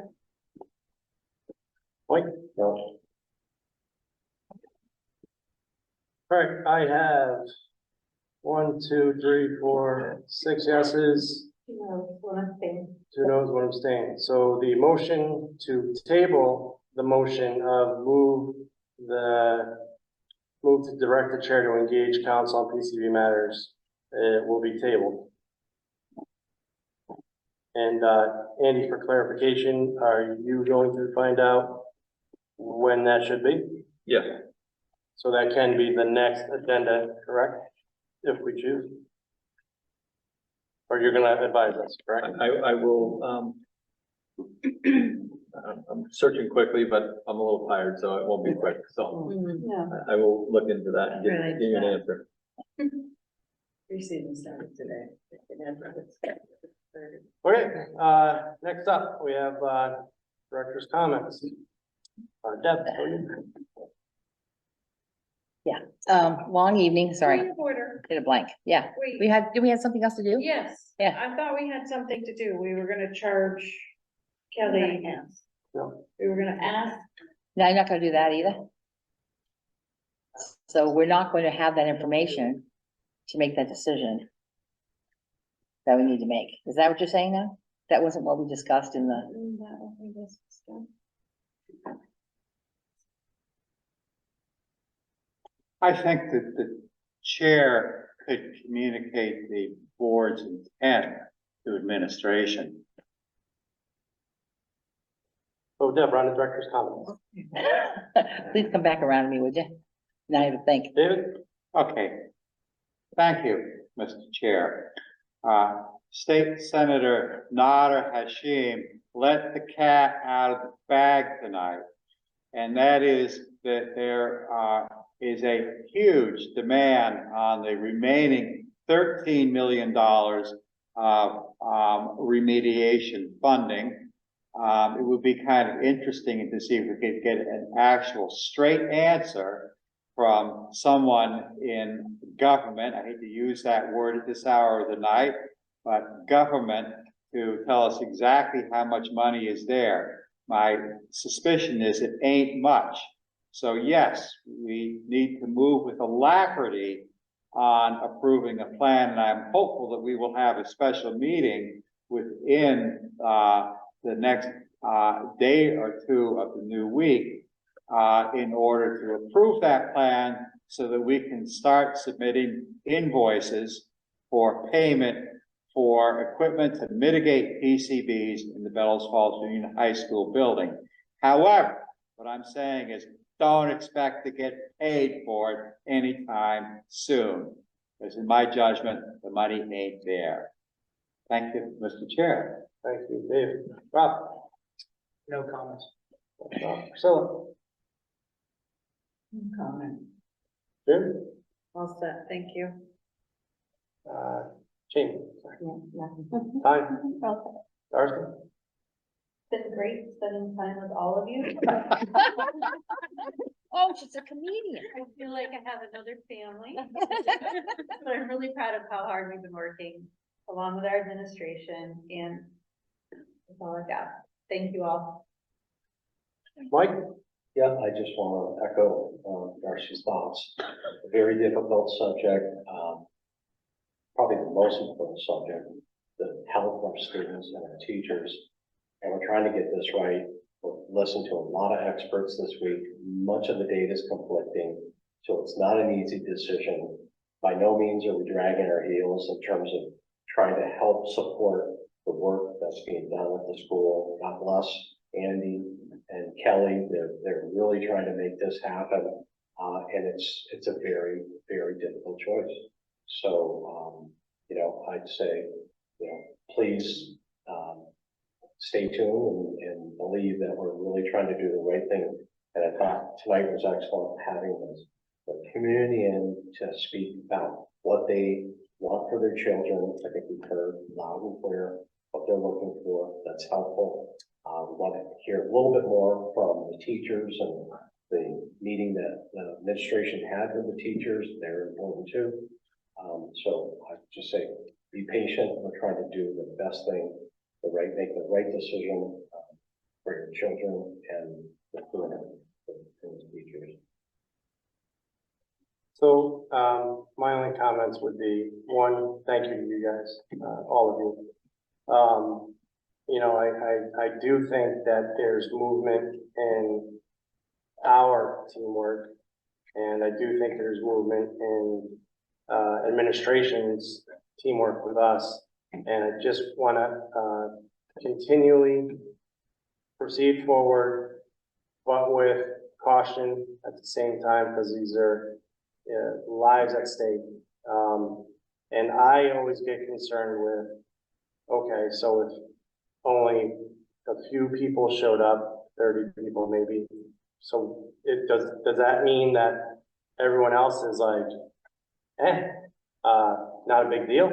Mike? No. All right, I have 1, 2, 3, 4, 6 yeses, 2 noes, 1 abstain. So the motion to table the motion of move to direct the chair to engage counsel on PCB matters, will be tabled. And, Andy, for clarification, are you going to find out when that should be? Yes. So that can be the next agenda, correct? If we choose? Or you're gonna advise us, correct? I will, I'm searching quickly, but I'm a little tired, so it won't be quick, so I will look into that and give you an answer. Receiving started today. Okay, next up, we have, director's comments. Deb, how are you? Long evening, sorry, Point of order. hit a blank, yeah. Wait. Did we have something else to do? Yes. Yeah. I thought we had something to do. We were gonna charge Kelly. No. We were gonna ask. No, you're not gonna do that either. So we're not going to have that information to make that decision that we need to make. Is that what you're saying now? That wasn't what we discussed in the, I think that the chair could communicate the board's intent to administration. So Deb, on the director's comments. please come back around to me, would you? Now I have to think. David? Okay. Thank you, Mr. Chair. State Senator Nader Hashim let the cat out of the bag tonight. And that is that there is a huge demand on the remaining $13 million of remediation funding. It would be kind of interesting to see if we could get an actual straight answer from someone in government. I hate to use that word at this hour of the night, but government, to tell us exactly how much money is there. My suspicion is it ain't much. So yes, we need to move with alacrity on approving a plan, and I'm hopeful that we will have a special meeting within the next day or two of the new week in order to approve that plan so that we can start submitting invoices for payment for equipment to mitigate PCBs in the Bellows Falls Union High School building. However, what I'm saying is don't expect to get paid for it anytime soon, because in my judgment, the money ain't there. Thank you, Mr. Chair. Thank you, David. Rob? No comments. Priscilla? Comment. Jim? All set, thank you. Jamie? Time? Darcy? Been great spending time with all of you. Oh, she's a comedian. I feel like I have another family. But I'm really proud of how hard we've been working along with our administration, and that's all I've got. Thank you all. Mike? Yeah, I just want to echo Darcy's thoughts. A very difficult subject, probably the most important subject, the health of our students and our teachers. And we're trying to get this right. We've listened to a lot of experts this week. Much of the data is conflicting, so it's not an easy decision. By no means are we dragging our heels in terms of trying to help support the work that's being done at the school. God bless Andy and Kelly. They're really trying to make this happen. And it's a very, very difficult choice. So, I'd say, please, stay tuned and believe that we're really trying to do the right thing. And I thought tonight was excellent, having the community in to speak about what they want for their children. I think we've heard loud and clear what they're looking for. That's helpful. We want to hear a little bit more from the teachers and the meeting that the administration had with the teachers. They're important too. So I just say, be patient. We're trying to do the best thing make the right decision for your children and the teachers. So, my only comments would be, one, thank you to you guys, all of you. You know, I do think that there's movement in our teamwork, and I do think there's movement in, administration's teamwork with us. And I just wanna, continually proceed forward, but with caution at the same time, because these are lives at stake. And I always get concerned with, okay, so if only a few people showed up, 30 people maybe, so does that mean that everyone else is like, not a big deal?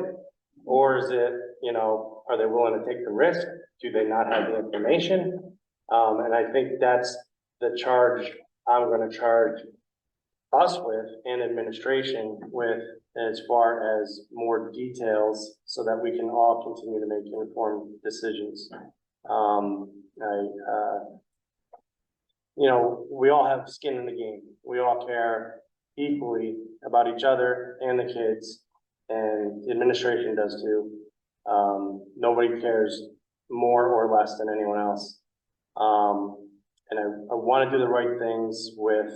Or is it, you know, are they willing to take the risk? Do they not have the information? And I think that's the charge I'm gonna charge us with and administration with, as far as more details so that we can all continue to make informed decisions. You know, we all have skin in the game. We all care equally about each other and the kids, and the administration does too. Nobody cares more or less than anyone else. And I want to do the right things with,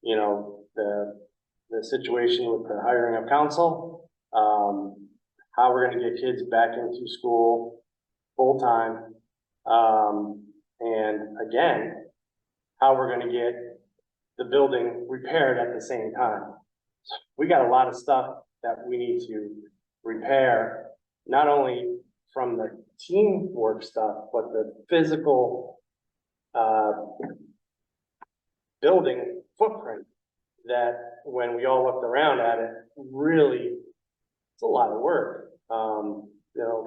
you know, the situation with the hiring of counsel, how we're going to get kids back into school full time, and again, how we're going to get the building repaired at the same time. We got a lot of stuff that we need to repair, not only from the teamwork stuff, but the physical building footprint that when we all looked around at it, really, it's a lot of work. You know,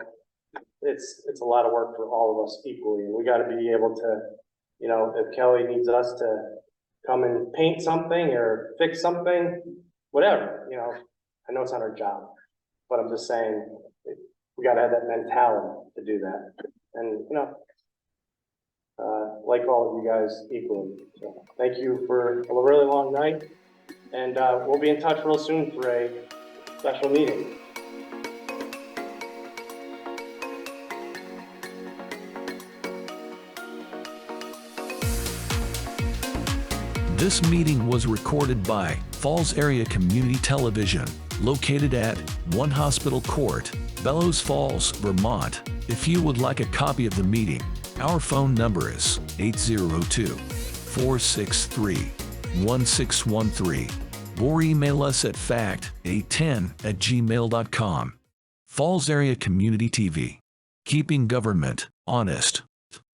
it's a lot of work for all of us equally, and we got to be able to, you know, if Kelly needs us to come and paint something or fix something, whatever, you know, I know it's not our job, but I'm just saying, we got to have that mentality to do that. And, you know, like all of you guys equally. So thank you for a really long night. And we'll be in touch real soon for a special meeting. This meeting was recorded by Falls Area Community Television, located at 1 Hospital Court, Bellows Falls, Vermont. If you would like a copy of the meeting, our phone number is 802-463-1613, or email us at fact810@gmail.com. Falls Area Community TV, keeping government honest.